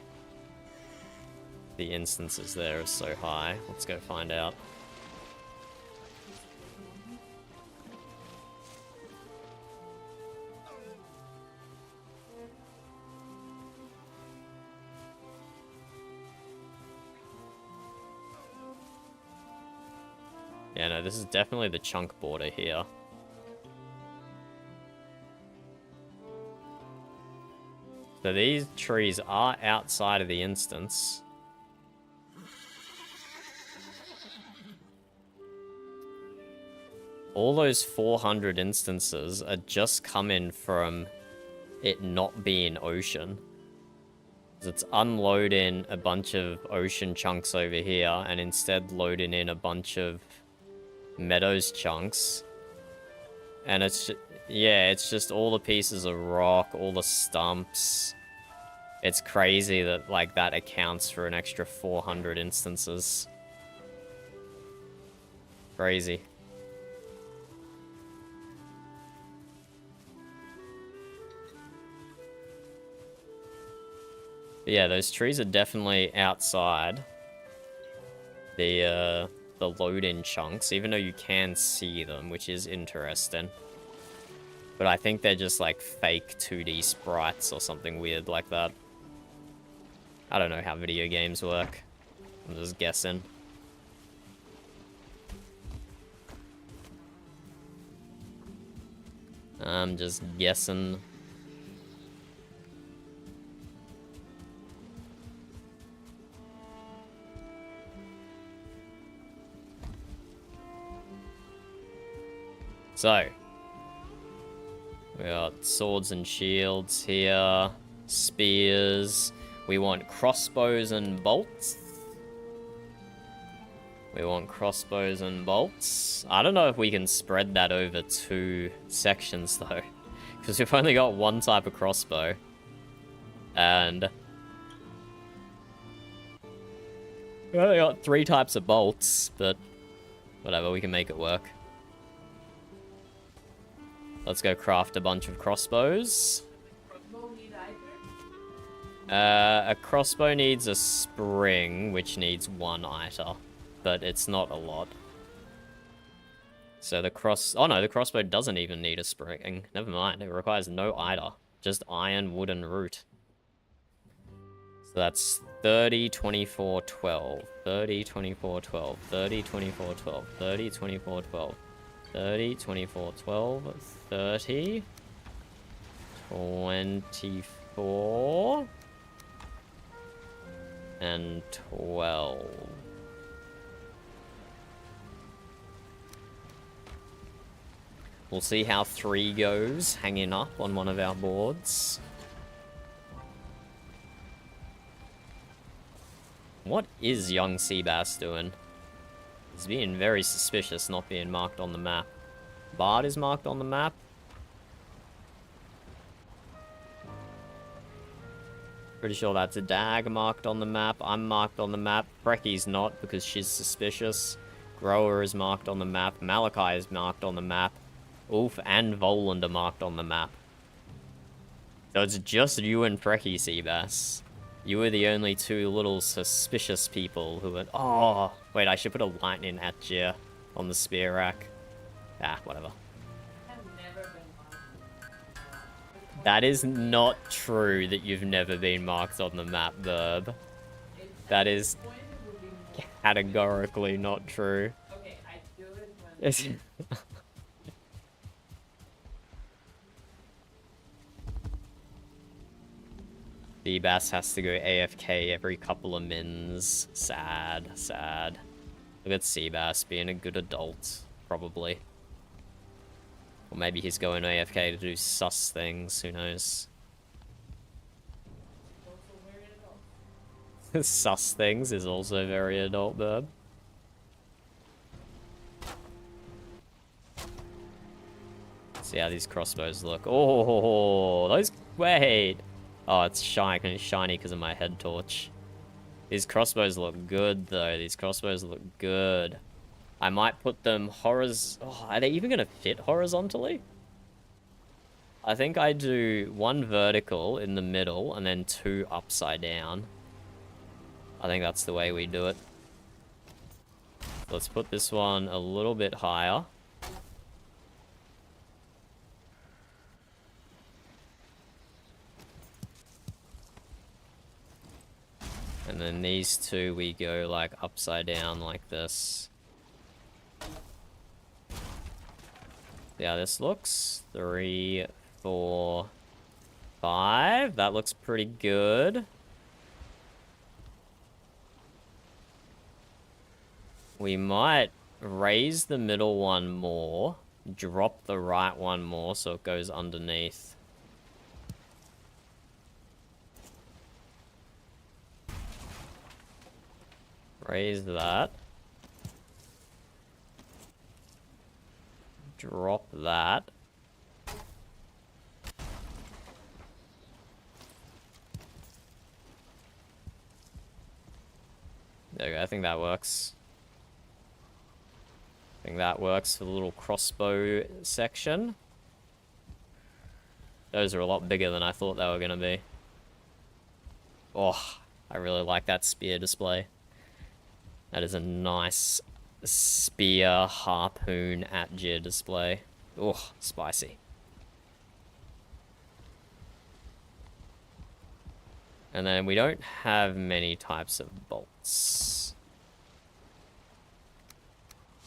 the instances there is so high. Let's go find out. Yeah, no, this is definitely the chunk border here. So these trees are outside of the instance. All those 400 instances are just coming from it not being ocean. 'Cause it's unloading a bunch of ocean chunks over here and instead loading in a bunch of meadows chunks. And it's yeah, it's just all the pieces of rock, all the stumps. It's crazy that like that accounts for an extra 400 instances. Crazy. But yeah, those trees are definitely outside the load-in chunks, even though you can see them, which is interesting. But I think they're just like fake 2D sprites or something weird like that. I don't know how video games work. I'm just guessing. I'm just guessing. So, we got swords and shields here, spears. We want crossbows and bolts. We want crossbows and bolts. I don't know if we can spread that over 2 sections though, because we've only got one type of crossbow. And we only got 3 types of bolts, but whatever, we can make it work. Let's go craft a bunch of crossbows. A crossbow needs a spring, which needs 1 iter, but it's not a lot. So the oh no, the crossbow doesn't even need a spring. Never mind, it requires no iter, just iron, wood, and root. So that's 30, 24, 12. 30, 24, 12. 30, 24, 12. 30, 24, 12. 30, 24, 12. 30. 24. And 12. We'll see how 3 goes, hanging up on one of our boards. What is young Seabass doing? He's being very suspicious, not being marked on the map. Bard is marked on the map. Pretty sure that's a Dag marked on the map. I'm marked on the map. Brecky's not because she's suspicious. Grower is marked on the map. Malachi is marked on the map. Ulf and Voland are marked on the map. So it's just you and Frecky, Seabass. You were the only 2 little suspicious people who went, oh, wait, I should put a lightning at you on the spear rack. Ah, whatever. That is not true that you've never been marked on the map, Verb. That is categorically not true. Okay, I do it when... Seabass has to go AFK every couple of mins. Sad, sad. Look at Seabass being a good adult, probably. Or maybe he's going AFK to do sus things, who knows. Sus things is also very adult, Verb. See how these crossbows look. Oh, those... Wait! Oh, it's shiny because of my head torch. These crossbows look good, though. These crossbows look good. I might put them Oh, are they even going to fit horizontally? I think I do 1 vertical in the middle and then 2 upside down. I think that's the way we do it. Let's put this one a little bit higher. And then these 2 we go like upside down like this. See how this looks? 3, 4, 5. That looks pretty good. We might raise the middle one more, drop the right one more so it goes underneath. Raise that. Drop that. There we go, I think that works. I think that works for the little crossbow section. Those are a lot bigger than I thought they were going to be. Oh, I really like that spear display. That is a nice spear harpoon at-gear display. Oh, spicy. And then we don't have many types of bolts.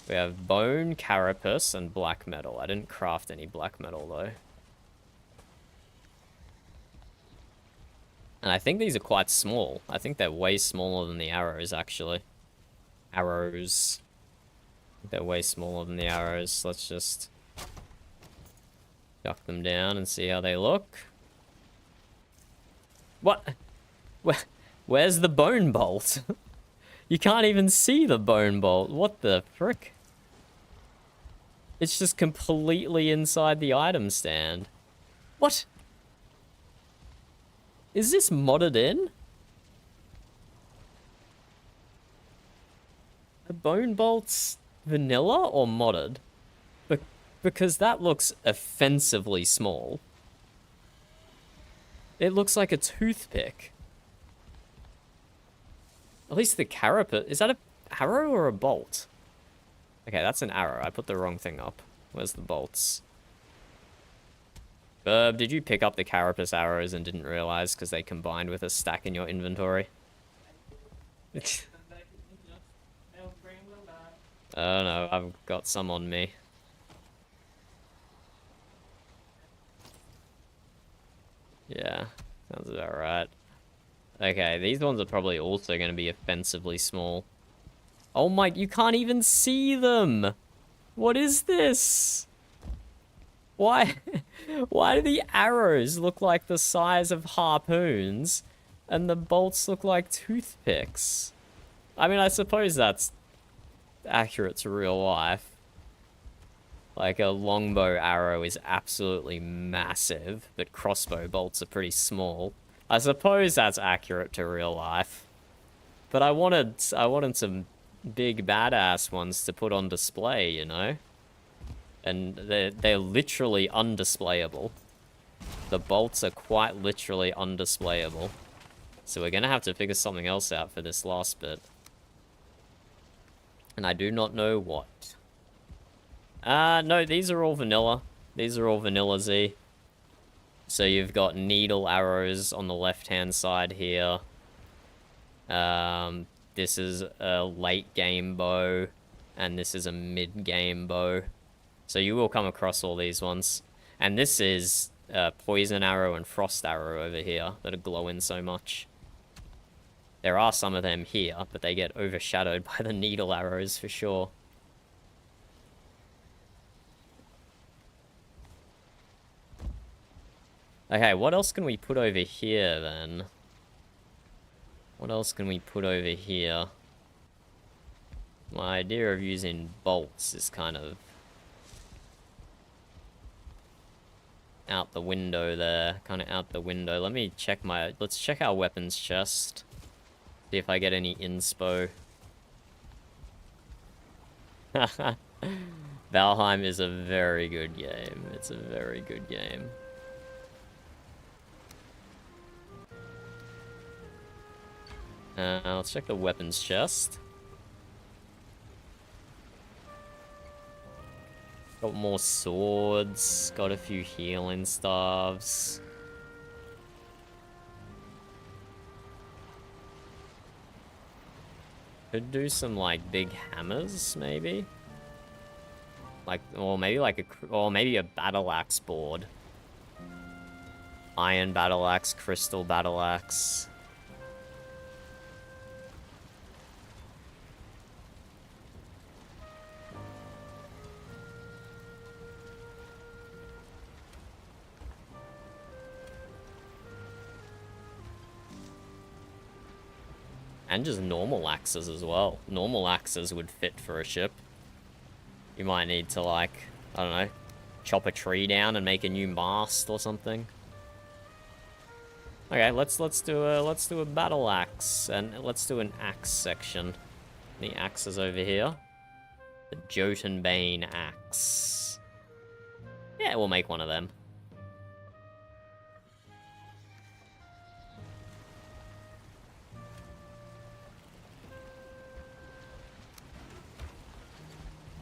We have bone, carapace, and black metal. I didn't craft any black metal though. And I think these are quite small. I think they're way smaller than the arrows, actually. Arrows. They're way smaller than the arrows. Let's just Duck them down and see how they look. What? Where's the bone bolt? You can't even see the bone bolt. What the frick? It's just completely inside the item stand. What? Is this modded in? The bone bolt's vanilla or modded? Because that looks offensively small. It looks like a toothpick. At least the carapace... Is that an arrow or a bolt? Okay, that's an arrow. I put the wrong thing up. Where's the bolts? Burb, did you pick up the carapace arrows and didn't realize because they combined with a stack in your inventory? Oh no, I've got some on me. Yeah, sounds about right. Okay, these ones are probably also going to be offensively small. Oh my, you can't even see them! What is this? Why do the arrows look like the size of harpoons and the bolts look like toothpicks? I mean, I suppose that's accurate to real life. Like, a longbow arrow is absolutely massive, but crossbow bolts are pretty small. I suppose that's accurate to real life. But I wanted some big badass ones to put on display, you know? And they're literally undisplayable. The bolts are quite literally undisplayable. So we're gonna have to figure something else out for this last bit. And I do not know what. No, these are all vanilla. These are all vanilla Z. So you've got needle arrows on the left-hand side here. This is a late game bow, and this is a mid-game bow. So you will come across all these ones. And this is poison arrow and frost arrow over here that are glowing so much. There are some of them here, but they get overshadowed by the needle arrows for sure. Okay, what else can we put over here, then? What else can we put over here? My idea of using bolts is kind of out the window there. Kind of out the window. Let me check my... Let's check our weapons chest. See if I get any inspo. Valheim is a very good game. It's a very good game. Let's check the weapons chest. Got more swords. Got a few healing staves. Could do some, like, big hammers, maybe? Like, or maybe like maybe a battle axe board. Iron battle axe, crystal battle axe. And just normal axes as well. Normal axes would fit for a ship. You might need to, like, I don't know, chop a tree down and make a new mast or something. Okay, let's do a battle axe, and let's do an axe section. The axes over here. The Jotunbane axe. Yeah, we'll make one of them.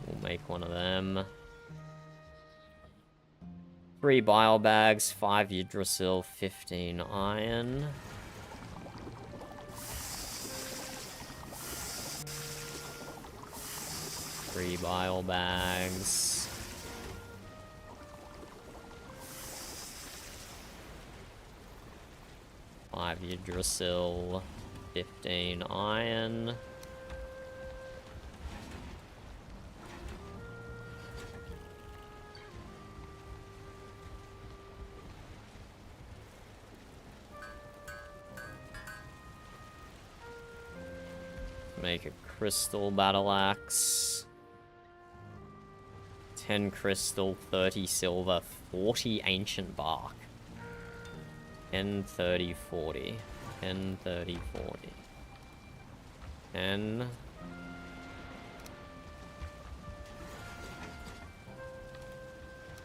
We'll make one of them. 3 bile bags, 5 Yggdrasil, 15 iron. Three bile bags. Five Yggdrasil, 15 iron. make a crystal battle axe. 10 crystal, 30 silver, 40 ancient bark. 10, 30, 40. 10, 30, 40. 10.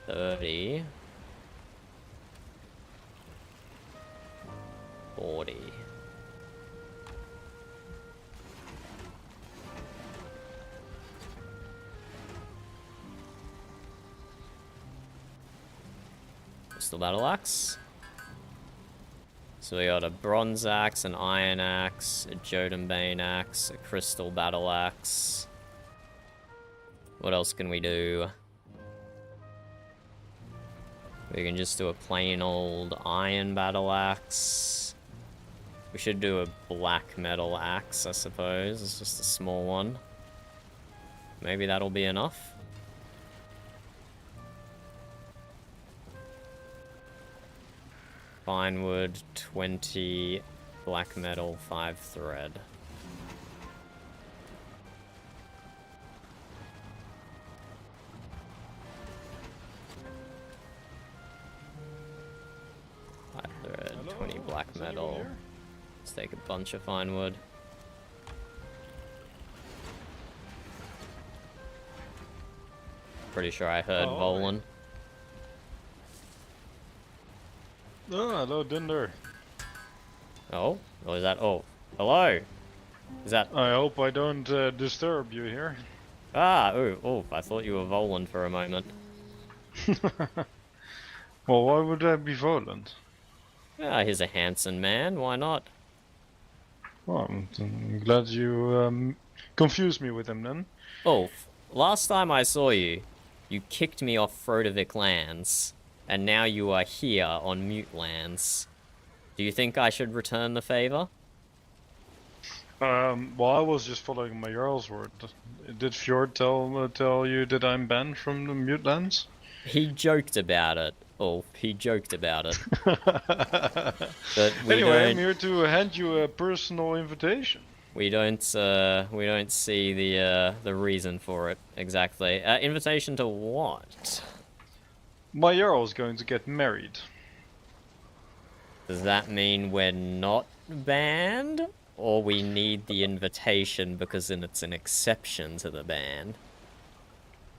30. 40. Crystal battle axe. So we got a bronze axe, an iron axe, a Jotunbane axe, a crystal battle axe. What else can we do? We can just do a plain old iron battle axe. We should do a black metal axe, I suppose. It's just a small one. Maybe that'll be enough. Fine wood, 20, black metal, 5 thread. Thread, 20 black metal. Let's take a bunch of fine wood. Pretty sure I heard Volan. Oh, hello, Dunder. Oh? Or is that... Oh. Hello? Is that... I hope I don't disturb you here. Ah! Ooh, oh, I thought you were Volan for a moment. Well, why would that be Voland? Ah, he's a handsome man, why not? Well, I'm glad you confused me with him then. Oh, last time I saw you, you kicked me off Frodovik lands, and now you are here on Mute lands. Do you think I should return the favor? Well, I was just following my Jarl's word. Did Fjord tell you that I'm banned from the Mute lands? He joked about it. Oh, he joked about it. But we anyway, I'm don't... here to hand you a personal invitation. We don't see the reason for it exactly. Invitation to what? My Jarl is going to get married. Does that mean we're not banned? Or we need the invitation because then it's an exception to the ban?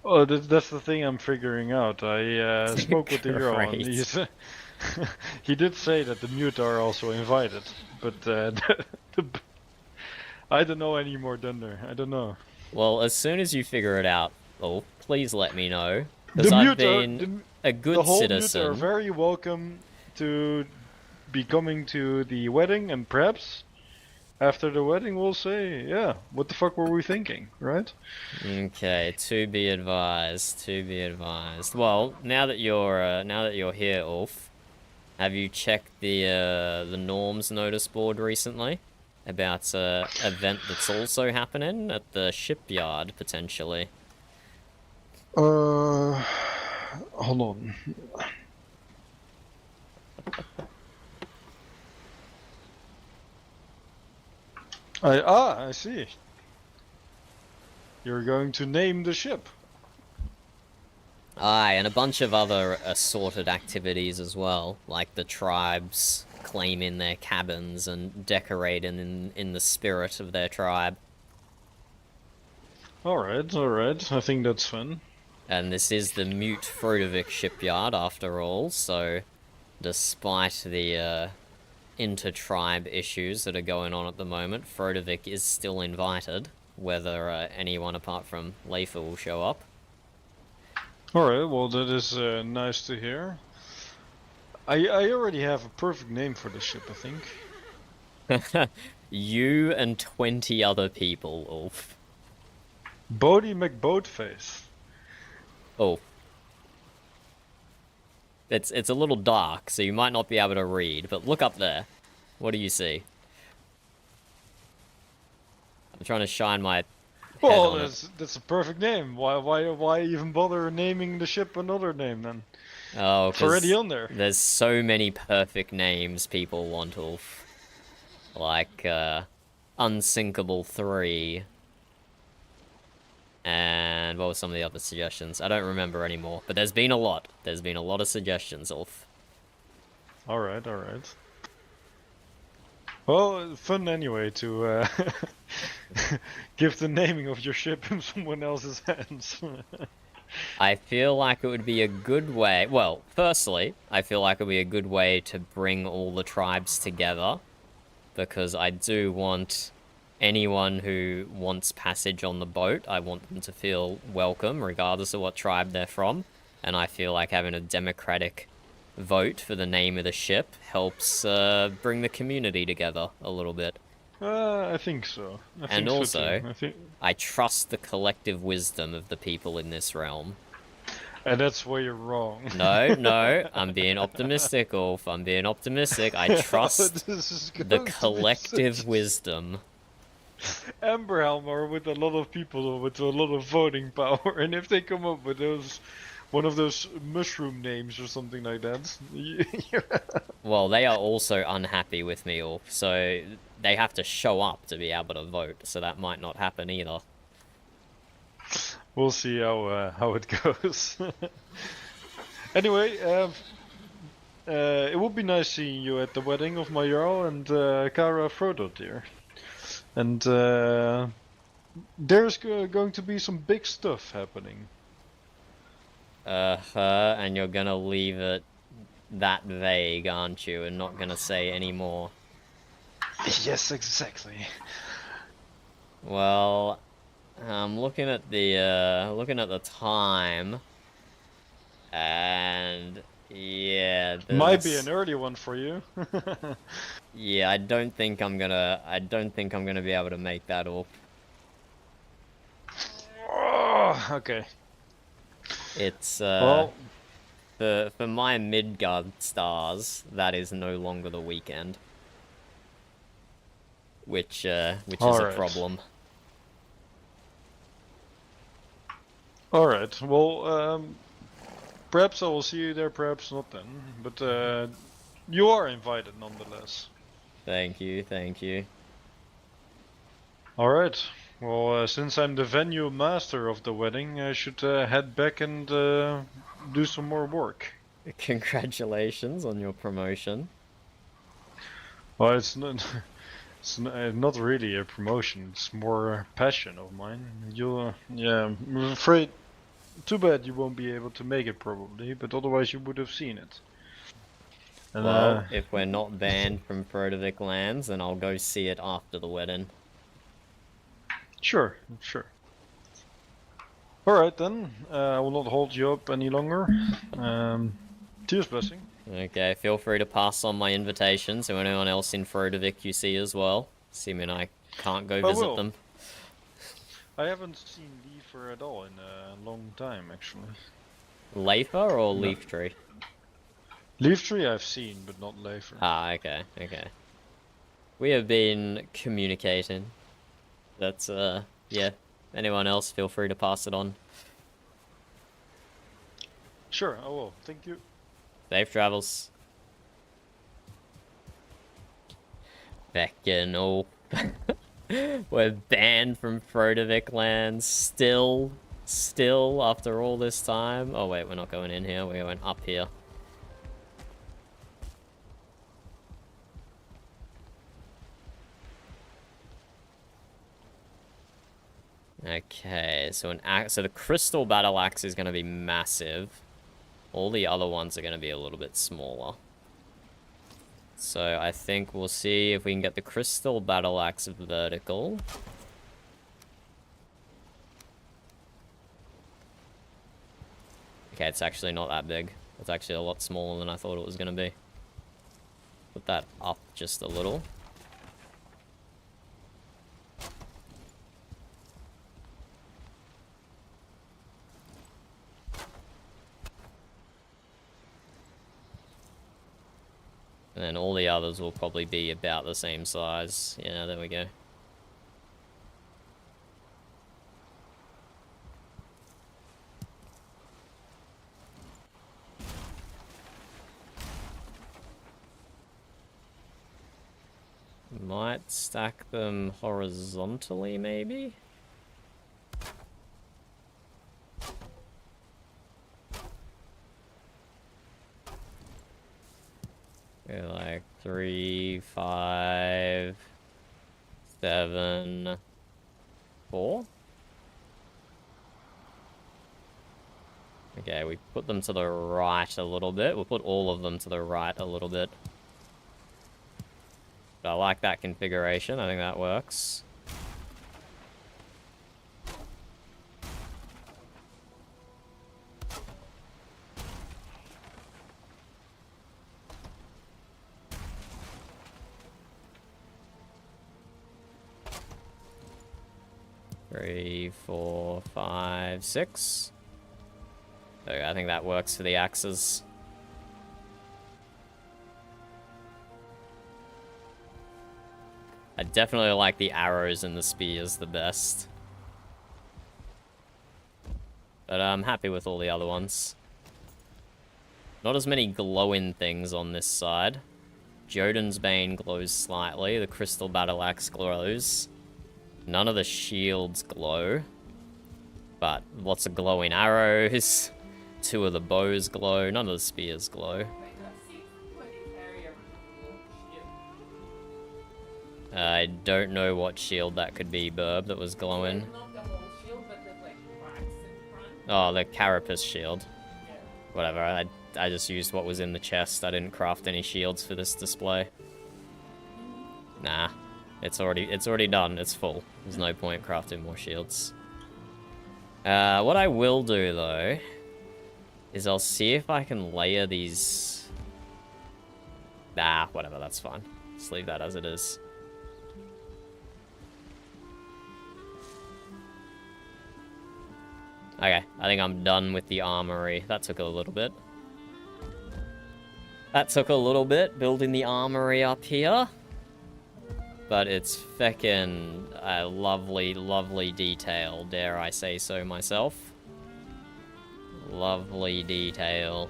Oh, that's the thing I'm figuring out. I spoke with the Jarl and he did say that the Mute are also invited. But I don't know anymore, Dunder. I don't know. Well, as soon as you figure it out, please let me know. Because I've been a good citizen. The whole Mute are very welcome to be coming to the wedding, and perhaps after the wedding we'll say, yeah, what the fuck were we thinking, right? Okay, to be advised, to be advised. Well, now that you're here, Ulf, have you checked the norms notice board recently? About an event that's also happening at the shipyard, potentially. Hold on. I see. You're going to name the ship. Aye, and a bunch of other assorted activities as well, like the tribes claiming their cabins and decorating in the spirit of their tribe. Alright, I think that's fun. And this is the Mute Frodovik shipyard, after all, so despite the inter-tribe issues that are going on at the moment, Frodovik is still invited, whether anyone apart from Leifa will show up. Alright, well that is nice to hear. I already have a perfect name for the ship, I think. You and 20 other people, Ulf. Bodie McBoatface. Oh. It's a little dark, so you might not be able to read, but look up there. What do you see? I'm trying to shine my well, that's a perfect name. Why even bother naming the ship another name then? Oh, it's already on there. There's so many perfect names people want, Ulf. Like, unsinkable 3. And what were some of the other suggestions? I don't remember anymore. But there's been a lot. There's been a lot of suggestions, Ulf. Alright, alright. Well, fun anyway to give the naming of your ship in someone else's hands. I feel like it would be a good way... Well, firstly, I feel like it would be a good way to bring all the tribes together. Because I do want anyone who wants passage on the boat, I want them to feel welcome, regardless of what tribe they're from. And I feel like having a democratic vote for the name of the ship helps bring the community together a little bit. I think so. And also, too. I trust the collective wisdom of the people in this realm. And that's where you're wrong. No, I'm being optimistic, Ulf. I'm being optimistic. I trust the collective wisdom. Amberhelm are with a lot of people with a lot of voting power, and if they come up with one of those mushroom names or something like that. Well, they are also unhappy with me, Ulf, so they have to show up to be able to vote, so that might not happen either. We'll see how it goes. Anyway, it would be nice seeing you at the wedding of my Jarl and Kara Frodo dear. And there's going to be some big stuff happening. And you're gonna leave it that vague, aren't you, and not gonna say any more? Yes, exactly. Well, I'm looking at the time, and yeah, might be an early one for you. Yeah, I don't think I'm gonna be able to make that up. Oh, okay. It's well, for my Midgard stars, that is no longer the weekend, which is a problem. Alright, well, perhaps I will see you there, perhaps not then, but you are invited nonetheless. Thank you, thank you. Alright, well, since I'm the venue master of the wedding, I should head back and do some more work. Congratulations on your promotion. Well, it's not really a promotion, it's more a passion of mine. Yeah, I'm afraid, too bad you won't be able to make it probably, but otherwise you would have seen it. And, well, if we're not banned from Frodovik lands, then I'll go see it after the wedding. Sure. Alright then, I will not hold you up any longer. Cheers, blessing. Okay, feel free to pass on my invitation to anyone else in Frodovik you see as well. Assuming I can't go visit them. I haven't seen Leafer at all in a long time, actually. Leifer or Leaftree? Leaftree I've seen, but not Leifer. Ah, okay. We have been communicating. That's, yeah. Anyone else, feel free to pass it on. Sure, I will. Thank you. Safe travels. Feckin' all. We're banned from Frodovik lands. Still, after all this time. Oh wait, we're not going in here, we're going up here. Okay, so the crystal battle axe is going to be massive. All the other ones are going to be a little bit smaller. So I think we'll see if we can get the crystal battle axe vertical. Okay, it's actually not that big. It's actually a lot smaller than I thought it was going to be. Put that up just a little. And then all the others will probably be about the same size. Yeah, there we go. Might stack them horizontally, maybe? Okay, like 3, 5, 7, 4. Okay, we put them to the right a little bit. We'll put all of them to the right a little bit. But I like that configuration. I think that works. Three, 4, 5, 6. So I think that works for the axes. I definitely like the arrows and the spears the best. But I'm happy with all the other ones. Not as many glowing things on this side. Jotun's Bane glows slightly. The Crystal Battle Axe glows. None of the shields glow. But lots of glowing arrows. 2 of the bows glow. None of the spears glow. I don't know what shield that could be, Burb, that was glowing. Not the whole shield, but there's like cracks in front. Oh, the Carapace shield. Yeah. Whatever, I just used what was in the chest. I didn't craft any shields for this display. Nah, it's already done. It's full. There's no point crafting more shields. What I will do, though, is I'll see if I can layer these... Nah, whatever, that's fine. Just leave that as it is. Okay, I think I'm done with the armory. That took a little bit. Building the armory up here. But it's feckin' a lovely, lovely detail, dare I say so myself. Lovely detail.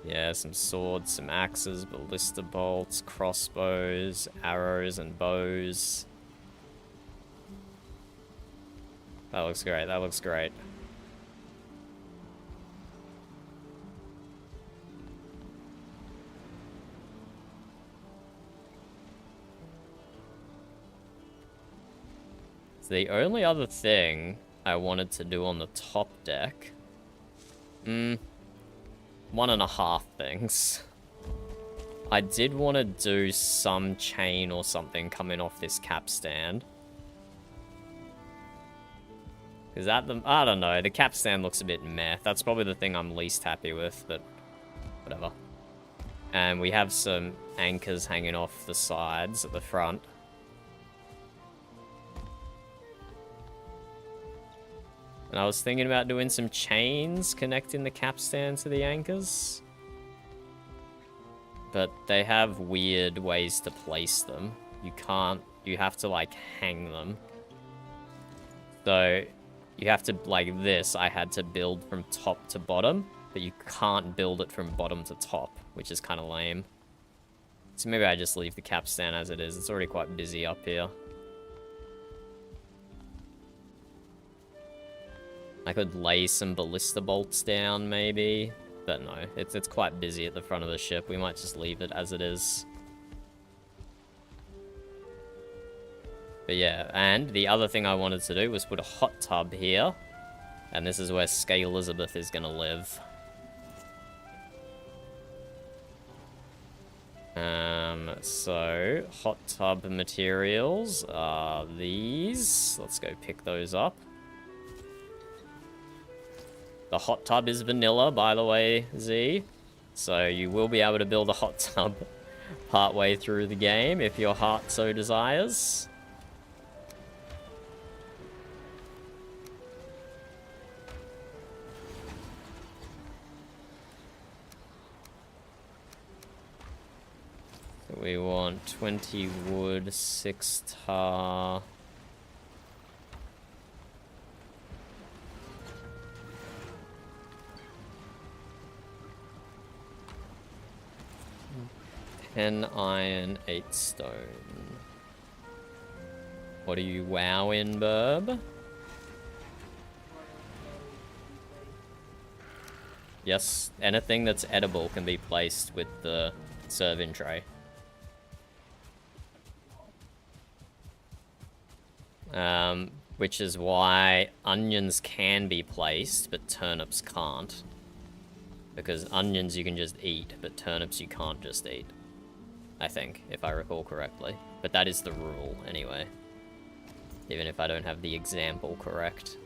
Yeah, some swords, some axes, ballista bolts, crossbows, arrows, and bows. That looks great, that looks great. So the only other thing I wanted to do on the top deck... 1.5 things. I did want to do some chain or something coming off this capstan. Because I don't know, the capstan looks a bit meh. That's probably the thing I'm least happy with, but whatever. And we have some anchors hanging off the sides at the front. And I was thinking about doing some chains connecting the capstan to the anchors. But they have weird ways to place them. You have to like hang them. So you have to, like this, I had to build from top to bottom, but you can't build it from bottom to top, which is kind of lame. So maybe I just leave the capstan as it is. It's already quite busy up here. I could lay some ballista bolts down, maybe. But no, it's quite busy at the front of the ship. We might just leave it as it is. But yeah, and the other thing I wanted to do was put a hot tub here. And this is where Skay Elizabeth is going to live. So, hot tub materials are these. Let's go pick those up. The hot tub is vanilla, by the way, Z. So you will be able to build a hot tub partway through the game if your heart so desires. So we want 20 wood, 6 tar... 10 iron, 8 stone. What are you wowing, Burb? Yes, anything that's edible can be placed with the serve-in tray. Which is why onions can be placed, but turnips can't. Because onions you can just eat, but turnips you can't just eat. I think, if I recall correctly. But that is the rule, anyway. Even if I don't have the example correct.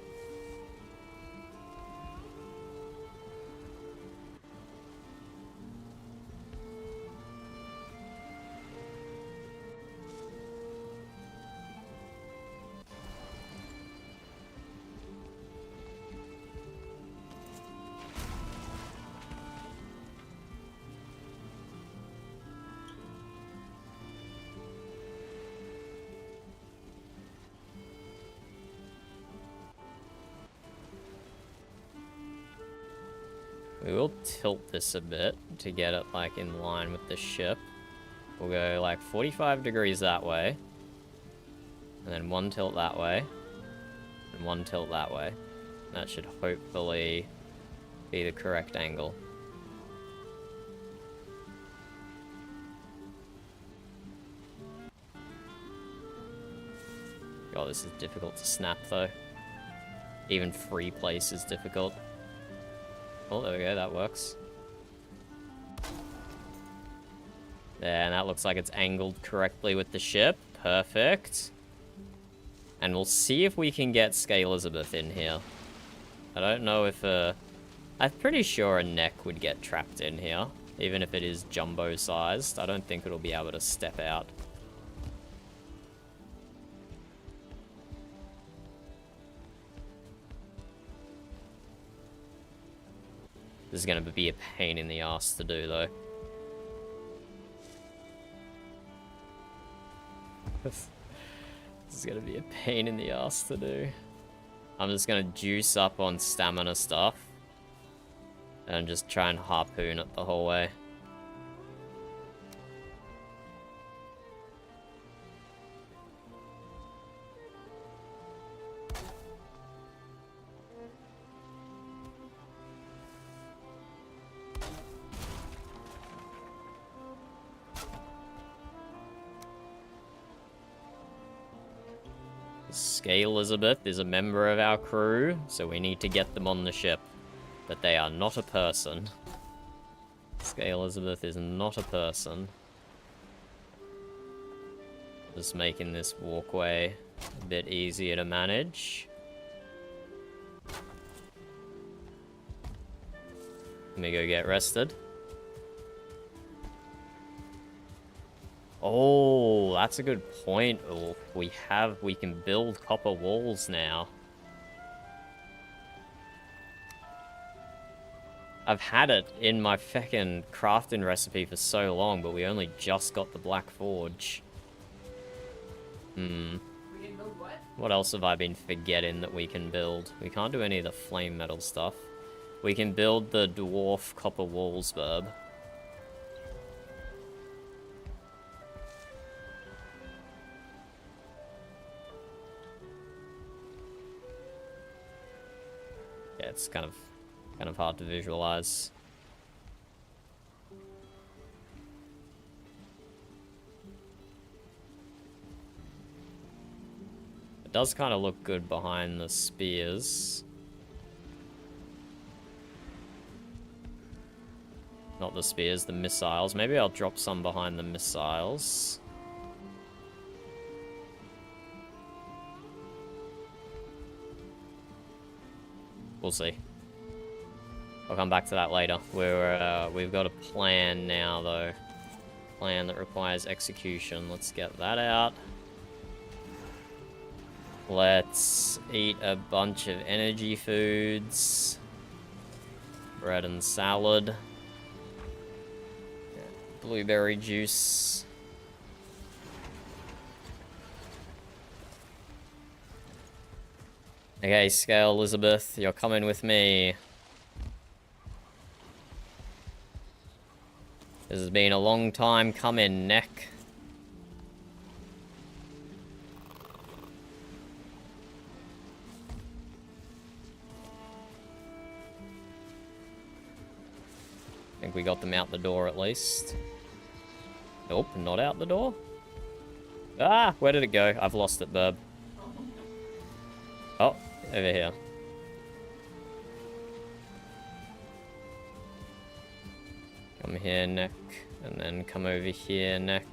We will tilt this a bit to get it, like, in line with the ship. We'll go, like, 45 degrees that way. And then 1 tilt that way. And 1 tilt that way. That should hopefully be the correct angle. God, this is difficult to snap, though. Even free place is difficult. Oh, there we go, that works. There, and that looks like it's angled correctly with the ship. Perfect. And we'll see if we can get Skye Elizabeth in here. I don't know if I'm pretty sure a neck would get trapped in here. Even if it is jumbo-sized. I don't think it'll be able to step out. This is going to be a pain in the ass to do, though. This is going to be a pain in the ass to do. I'm just going to juice up on stamina stuff. And just try and harpoon it the whole way. Skye Elizabeth is a member of our crew, so we need to get them on the ship. But they are not a person. Skye Elizabeth is not a person. Just making this walkway a bit easier to manage. Let me go get rested. Oh, that's a good point. Oh, we can build copper walls now. I've had it in my feckin' crafting recipe for so long, but we only just got the Black Forge. We can build what? What else have I been forgetting that we can build? We can't do any of the flame metal stuff. We can build the dwarf copper walls, Burb. Yeah, it's kind of hard to visualize. It does kind of look good behind the spears. Not the spears, the missiles. Maybe I'll drop some behind the missiles. We'll see. I'll come back to that later. We've got a plan now, though. Plan that requires execution. Let's get that out. Let's eat a bunch of energy foods. Bread and salad. Blueberry juice. Okay, Skye Elizabeth, you're coming with me. This has been a long time coming, Neck. I think we got them out the door at least. Nope, not out the door. Ah, where did it go? I've lost it, Burb. Oh, over here. Come here, Neck. And then come over here, Neck.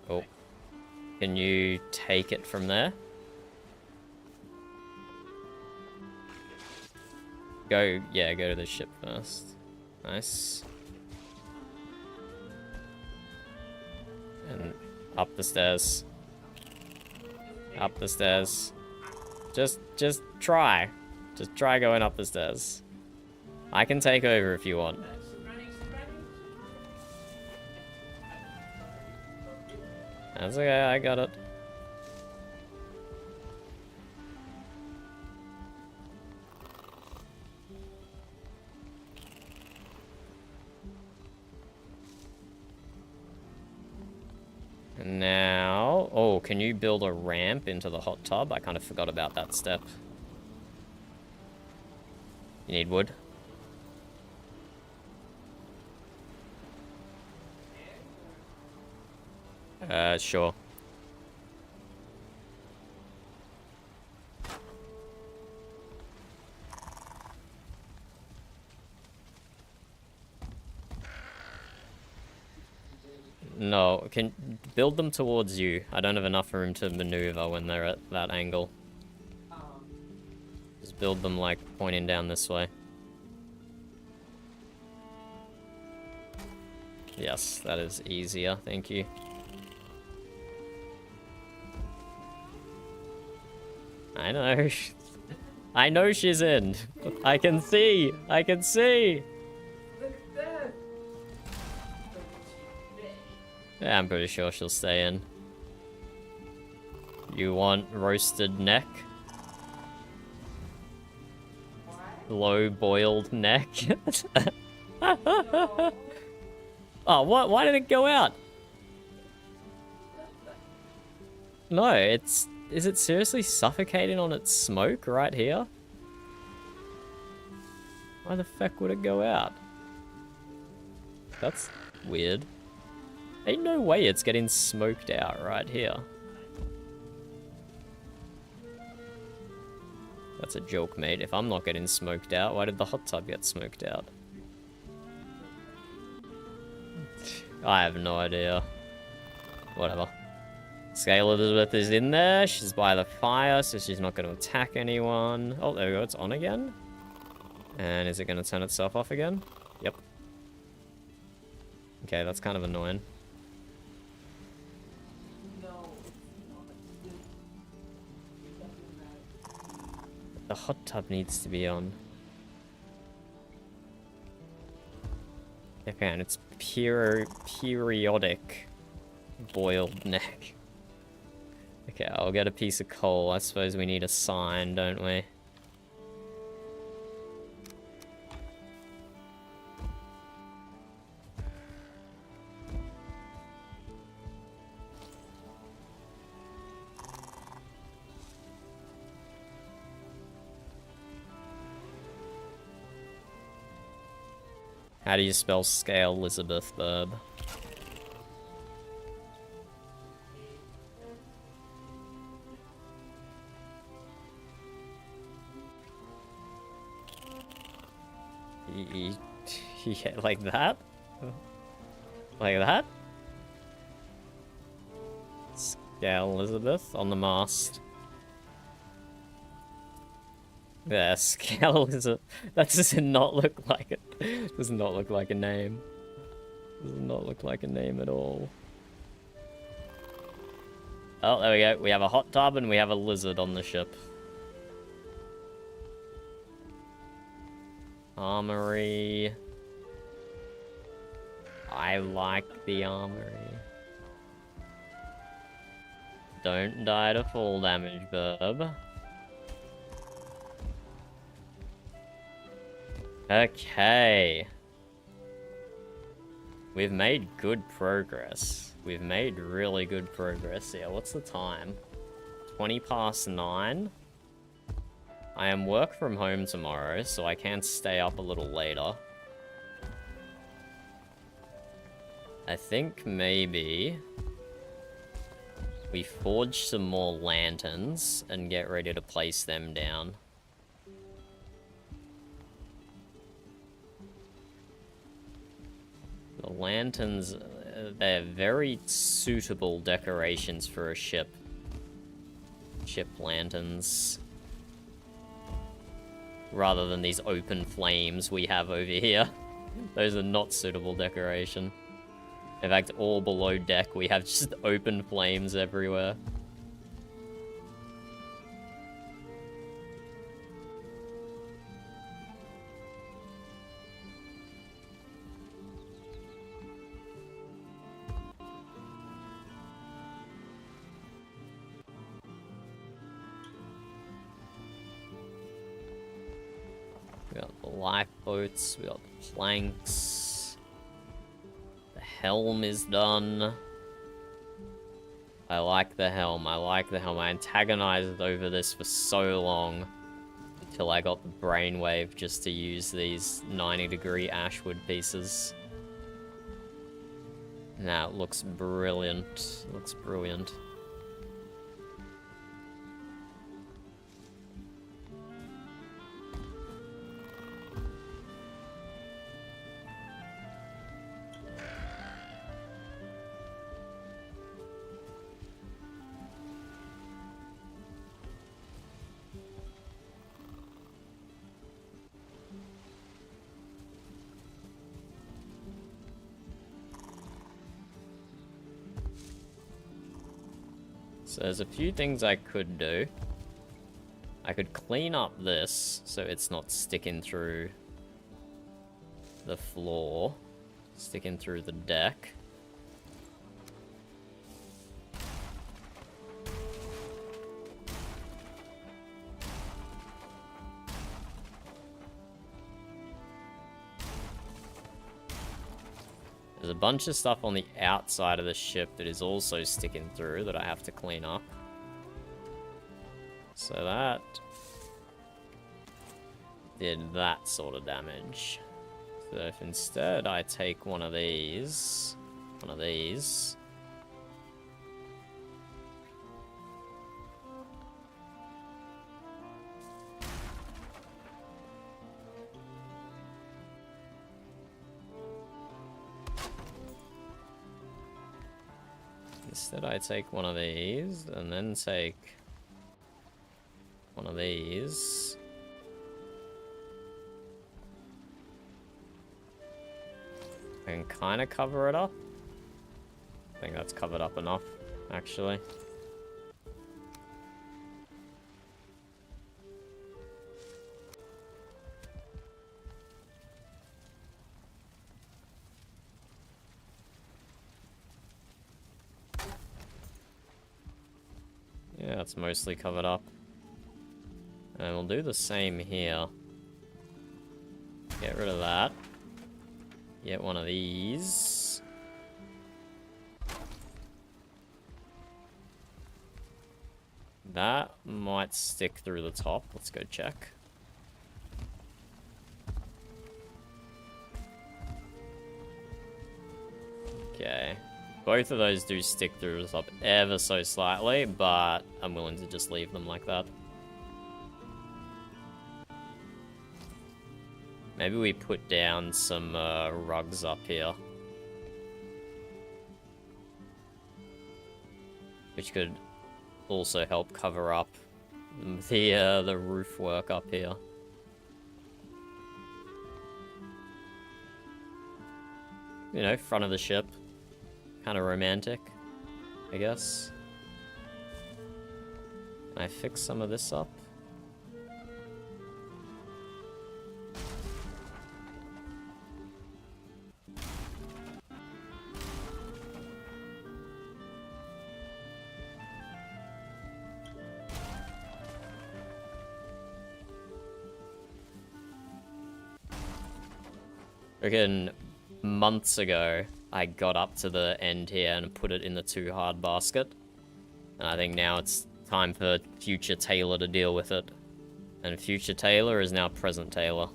Oh. Can you take it from there? Go, yeah, go to the ship first. Nice. And up the stairs. Up the stairs. Just try. Just try going up the stairs. I can take over if you want. That's okay, I got it. And now... Oh, can you build a ramp into the hot tub? I kind of forgot about that step. You need wood? Sure. No, can build them towards you. I don't have enough room to maneuver when they're at that angle. Just build them like pointing down this way. Yes, that is easier, thank you. I know. I know she's in. I can see. I can see. Look at that. Yeah, I'm pretty sure she'll stay in. You want roasted neck? Low boiled neck? No. Oh, what? Why did it go out? No, it's... Is it seriously suffocating on its smoke right here? Why the fuck would it go out? That's weird. Ain't no way it's getting smoked out right here. That's a joke, mate. If I'm not getting smoked out, why did the hot tub get smoked out? I have no idea. Whatever. Scale Elizabeth is in there. She's by the fire, so she's not going to attack anyone. Oh, there we go. It's on again. And is it going to turn itself off again? Yep. Okay, that's kind of annoying. No. The hot tub needs to be on. Okay, and it's periodic boiled neck. Okay, I'll get a piece of coal. I suppose we need a sign, don't we? How do you spell scale Elizabeth, Burb? Yeah, like that? Like that? Scale Elizabeth on the mast. Yeah, Scale Elizabeth. That does not look like it. Does not look like a name. Does not look like a name at all. Oh, there we go. We have a hot tub and we have a lizard on the ship. Armory. I like the armory. Don't die to fall damage, Burb. Okay. We've made good progress. We've made really good progress here. What's the time? 20 past 9. I am work from home tomorrow, so I can stay up a little later. I think maybe we forge some more lanterns and get ready to place them down. The lanterns, they're very suitable decorations for a ship. Ship lanterns. Rather than these open flames we have over here. Those are not suitable decoration. In fact, all below deck we have just open flames everywhere. We got the lifeboats, we got the planks. The helm is done. I like the helm, I like the helm. I antagonized over this for so long. Until I got the brainwave just to use these 90-degree ashwood pieces. Now it looks brilliant. It looks brilliant. So there's a few things I could do. I could clean up this so it's not sticking through the floor, sticking through the deck. There's a bunch of stuff on the outside of the ship that is also sticking through that I have to clean up. So that did that sort of damage. So if instead I take one of these, instead I take one of these, and then take one of these. I can kind of cover it up. I think that's covered up enough, actually. Yeah, it's mostly covered up. And we'll do the same here. Get rid of that. Get one of these. That might stick through the top. Let's go check. Okay. Both of those do stick through the top ever so slightly, but I'm willing to just leave them like that. Maybe we put down some rugs up here. Which could also help cover up the roof work up here. You know, front of the ship. Kind of romantic, I guess. Can I fix some of this up? Freaking months ago, I got up to the end here and put it in the too hard basket. And I think now it's time for future Taylor to deal with it. And future Taylor is now present Taylor.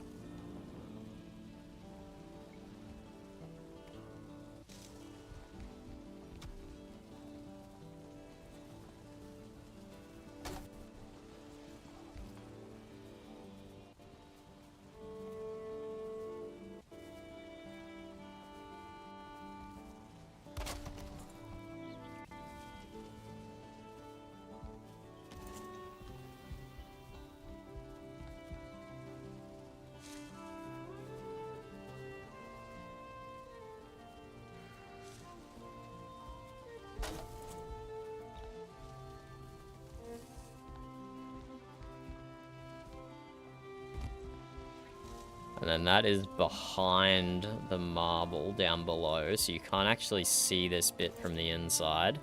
And then that is behind the marble down below, so you can't actually see this bit from the inside.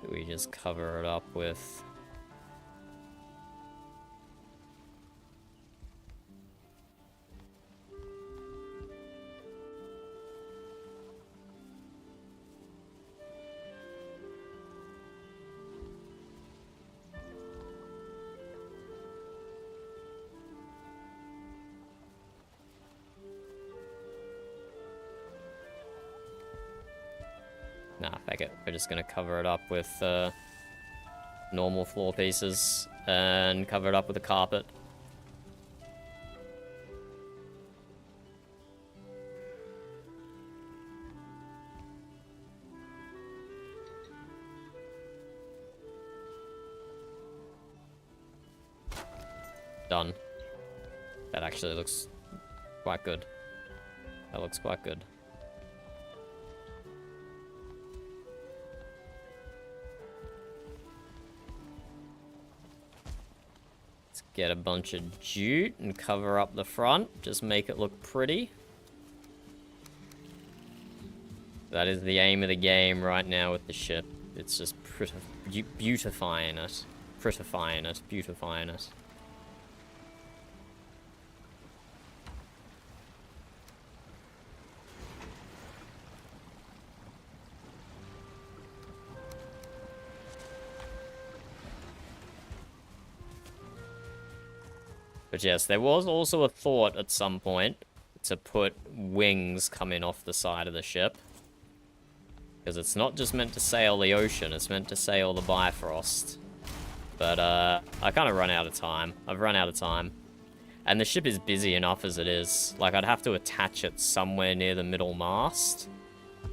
We just cover it up with... Nah, fuck it. We're just gonna cover it up with normal floor pieces and cover it up with a carpet. Done. That actually looks quite good. That looks quite good. Get a bunch of jute and cover up the front. Just make it look pretty. That is the aim of the game right now with the ship. It's just beautifying it. Prettifying it. Beautifying it. But yes, there was also a thought at some point to put wings coming off the side of the ship. Because it's not just meant to sail the ocean, it's meant to sail the Bifrost. But I kind of run out of time. I've run out of time. And the ship is busy enough as it is. Like, I'd have to attach it somewhere near the middle mast.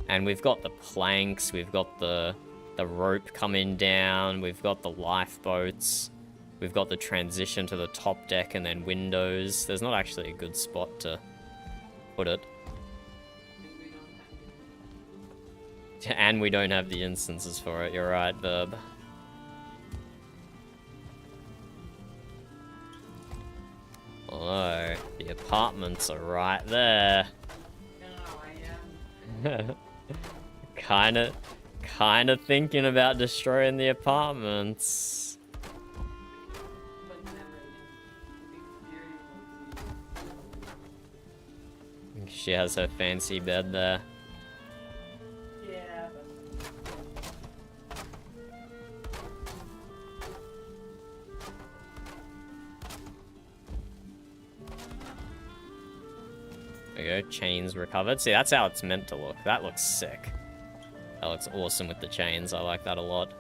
And we've got the planks, we've got the rope coming down, we've got the lifeboats. We've got the transition to the top deck and then windows. There's not actually a good spot to put it. And we don't have the instances for it. You're right, Verb. Although, the apartments are right there. Kinda thinking about destroying the apartments. She has her fancy bed there. Yeah, There we go, chains recovered. See, that's how it's meant to look. That looks sick. That looks awesome with the chains. I like that a lot.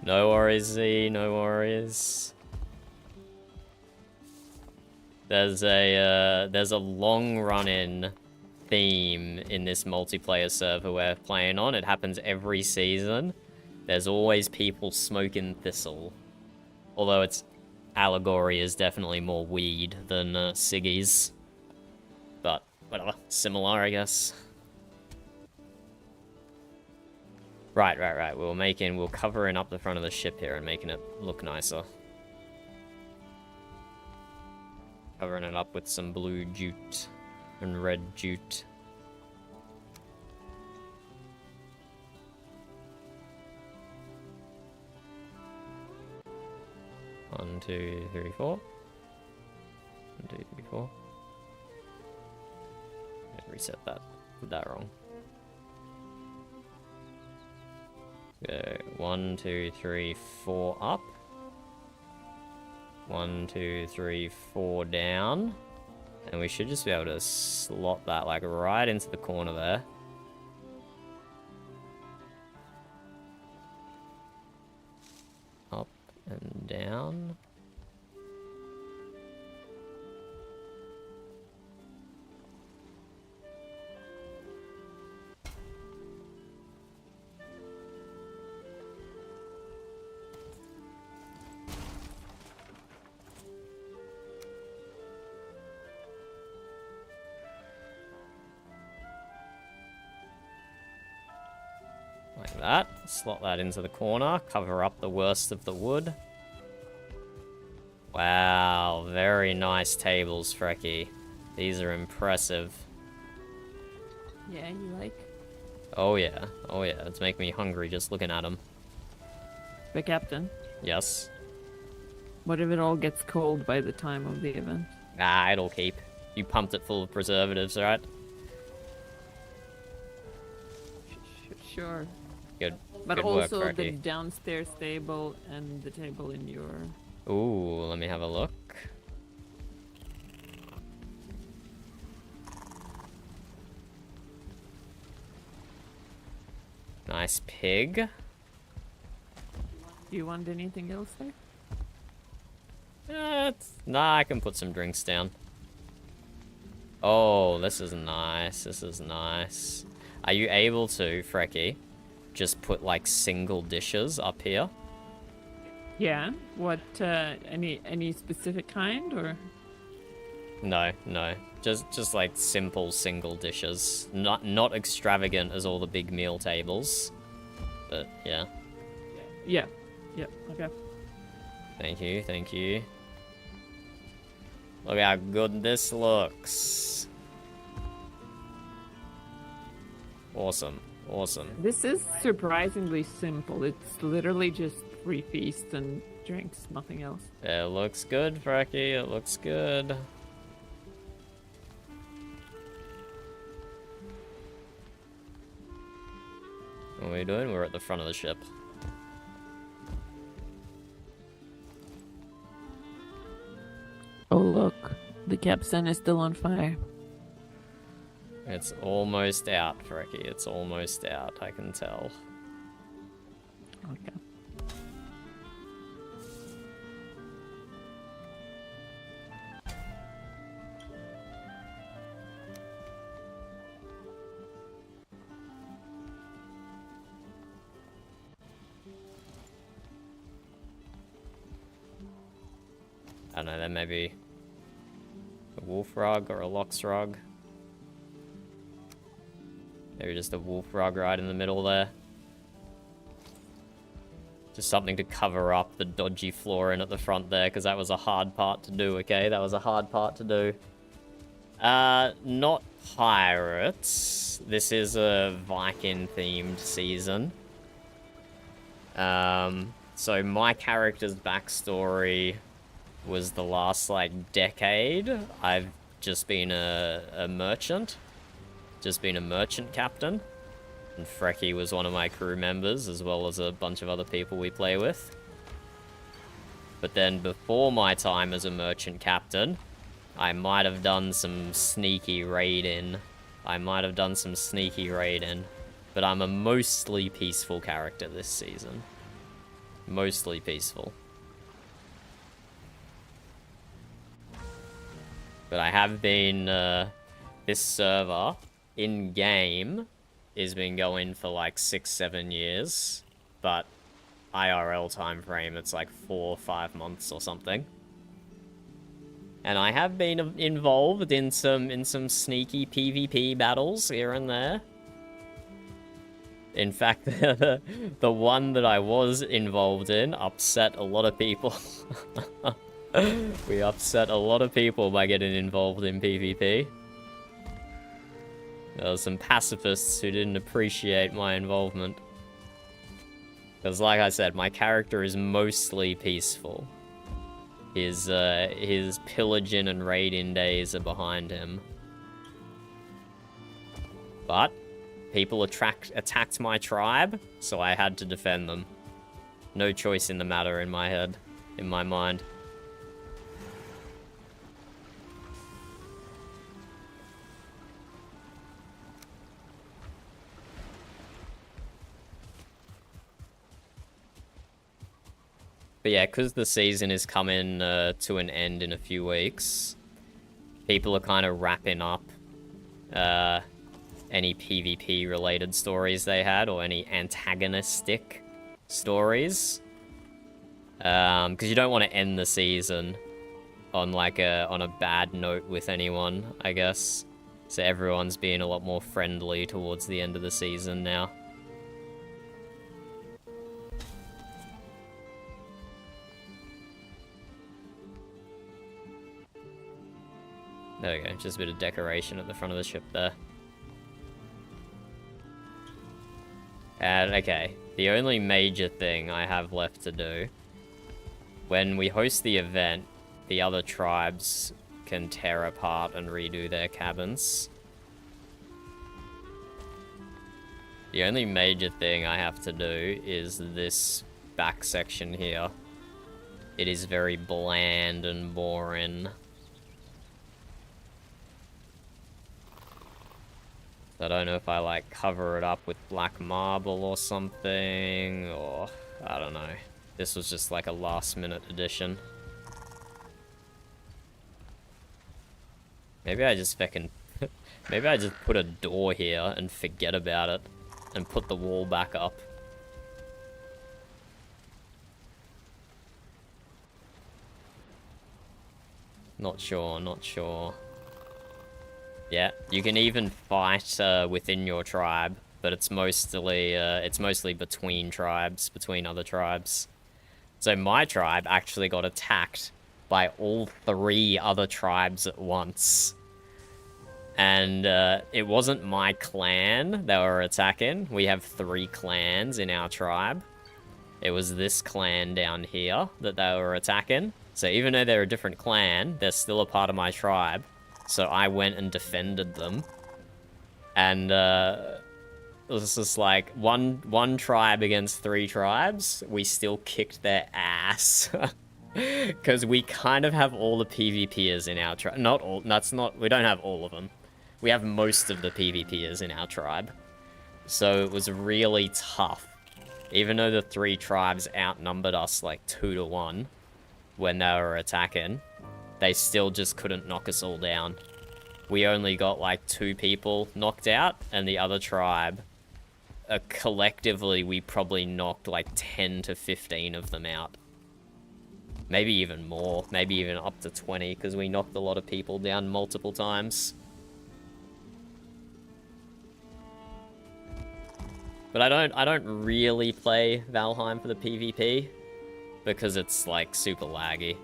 No worries, Z, no worries. There's a long run-in theme in this multiplayer server we're playing on. It happens every season. There's always people smoking thistle. Although its allegory is definitely more weed than ciggies. But, whatever. Similar, I guess. Right. We're covering up the front of the ship here and making it look nicer. Covering it up with some blue jute and red jute. One, two, three, four. reset that. Did that wrong. Go 1, 2, 3, 4 up. 1, 2, 3, 4 down. And we should just be able to slot that like right into the corner there. Up and down. Like that. Slot that into the corner. Cover up the worst of the wood. Wow, very nice tables, Frecky. These are impressive. Yeah, you like? Oh yeah, oh yeah. It's making me hungry just looking at them. The captain. Yes. What if it all gets cold by the time of the event? Ah, it'll keep. You pumped it full of preservatives, right? Sure. Good. But Good also work, the Frankie. downstairs table and the table in your... Ooh, let me have a look. Nice pig. Do you want anything else there? Nah, I can put some drinks down. Oh, this is nice. This is nice. Are you able to, Frecky, just put like single dishes up here? Yeah. What, any specific kind, or? No, no. Just like simple single dishes. Not extravagant as all the big meal tables. But yeah. Yeah. Yeah, okay. Thank you, thank you. Look how good this looks. Awesome, awesome. This is surprisingly simple. It's literally just 3 feasts and drinks, nothing else. It looks good, Fracky, it looks good. What are we doing? We're at the front of the ship. Oh look, the capstan is still on fire. It's almost out, Frecky. It's almost out, I can tell. Okay. I don't know, there may be a wolf rug or a lox rug. Maybe just a wolf rug right in the middle there. Just something to cover up the dodgy flooring at the front there, because that was a hard part to do, okay? That was a hard part to do. Not pirates. This is a Viking-themed season. So my character's backstory was the last, like, decade. I've just been a merchant. Just been a merchant captain. And Frecky was one of my crew members, as well as a bunch of other people we play with. But then before my time as a merchant captain, I might have done some sneaky raiding. But I'm a mostly peaceful character this season. Mostly peaceful. But I have been, this server, in-game, has been going for like 6-7 years. But IRL time frame, it's like 4 or 5 months or something. And I have been involved in some sneaky PvP battles here and there. In fact, the one that I was involved in upset a lot of people. We upset a lot of people by getting involved in PvP. There were some pacifists who didn't appreciate my involvement. Because like I said, my character is mostly peaceful. His pillaging and raiding days are behind him. But people attacked my tribe, so I had to defend them. No choice in the matter in my head, in my mind. But yeah, because the season is coming to an end in a few weeks, people are kind of wrapping up any PvP related stories they had, or any antagonistic stories. Because you don't want to end the season on like on a bad note with anyone, I guess. So everyone's being a lot more friendly towards the end of the season now. There we go, just a bit of decoration at the front of the ship there. And, okay, the only major thing I have left to do, when we host the event, the other tribes can tear apart and redo their cabins. The only major thing I have to do is this back section here. It is very bland and boring. I don't know if I, like, cover it up with black marble or something, or... I don't know. This was just, like, a last-minute addition. Maybe I just fucking... Maybe I just put a door here and forget about it, and put the wall back up. Not sure, not sure. Yeah, you can even fight within your tribe, but it's mostly between tribes, between other tribes. So my tribe actually got attacked by all 3 other tribes at once. And it wasn't my clan they were attacking. We have 3 clans in our tribe. It was this clan down here that they were attacking. So even though they're a different clan, they're still a part of my tribe. So I went and defended them. And it was just like one tribe against 3 tribes. We still kicked their ass. Because we kind of have all the PvPers in our tribe. Not all, we don't have all of them. We have most of the PvPers in our tribe. So it was really tough. Even though the 3 tribes outnumbered us like 2 to 1 when they were attacking, they still just couldn't knock us all down. We only got like 2 people knocked out, and the other tribe, collectively, we probably knocked like 10 to 15 of them out. Maybe even more, maybe even up to 20, because we knocked a lot of people down multiple times. But I don't really play Valheim for the PvP, because it's like super laggy.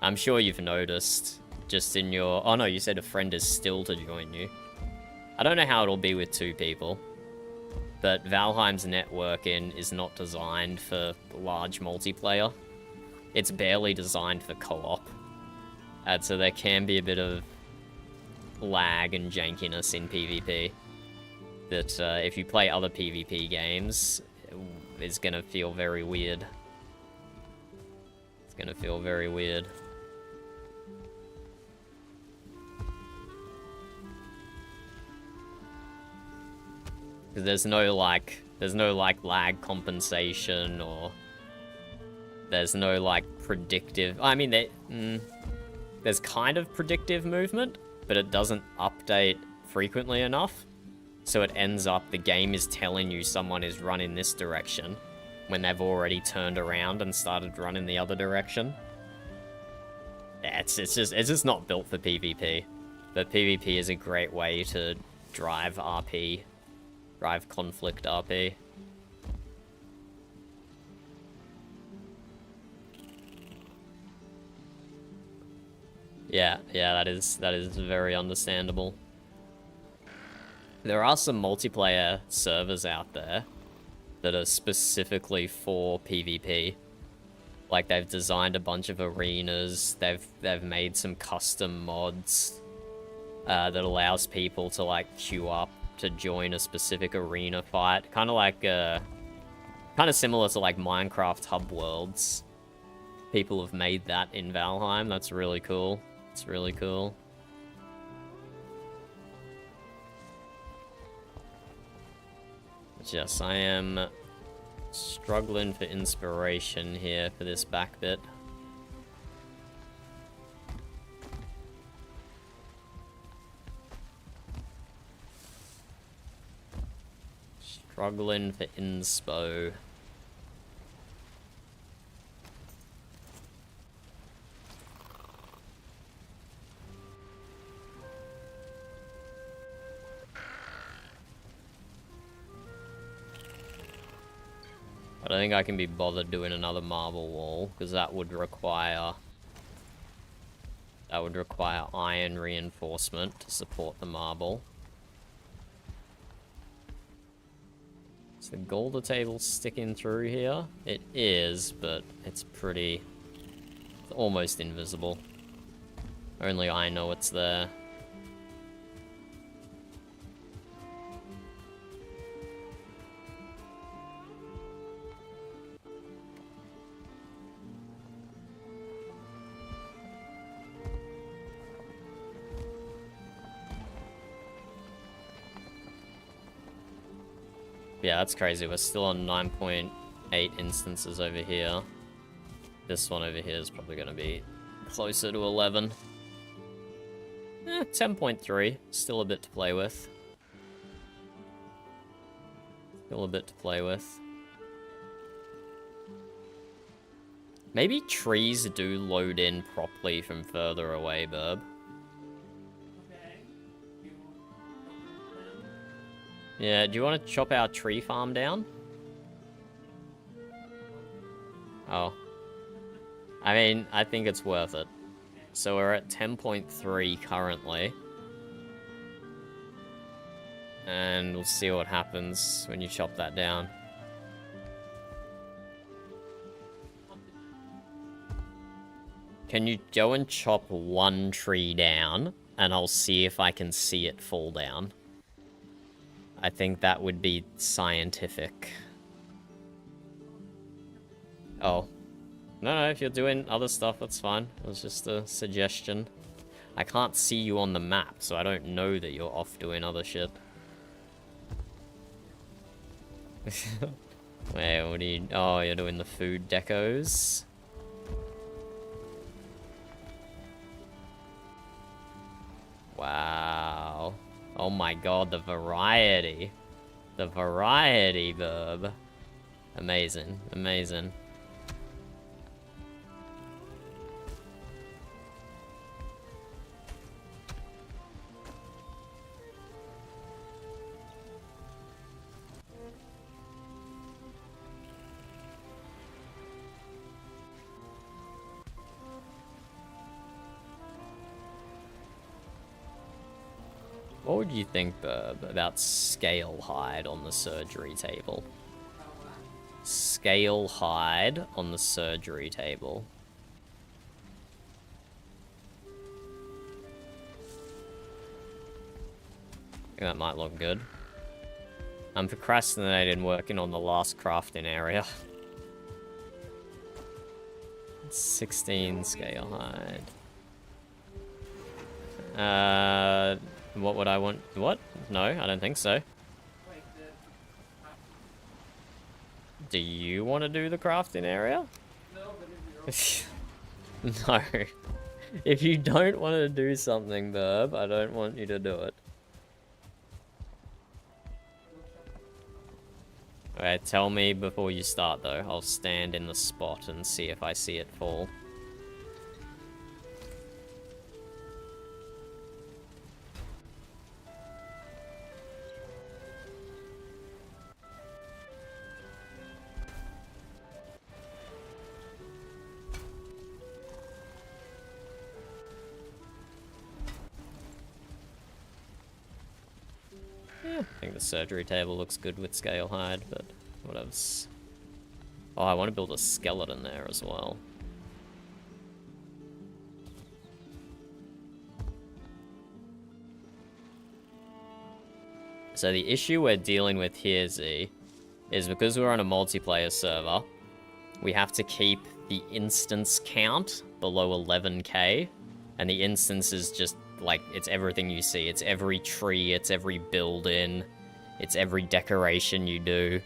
I'm sure you've noticed, just in your... Oh no, you said a friend is still to join you. I don't know how it'll be with 2 people, but Valheim's networking is not designed for large multiplayer. It's barely designed for co-op. And so there can be a bit of lag and jankiness in PvP that if you play other PvP games, is gonna feel very weird. It's gonna feel very weird. Because there's no like lag compensation, or there's no like predictive. I mean, there's kind of predictive movement, but it doesn't update frequently enough. So it ends up the game is telling you someone is running this direction when they've already turned around and started running the other direction. Yeah, it's just not built for PvP. But PvP is a great way to drive RP. Drive conflict RP. Yeah, that is very understandable. There are some multiplayer servers out there that are specifically for PvP. Like, they've designed a bunch of arenas, they've made some custom mods that allows people to like queue up to join a specific arena fight. Kind of like, kind of similar to like Minecraft hub worlds. People have made that in Valheim. That's really cool. It's really cool. But yes, I am struggling for inspiration here for this back bit. Struggling for inspo. I don't think I can be bothered doing another marble wall, because that would require iron reinforcement to support the marble. Is the Golda table sticking through here? It is, but it's almost invisible. Only I know it's there. Yeah, that's crazy. We're still on 9.8 instances over here. This one over here is probably going to be closer to 11. 10.3. Still a bit to play with. Still a bit to play with. Maybe trees do load in properly from further away, Burb. Yeah, do you want to chop our tree farm down? Oh. I mean, I think it's worth it. So we're at 10.3 currently. And we'll see what happens when you chop that down. Can you go and chop one tree down, and I'll see if I can see it fall down. I think that would be scientific. Oh. No, if you're doing other stuff, that's fine. It was just a suggestion. I can't see you on the map, so I don't know that you're off doing other shit. Wait, what are you... Oh, you're doing the food decos? Wow. Oh my god, the variety. The variety, Burb. Amazing, amazing. What would you think, Burb, about scale hide on the surgery table? Scale hide on the surgery table. I think that might look good. I'm procrastinating working on the last crafting area. 16 scale hide. What would I want? What? No, I don't think so. Do you want to do the crafting area? No, but if you're No. If you don't want to do something, Burb, I don't want you to do it. Okay, tell me before you start, though. I'll stand in the spot and see if I see it fall. I think the surgery table looks good with scale hide, but what else? Oh, I want to build a skeleton there as well. So the issue we're dealing with here, Z, is because we're on a multiplayer server, we have to keep the instance count below 11k, and the instance is just, like, it's everything you see. It's every tree, it's every building, it's every decoration you do.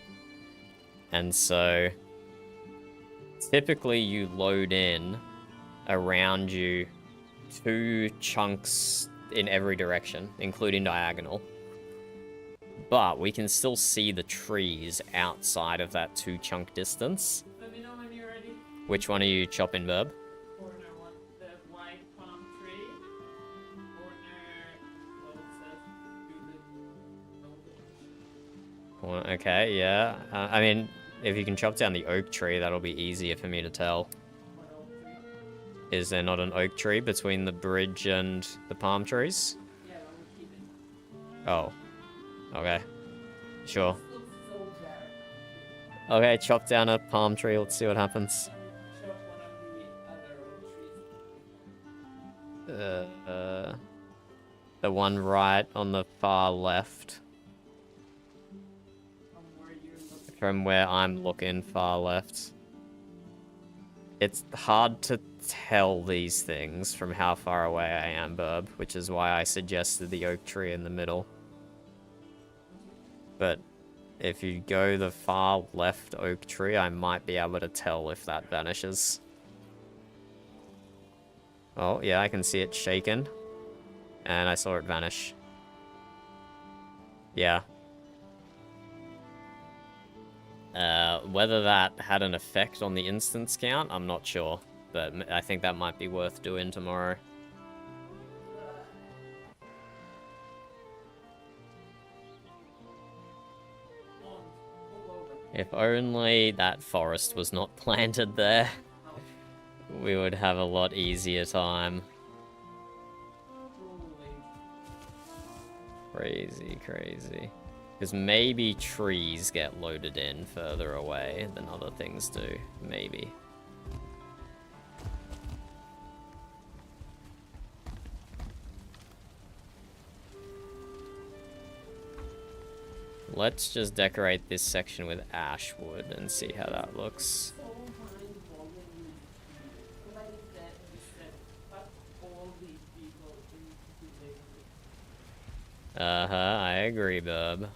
And so, typically you load in around you 2 chunks in every direction, including diagonal. But we can still see the trees outside of that 2 chunk distance. Let me know when you're ready. Which one are you chopping, Verb? Corner one, the white palm tree. Corner closest to the building. Okay, yeah. I mean, if you can chop down the oak tree, that'll be easier for me to tell. What oak tree? Is there not an oak tree between the bridge and the palm trees? Yeah, but we're keeping. Oh. Okay. Sure. This looks so dark. Okay, chop down a palm tree, let's see what happens. Chop one of the other oak trees. The one right on the far left. From where you're looking. From where I'm looking, far left. It's hard to tell these things from how far away I am, Burb, which is why I suggested the oak tree in the middle. But if you go the far left oak tree, I might be able to tell if that vanishes. Oh, yeah, I can see it shaken. And I saw it vanish. Yeah. Whether that had an effect on the instance count, I'm not sure. But I think that might be worth doing tomorrow. If only that forest was not planted there, we would have a lot easier time. Crazy, crazy. Because maybe trees get loaded in further away than other things do. Maybe. Let's just decorate this section with ash wood and see how that looks. So mind-boggling. Like that, you said, fuck all these people into living with. Uh-huh, I agree, bub.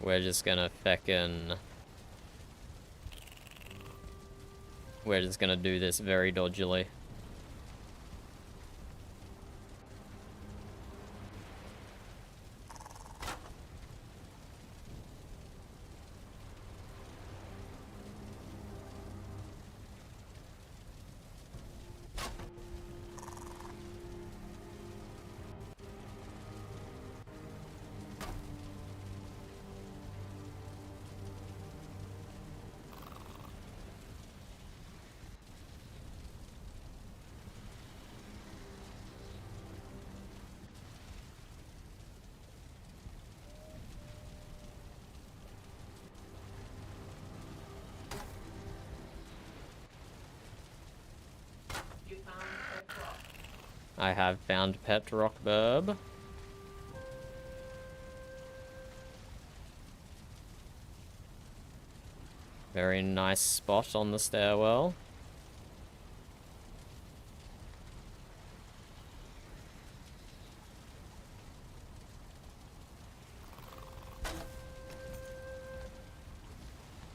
We're just gonna feckin'... We're just gonna do this very dodgily. You found a rock. I have found pet rock burb. Very nice spot on the stairwell.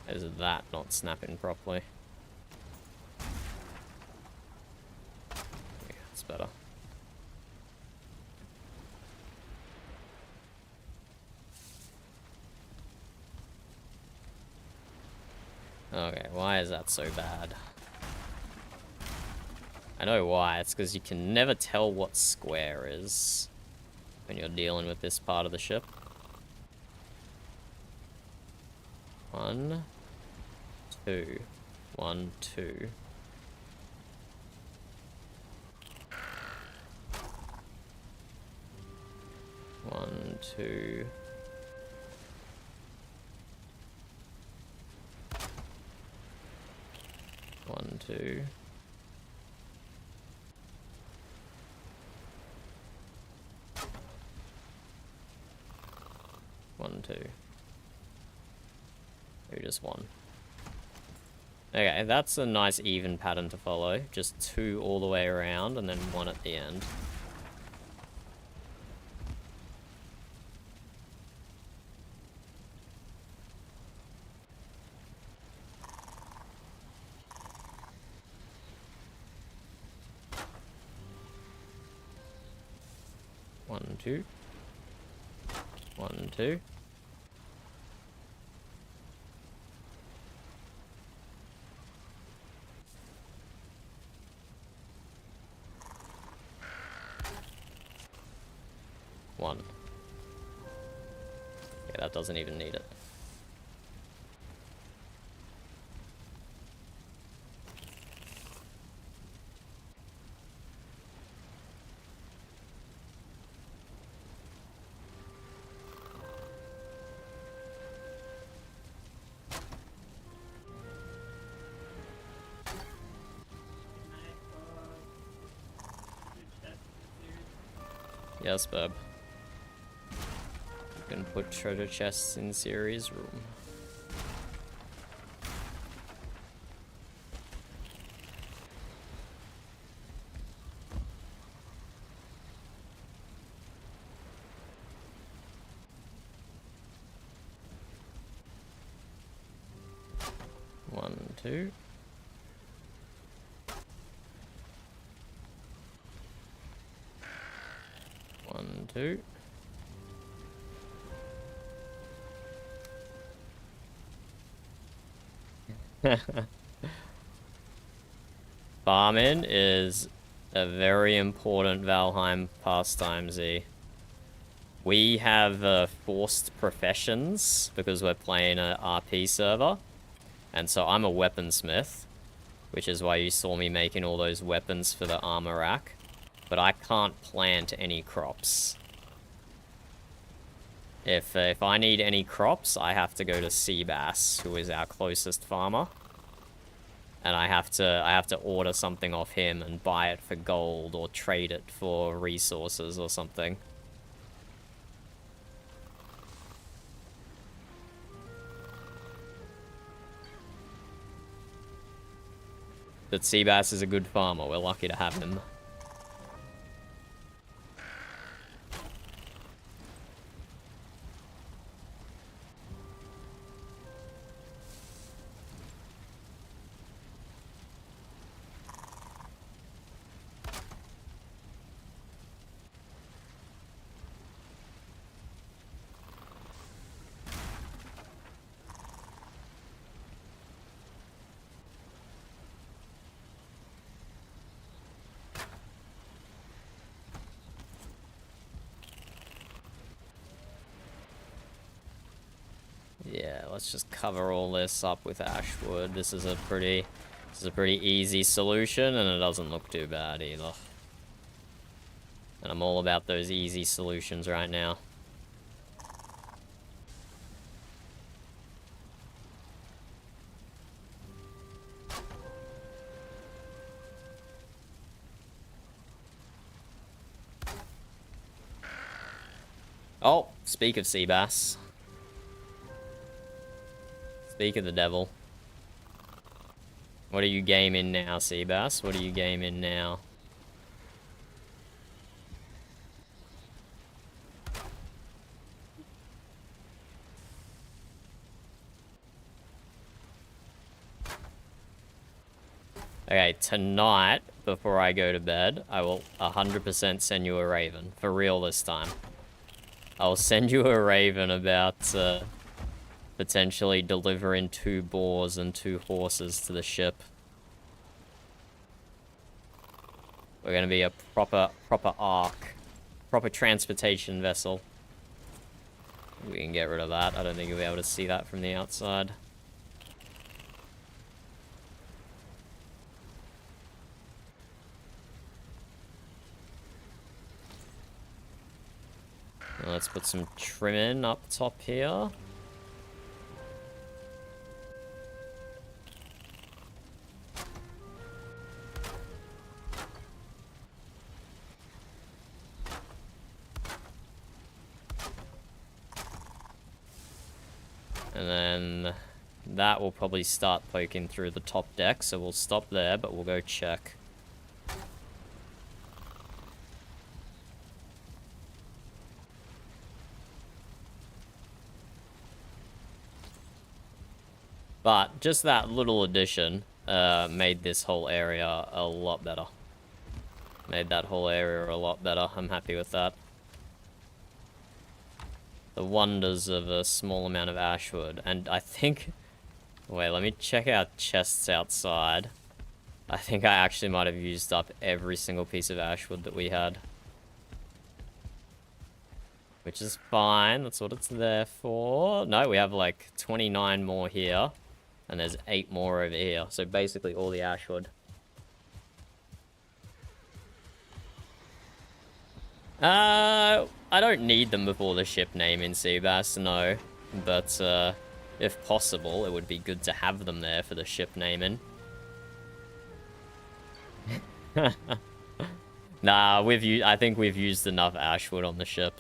Is that not snapping properly? Yeah, it's better. Okay, why is that so bad? I know why, it's because you can never tell what square is when you're dealing with this part of the ship. 1, 2, 1, 2. 1, 2. One, two. One, two. Maybe just one. Okay, that's a nice even pattern to follow. Just 2 all the way around and then 1 at the end. One, two. 1, 2. One. Yeah, that doesn't even need it. Yes, bub. You can put treasure chests in Siri's room. One, two. One, two. Farming is a very important Valheim pastime, Z. We have forced professions because we're playing a RP server. And so I'm a weaponsmith, which is why you saw me making all those weapons for the armor rack. But I can't plant any crops. If I need any crops, I have to go to Seabass, who is our closest farmer. And I have to order something off him and buy it for gold or trade it for resources or something. But Seabass is a good farmer. We're lucky to have him. Yeah, let's just cover all this up with ashwood. This is a pretty easy solution, and it doesn't look too bad either. And I'm all about those easy solutions right now. Oh, speak of Seabass. Speak of the devil. What are you gaming now, Seabass? What are you gaming now? Okay, tonight, before I go to bed, I will 100% send you a raven. For real this time. I'll send you a raven about potentially delivering 2 boars and 2 horses to the ship. We're gonna be a proper ark. Proper transportation vessel. We can get rid of that. I don't think you'll be able to see that from the outside. Let's put some trim in up top here. And then that will probably start poking through the top deck, so we'll stop there, but we'll go check. But just that little addition made this whole area a lot better. Made that whole area a lot better. I'm happy with that. The wonders of a small amount of ashwood. And I think... Wait, let me check our chests outside. I think I actually might have used up every single piece of ashwood that we had. Which is fine, that's what it's there for. No, we have like 29 more here. And there's 8 more over here. So basically all the ashwood. I don't need them before the ship name in Seabass, no. But, if possible, it would be good to have them there for the ship naming. Nah, I think we've used enough ashwood on the ship.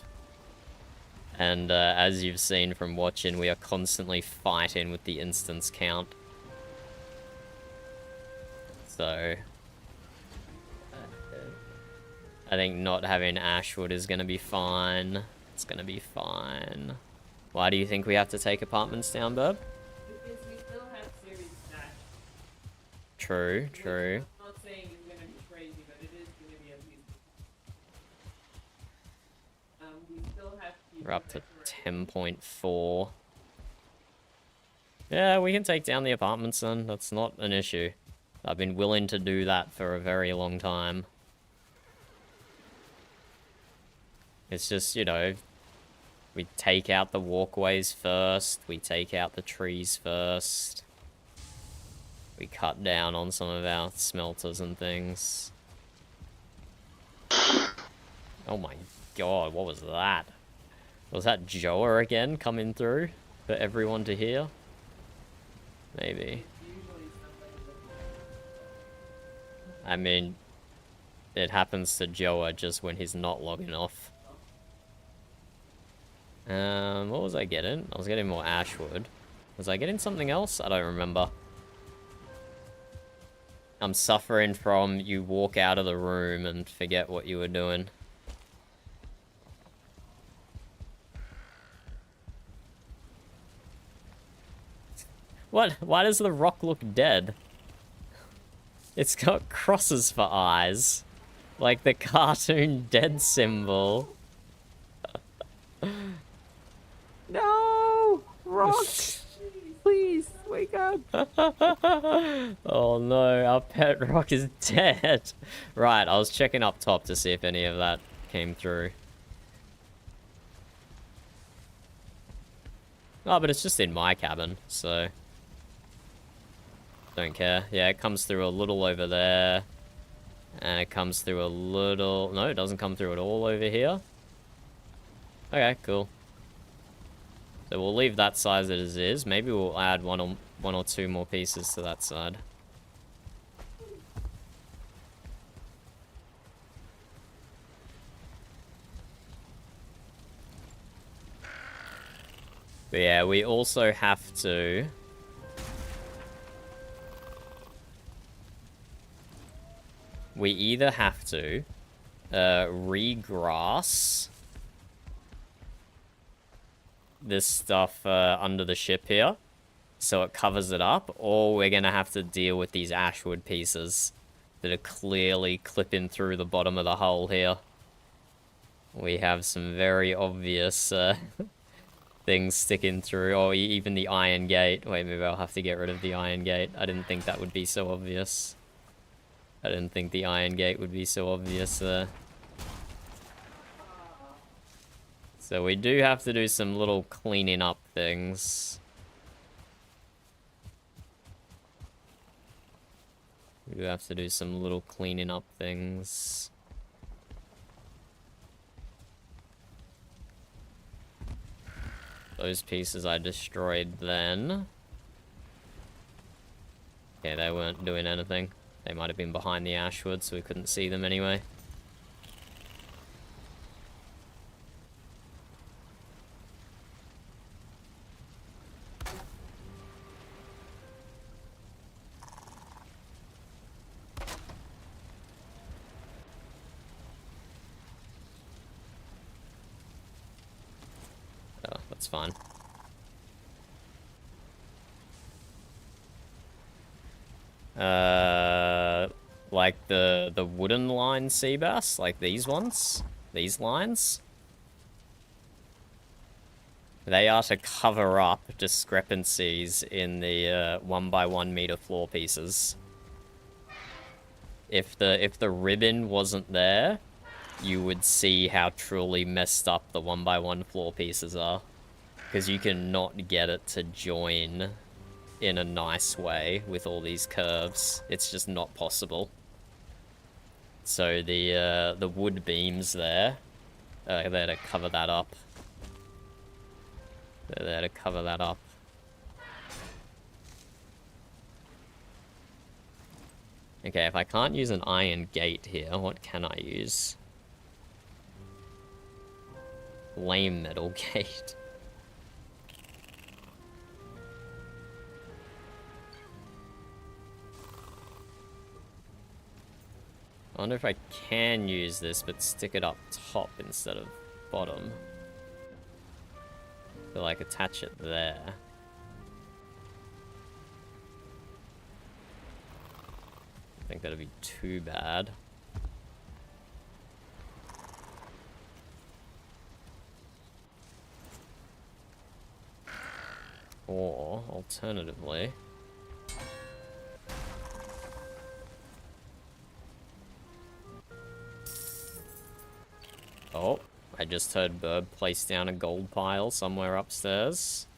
And, as you've seen from watching, we are constantly fighting with the instance count. So... I think not having ashwood is gonna be fine. It's gonna be fine. Why do you think we have to take apartments down, Burb? Because we still have series stash. True, true. I'm not saying it's gonna be crazy, but it is gonna be at least. We still have people. We're up to 10.4. Yeah, we can take down the apartments then. That's not an issue. I've been willing to do that for a very long time. It's just, you know, we take out the walkways first, we take out the trees first, we cut down on some of our smelters and things. Oh my god, what was that? Was that Joa again coming through for everyone to hear? Maybe. I mean, it happens to Joa just when he's not logging off. What was I getting? I was getting more ashwood. Was I getting something else? I don't remember. I'm suffering from you walk out of the room and forget what you were doing. What? Why does the rock look dead? It's got crosses for eyes. Like the cartoon dead symbol. No! Rock! Please, wake up! Oh no, our pet rock is dead. Right, I was checking up top to see if any of that came through. Oh, but it's just in my cabin, so... Don't care. Yeah, it comes through a little over there. And it comes through a little... No, it doesn't come through at all over here. Okay, cool. So we'll leave that size as it is. Maybe we'll add one or two more pieces to that side. But yeah, we also have to... We either have to regrass this stuff under the ship here, so it covers it up, or we're gonna have to deal with these ashwood pieces that are clearly clipping through the bottom of the hull here. We have some very obvious things sticking through, or even the iron gate. Wait, maybe I'll have to get rid of the iron gate. I didn't think that would be so obvious. I didn't think the iron gate would be so obvious there. So we do have to do some little cleaning up things. We do have to do some little cleaning up things. those pieces I destroyed then. Yeah, they weren't doing anything. They might have been behind the ashwood, so we couldn't see them anyway. Oh, that's fine. Like the wooden line sea bass, like these ones, these lines. They are to cover up discrepancies in the 1x1 meter floor pieces. If the ribbon wasn't there, you would see how truly messed up the 1x1 floor pieces are, because you cannot get it to join in a nice way with all these curves. It's just not possible. So the wood beams there, they're there to cover that up. They're there to cover that up. Okay, if I can't use an iron gate here, what can I use? Lame metal gate. I wonder if I can use this, but stick it up top instead of bottom. So, like, attach it there. I think that'd be too bad. Or, alternatively... Oh, I just heard Burb place down a gold pile somewhere upstairs.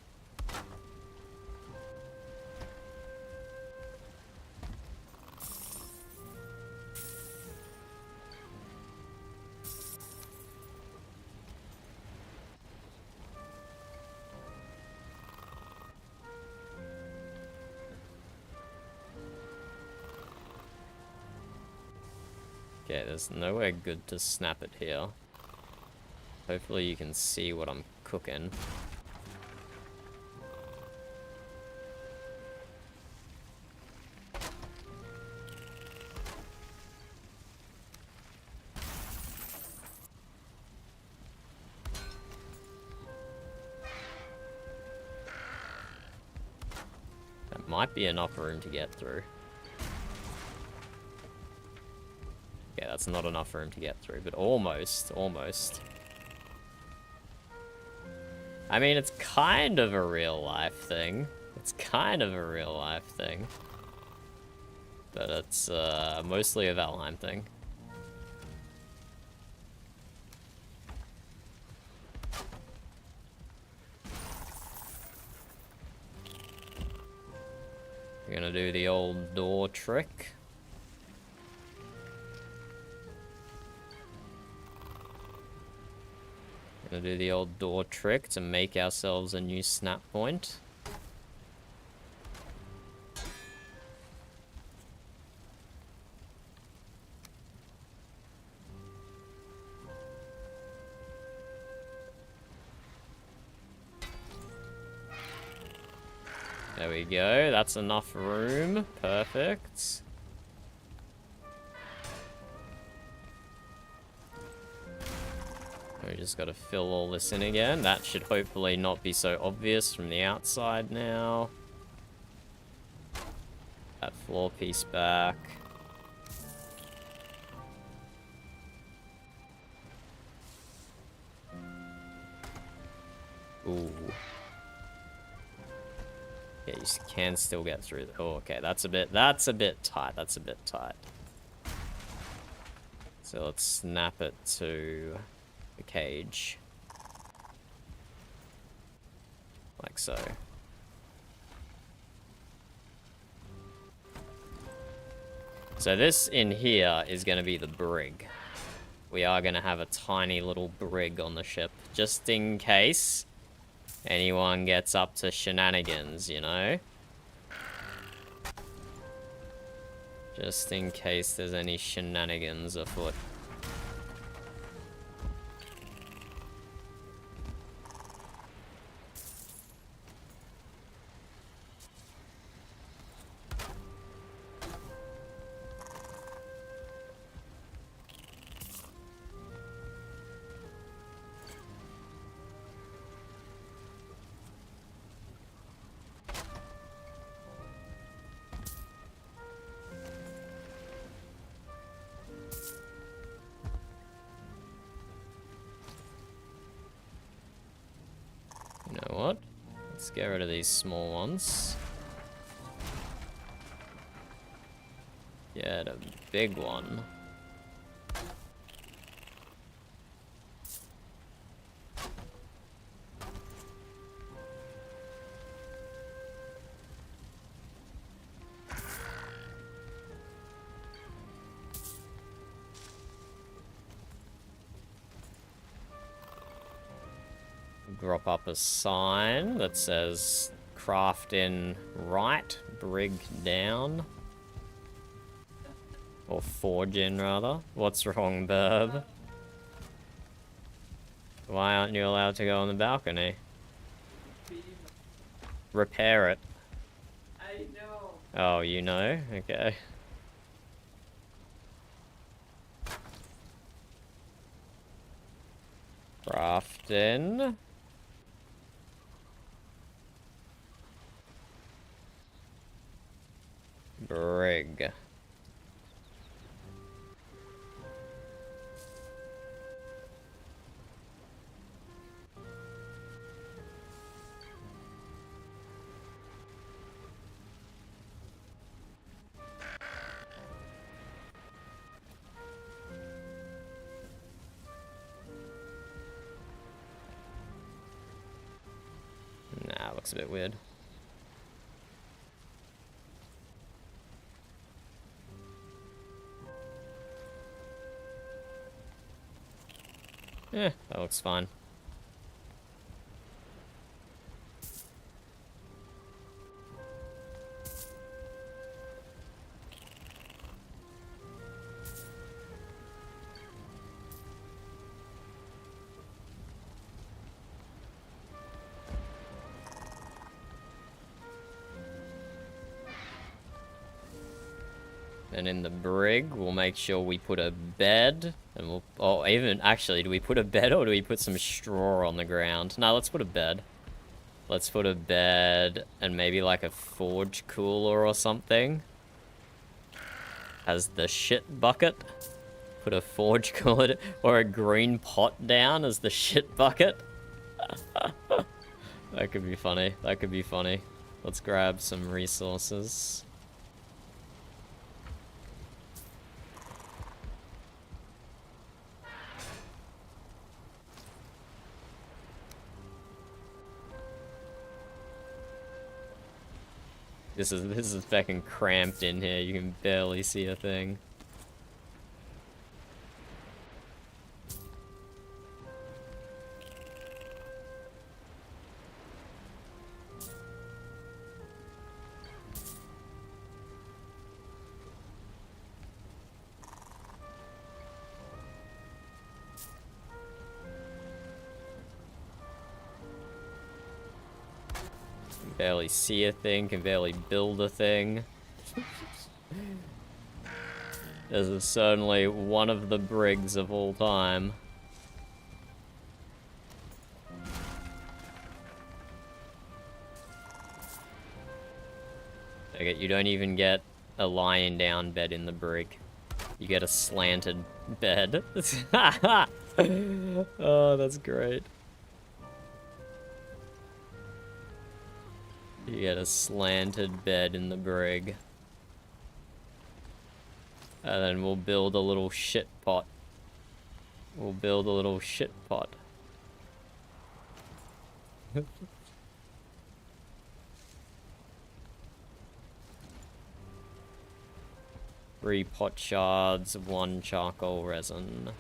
Okay, there's nowhere good to snap it here. Hopefully you can see what I'm cooking. That might be enough room to get through. Yeah, that's not enough room to get through, but almost, almost. I mean, it's kind of a real-life thing. It's kind of a real-life thing. But it's mostly a Valheim thing. We're gonna do the old door trick. Gonna do the old door trick to make ourselves a new snap point. There we go, that's enough room. Perfect. We just gotta fill all this in again. That should hopefully not be so obvious from the outside now. That floor piece back. Ooh. Yeah, you can still get through. Oh, okay, that's a bit tight. That's a bit tight. So let's snap it to the cage. Like so. So this in here is going to be the brig. We are going to have a tiny little brig on the ship, just in case anyone gets up to shenanigans, you know? Just in case there's any shenanigans afoot. You know what? Let's get rid of these small ones. Get a big one. Drop up a sign that says craft in right, brig down. Or forge in, rather. What's wrong, Burb? Why aren't you allowed to go on the balcony? Repair it. I know. Oh, you know? Okay. Craft in. Brig. Nah, looks a bit weird. Yeah, that looks fine. And in the brig, we'll make sure we put a bed, and we'll... Oh, even... Actually, do we put a bed or do we put some straw on the ground? No, let's put a bed. Let's put a bed and maybe like a forge cooler or something. As the shit bucket. Put a forge cooler or a green pot down as the shit bucket. That could be funny. That could be funny. Let's grab some resources. This is fucking cramped in here. You can barely see a thing. Barely see a thing, can barely build a thing. This is certainly one of the brigs of all time. Okay, you don't even get a lying down bed in the brig. You get a slanted bed. Oh, that's great. You get a slanted bed in the brig. And then we'll build a little shit pot. We'll build a little shit pot. 3 pot shards, 1 charcoal resin.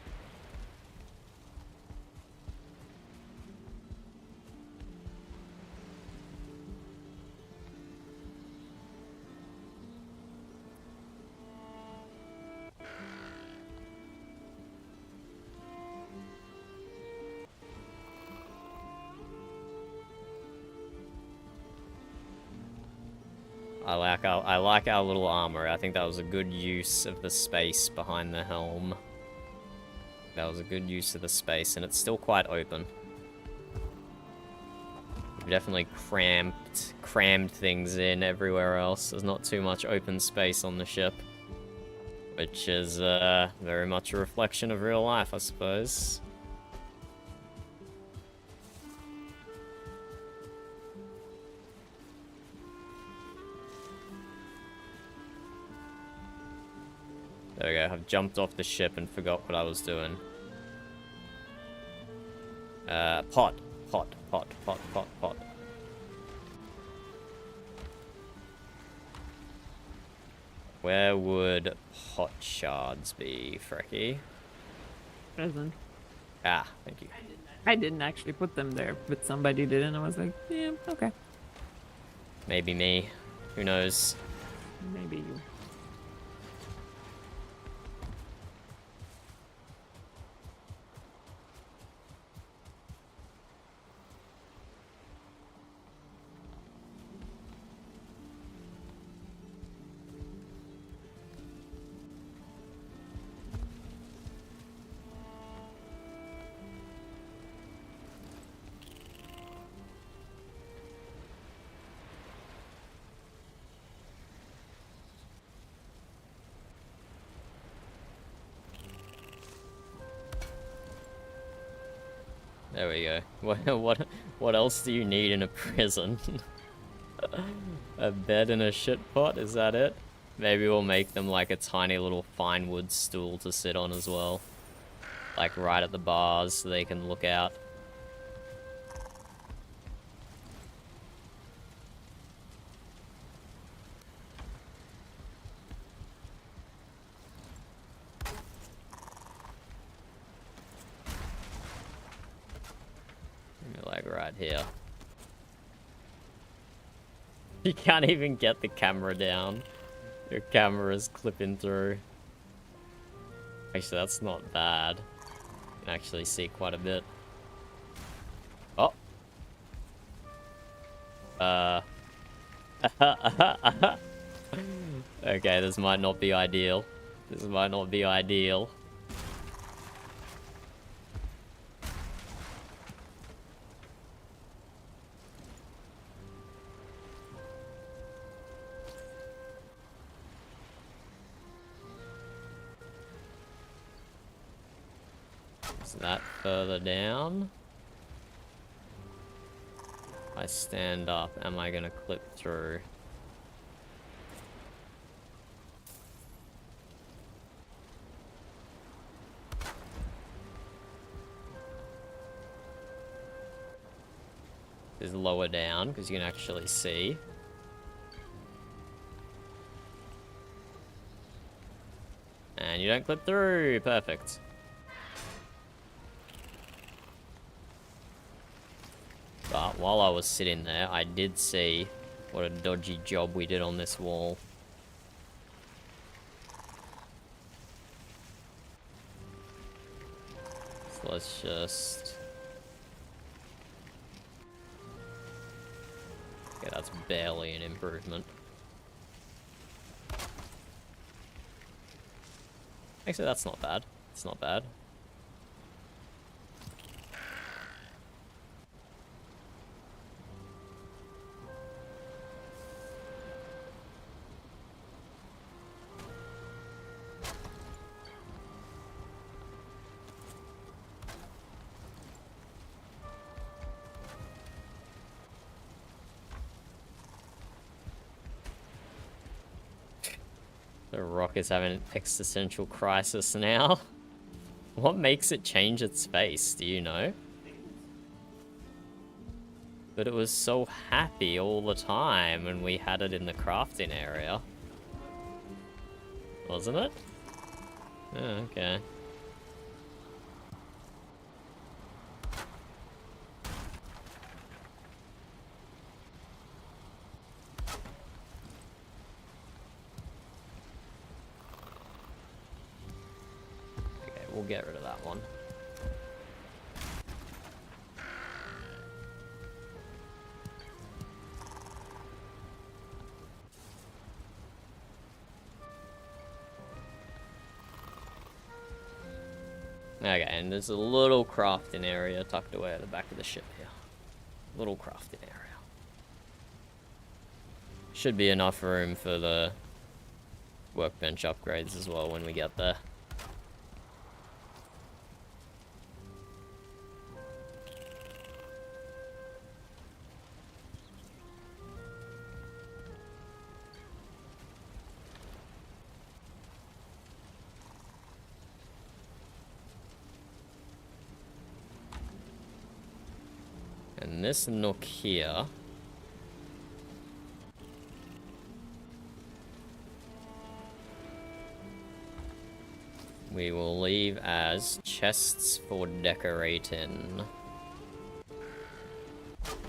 I like our little armor. I think that was a good use of the space behind the helm. That was a good use of the space, and it's still quite open. We've definitely crammed things in everywhere else. There's not too much open space on the ship, which is very much a reflection of real life, I suppose. There we go, I've jumped off the ship and forgot what I was doing. Pot. Where would pot shards be, Frecky? Present. Ah, thank you. I didn't actually put them there, but somebody did, and I was like, yeah, okay. Maybe me. Who knows? Maybe you. There we go. What else do you need in a prison? A bed and a shit pot, is that it? Maybe we'll make them like a tiny little fine wood stool to sit on as well. Like right at the bars so they can look out. Like right here. You can't even get the camera down. Your camera is clipping through. Actually, that's not bad. You can actually see quite a bit. Oh. Okay, this might not be ideal. This might not be ideal. Is that further down? If I stand up, am I gonna clip through? This is lower down because you can actually see. And you don't clip through. Perfect. But while I was sitting there, I did see what a dodgy job we did on this wall. So let's just... Okay, that's barely an improvement. Actually, that's not bad. It's not bad. The rock is having an existential crisis now. What makes it change its face, do you know? But it was so happy all the time when we had it in the crafting area. Wasn't it? Oh, okay. We'll get rid of that one. Okay, and there's a little crafting area tucked away at the back of the ship here. Little crafting area. Should be enough room for the workbench upgrades as well when we get there. And this nook here we will leave as chests for decorating.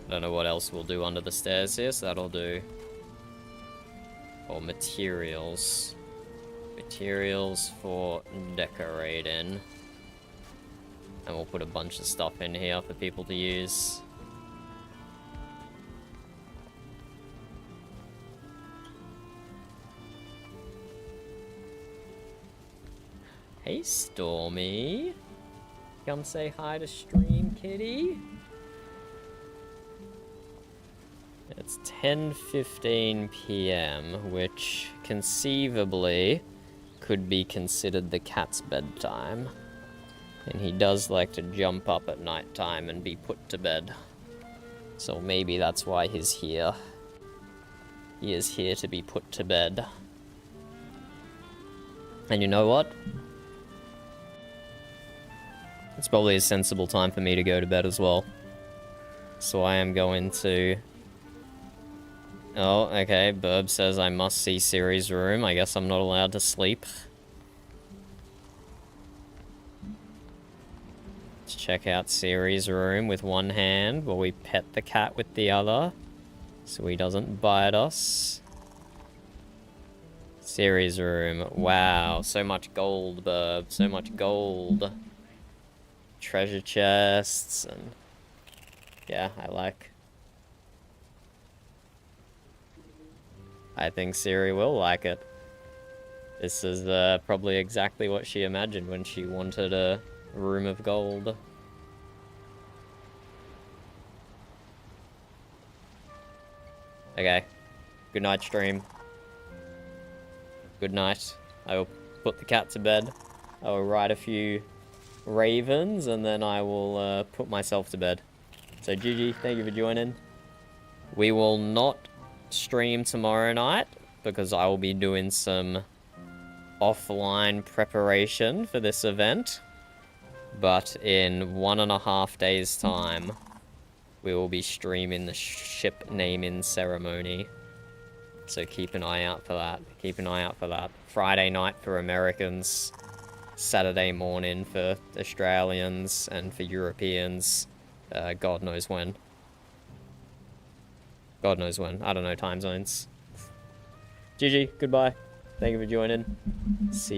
Don't know what else we'll do under the stairs here, so that'll do. Or materials. Materials for decorating. And we'll put a bunch of stuff in here for people to use. Hey, Stormy. Come say hi to stream, kitty. It's 10:15 p.m., which conceivably could be considered the cat's bedtime. And he does like to jump up at night time and be put to bed. So maybe that's why he's here. He is here to be put to bed. And you know what? It's probably a sensible time for me to go to bed as well. So I am going to... Oh, okay, Burb says I must see Siri's room. I guess I'm not allowed to sleep. Let's check out Siri's room with one hand while we pet the cat with the other, so he doesn't bite us. Siri's room. Wow, so much gold, Burb. So much gold. Treasure chests and... Yeah, I think Siri will like it. This is probably exactly what she imagined when she wanted a room of gold. Okay. Good night, stream. Good night. I will put the cat to bed. I will write a few ravens and then I will put myself to bed. So GG, thank you for joining. We will not stream tomorrow night because I will be doing some offline preparation for this event. But in 1.5 days' time, we will be streaming the ship naming ceremony. So keep an eye out for that. Keep an eye out for that. Friday night for Americans, Saturday morning for Australians, and for Europeans, God knows when. God knows when. I don't know time zones. GG, goodbye. Thank you for joining. See